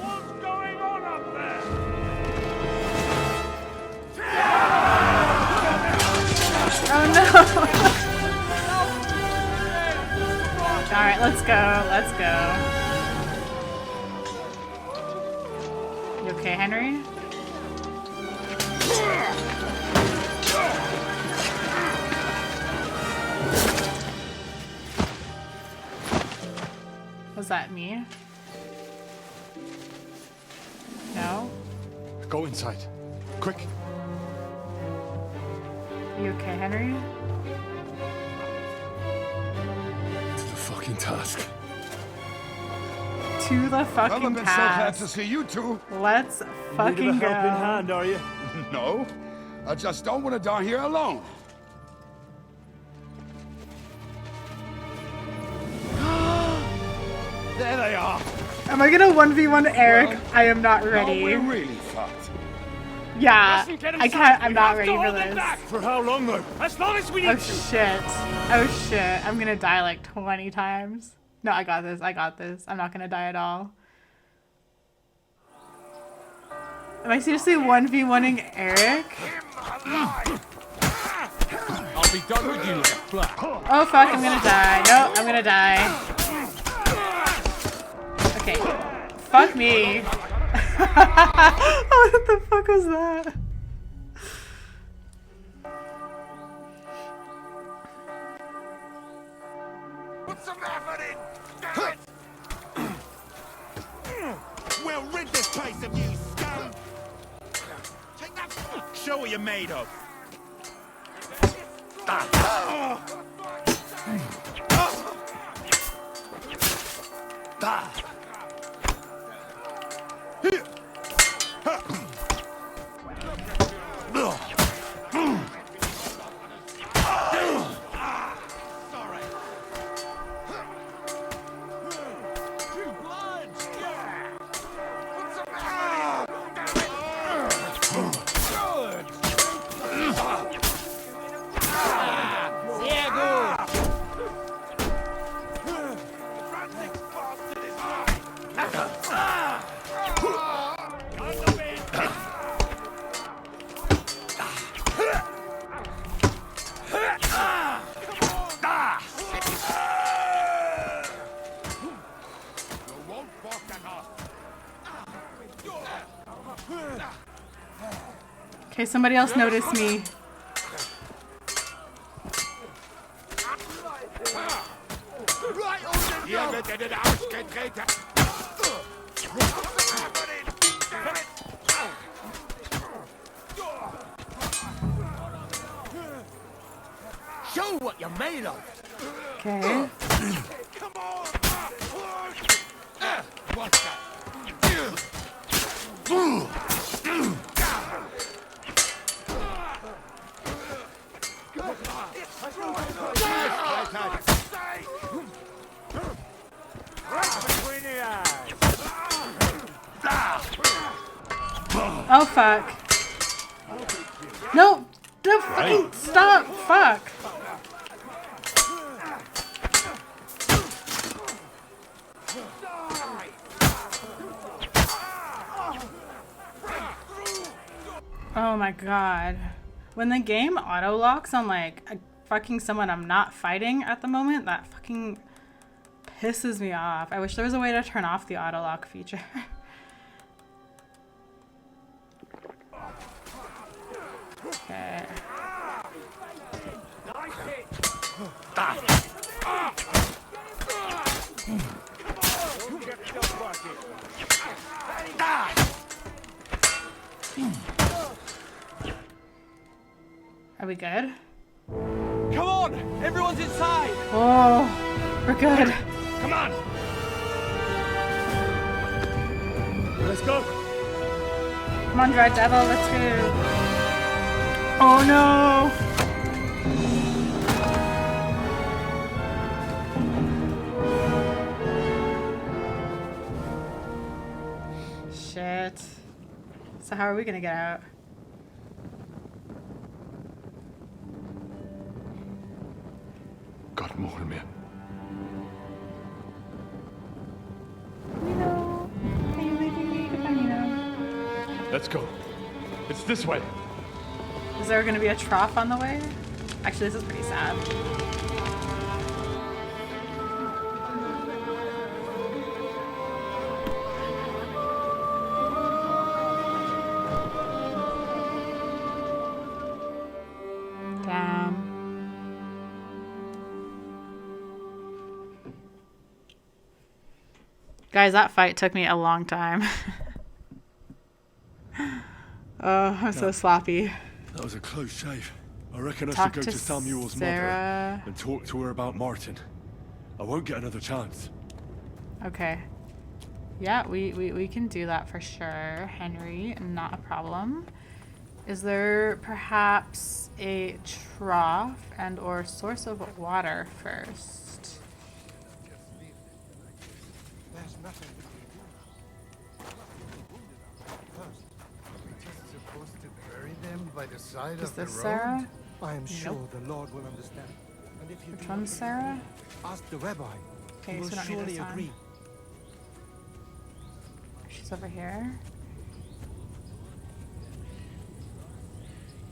What's going on up there? Oh no! Alright, let's go. Let's go. You okay, Henry? Was that me? No? Go inside. Quick. You okay, Henry? To the fucking task. To the fucking Well, I've been so glad task. to see you two. Let's fucking go. are you? No, I just don't want to die here alone. There they are. Am I gonna 1v1 Eric? I am not ready. Now we're really fucked. Yeah, Listen, get I inside. can't. I'm We not have ready to for hold them this. back. For how long, though? As long as we need Oh to. shit. Oh shit. I'm gonna die like 20 times. No, I got this. I got this. I'm not gonna die at all. Am I seriously 1v1ing Eric? I'll be done with you like a flash. Oh fuck, I'm gonna die. No, I'm gonna die. Okay. Fuck me. Oh, what the fuck was that? Put some effort in! Damn it! We'll rid this place of you, scum! Take that! Show what you're made of! Okay, somebody else noticed me. Show what you're made of. Okay. Come on! What's that? Oh fuck. No! No fucking stop! Fuck! Oh my god. When the game auto locks on like fucking someone I'm not fighting at the moment, that fucking pisses me off. I wish there was a way to turn off the auto lock feature. Okay. Are we good? Come on! Everyone's inside! Oh, we're good. Come on! Let's go! Come on, Dry Devil, let's go. Oh no! Shit. So how are we gonna get out? God more mir. Nino, are you leaving me? Goodbye, Nino. Let's go. It's this way. Is there gonna be a trough on the way? Actually, this is pretty sad. Damn. Guys, that fight took me a long time. Oh, I'm so sloppy. That was a close shave. I reckon I Talk should go to to Samuel's Sarah. mother and talk to her about Martin. I won't get another chance. Okay. Yeah, we can do that for sure, Henry. Not a problem. Is there perhaps a trough and or source of water first? There's nothing we can do. We're just supposed to bury them by the side Is of the this road? Sarah? I am sure Nope. the Lord will understand. And if you Which do one's not Sarah? ask the rabbi. Okay, He will so we don't need surely this on. agree. She's over here.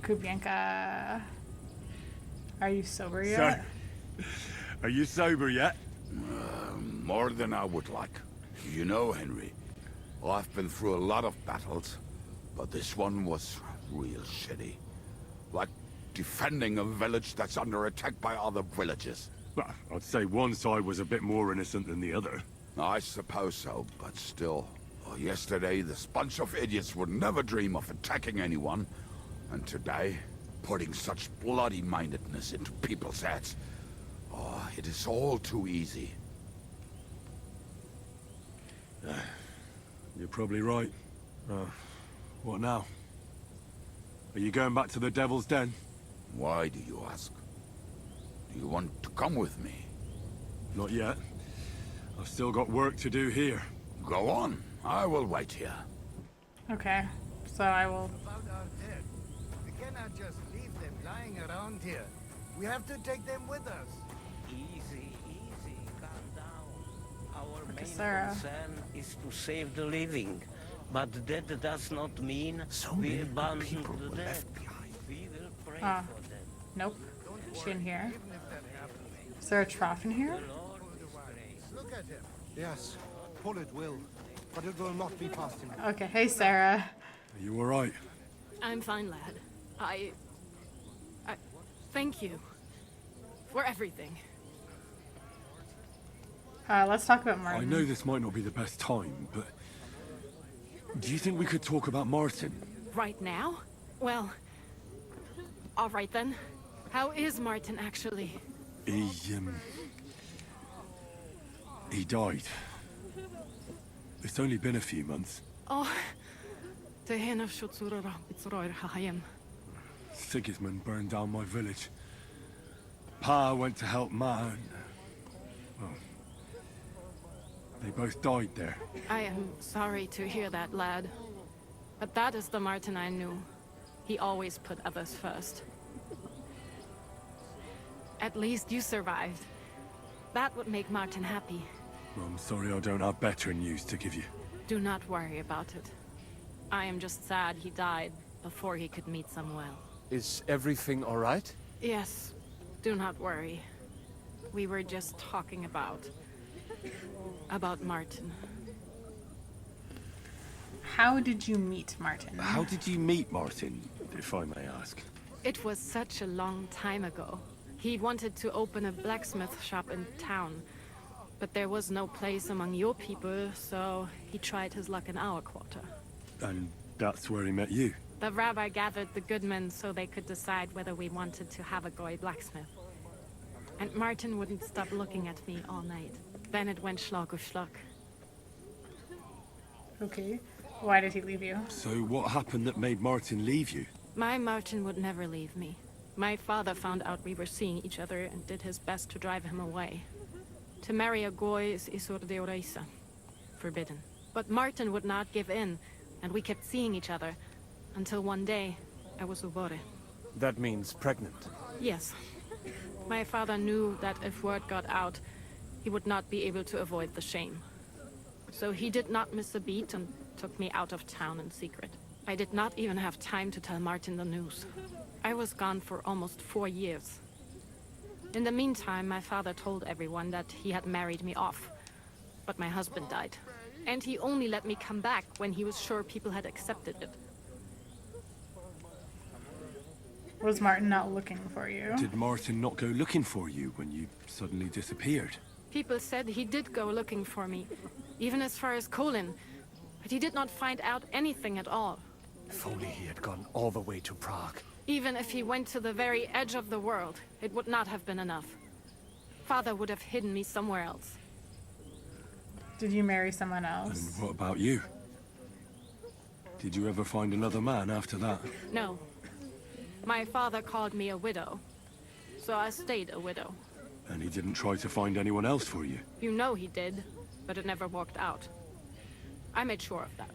Kubianka. Are you sober yet? Are you sober yet? More than I would like. You know, Henry, I've been through a lot of battles, but this one was real shitty. Like defending a village that's under attack by other villages. Well, I'd say one side was a bit more innocent than the other. I suppose so, but still. Yesterday, this bunch of idiots would never dream of attacking anyone. And today, putting such bloody-mindedness into people's heads. Oh, it is all too easy. You're probably right. What now? Are you going back to the Devil's Den? Why do you ask? Do you want to come with me? Not yet. I've still got work to do here. Go on. I will wait here. Okay, so I will... About our dead. We cannot just leave them lying around here. We have to take them with us. Easy, calm down. Our main Sarah. concern is to save the living. But that does not mean we abandon the dead. We will pray for them. Nope. Is she in here? Is there a trough in here? Look at him. Yes, pull it will, but it will not be past him. Okay, hey Sarah. Are you alright? I'm fine, lad. I thank you for everything. Let's talk about Martin. I know this might not be the best time, but... do you think we could talk about Martin? Right now? Well, all right then. How is Martin actually? He died. It's only been a few months. Oh, the hen of Shutsura, it's Royal. Sigismund burned down my village. Pa went to help Ma and... well, they both died there. I am sorry to hear that, lad. But that is the Martin I knew. He always put others first. At least you survived. That would make Martin happy. I'm sorry I don't have better news to give you. Do not worry about it. I am just sad he died before he could meet Samuel. Is everything all right? Yes, do not worry. We were just talking about Martin. How did you meet Martin? How did you meet Martin, if I may ask? It was such a long time ago. He wanted to open a blacksmith shop in town, but there was no place among your people, so he tried his luck in our quarter. And that's where he met you? The rabbi gathered the good men so they could decide whether we wanted to have a goy blacksmith. And Martin wouldn't stop looking at me all night. Then it went schlag auf schlag. Okay. Why did he leave you? So what happened that made Martin leave you? My Martin would never leave me. My father found out we were seeing each other and did his best to drive him away. To marry a goy is isur de oraisa. Forbidden. But Martin would not give in, and we kept seeing each other. Until one day, I was ubore. That means pregnant. Yes. My father knew that if word got out, he would not be able to avoid the shame. So he did not miss a beat and took me out of town in secret. I did not even have time to tell Martin the news. I was gone for almost 4 years. In the meantime, my father told everyone that he had married me off. But my husband died. And he only let me come back when he was sure people had accepted it. Was Martin not looking for you? Did Martin not go looking for you when you suddenly disappeared? People said he did go looking for me, even as far as Colin. But he did not find out anything at all. If only he had gone all the way to Prague. Even if he went to the very edge of the world, it would not have been enough. Father would have hidden me somewhere else. Did you marry someone else? And what about you? Did you ever find another man after that? No. My father called me a widow, so I stayed a widow. And he didn't try to find anyone else for you? You know he did, but it never worked out. I made sure of that.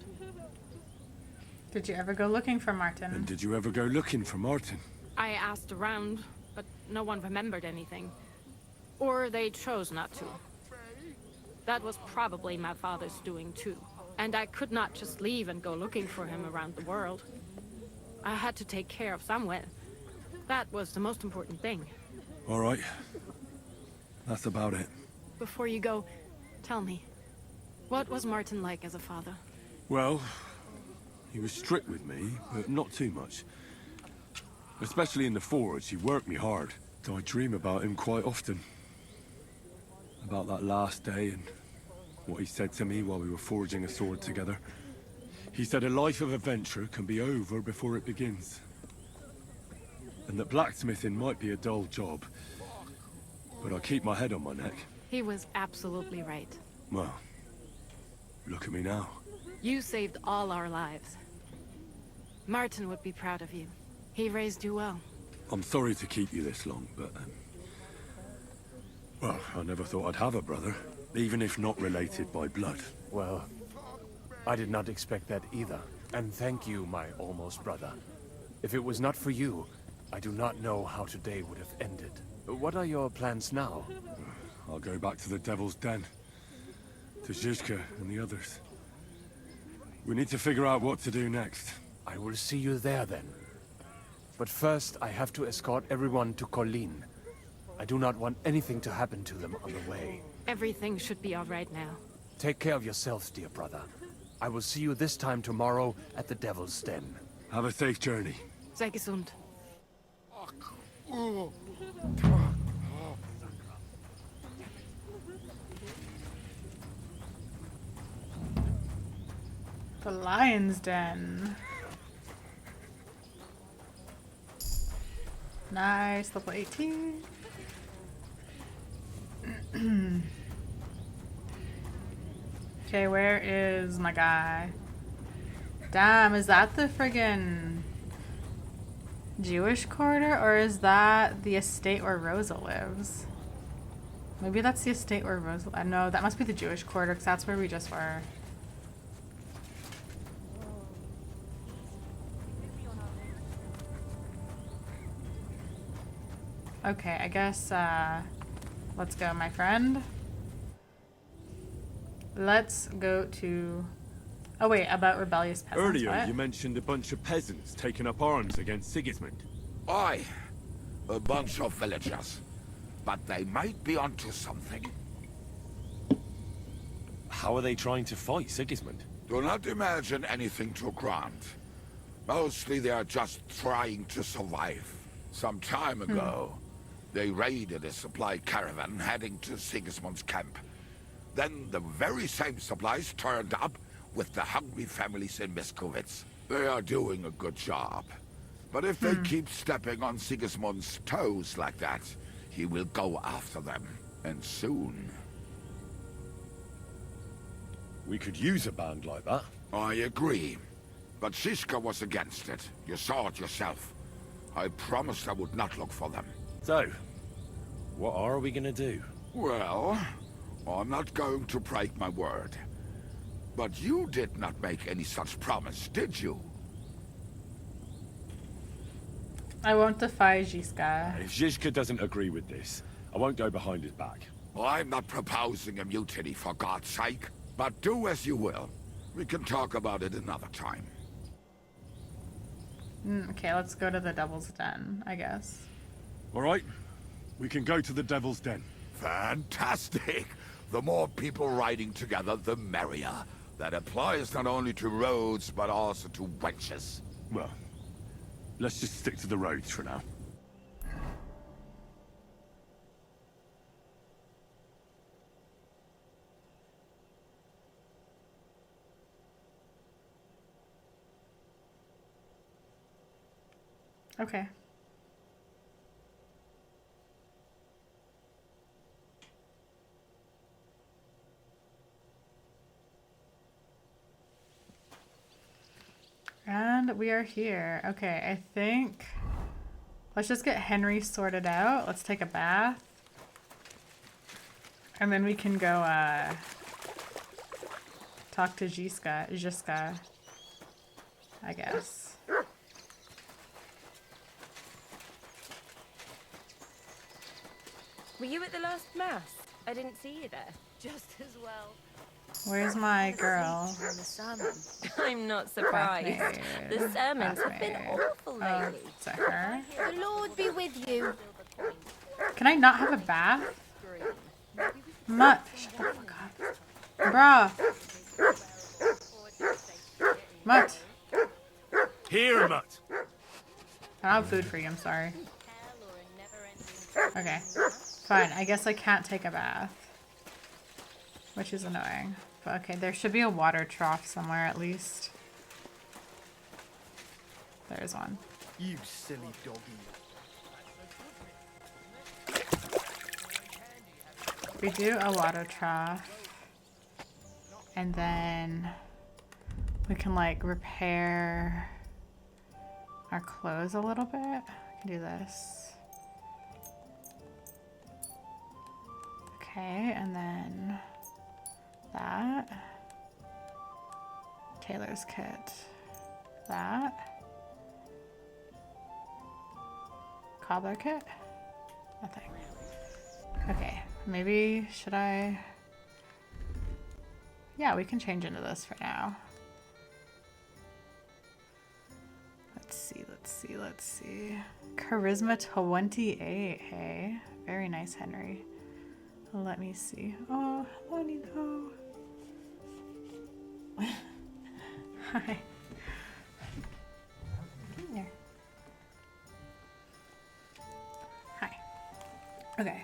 Did you ever go looking for Martin? And did you ever go looking for Martin? I asked around, but no one remembered anything. Or they chose not to. That was probably my father's doing too. And I could not just leave and go looking for him around the world. I had to take care of Samuel. That was the most important thing. All right. That's about it. Before you go, tell me, what was Martin like as a father? Well, he was strict with me, but not too much. Especially in the forge, he worked me hard. I dream about him quite often. about that last day and what he said to me while we were forging a sword together. He said a life of adventure can be over before it begins. And that blacksmithing might be a dull job, but I keep my head on my neck. He was absolutely right. Well, look at me now. You saved all our lives. Martin would be proud of you. He raised you well. I'm sorry to keep you this long, but... well, I never thought I'd have a brother, even if not related by blood. Well, I did not expect that either. And thank you, my almost brother. If it was not for you, I do not know how today would have ended. What are your plans now? I'll go back to the Devil's Den. To Zizka and the others. We need to figure out what to do next. I will see you there then. But first, I have to escort everyone to Colleen. I do not want anything to happen to them on the way. Everything should be all right now. Take care of yourselves, dear brother. I will see you this time tomorrow at the Devil's Den. Have a safe journey. Sei gesund. The Lion's Den. Nice, level 18. Okay, where is my guy? Damn, is that the friggin' Jewish quarter, or is that the estate where Rosa lives? Maybe that's the estate where Rosa... no, that must be the Jewish quarter, because that's where we just were. Okay, I guess, let's go, my friend. Let's go to... oh wait, about rebellious peasants. Earlier, what? you mentioned a bunch of peasants taking up arms against Sigismund. Aye, a bunch of villagers. But they might be onto something. How are they trying to fight Sigismund? Do not imagine anything too grand. Mostly they are just trying to survive. Some time ago, they raided a supply caravan heading to Sigismund's camp. Then the very same supplies turned up with the hungry families in Miskovitz. They are doing a good job. But if they keep stepping on Sigismund's toes like that, he will go after them. And soon. We could use a band like that. I agree. But Zizka was against it. You saw it yourself. I promised I would not look for them. So, what are we gonna do? Well, I'm not going to break my word. But you did not make any such promise, did you? I won't defy Zizka. If Zizka doesn't agree with this, I won't go behind his back. I'm not proposing a mutiny, for God's sake. But do as you will. We can talk about it another time. Okay, let's go to the Devil's Den, I guess. All right, we can go to the Devil's Den. Fantastic! The more people riding together, the merrier. That applies not only to roads, but also to wenches. Well, let's just stick to the roads for now. Okay. And we are here. Okay, I think... let's just get Henry sorted out. Let's take a bath. And then we can go, talk to Zizka, I guess. Were you at the last mass? I didn't see you there. Just as well. Where's my girl? I'm not surprised. The sermons have been awful lately. To her. The Lord be with you. Can I not have a bath? Mutt. Shut the fuck up. Bruh. Mutt. Here, Mutt. I don't have food for you, I'm sorry. Okay. Fine, I guess I can't take a bath. which is annoying. But okay, there should be a water trough somewhere at least. There's one. You silly doggy. We do a water trough. And then we can like repair our clothes a little bit. I can do this. Okay, and then that. Tailor's kit. That. Cobbler kit? Nothing. Okay, maybe should I... Yeah, we can change into this for now. Let's see, let's see, let's see. Charisma 28, hey. Very nice, Henry. Let me see. Oh, Lonino. Hi. Come here. Hi. Okay.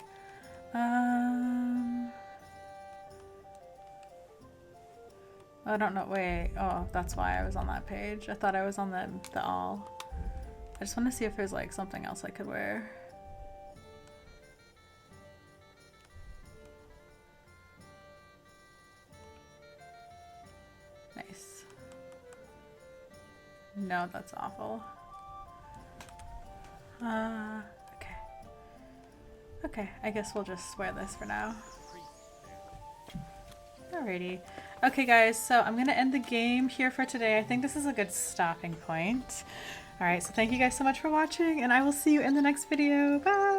I don't know. Wait. Oh, that's why I was on that page. I thought I was on the all. I just want to see if there's like something else I could wear. Nice. No, that's awful. Okay. Okay, I guess we'll just wear this for now. Alrighty. Okay guys, so I'm gonna end the game here for today. I think this is a good stopping point. Alright, so thank you guys so much for watching, and I will see you in the next video. Bye!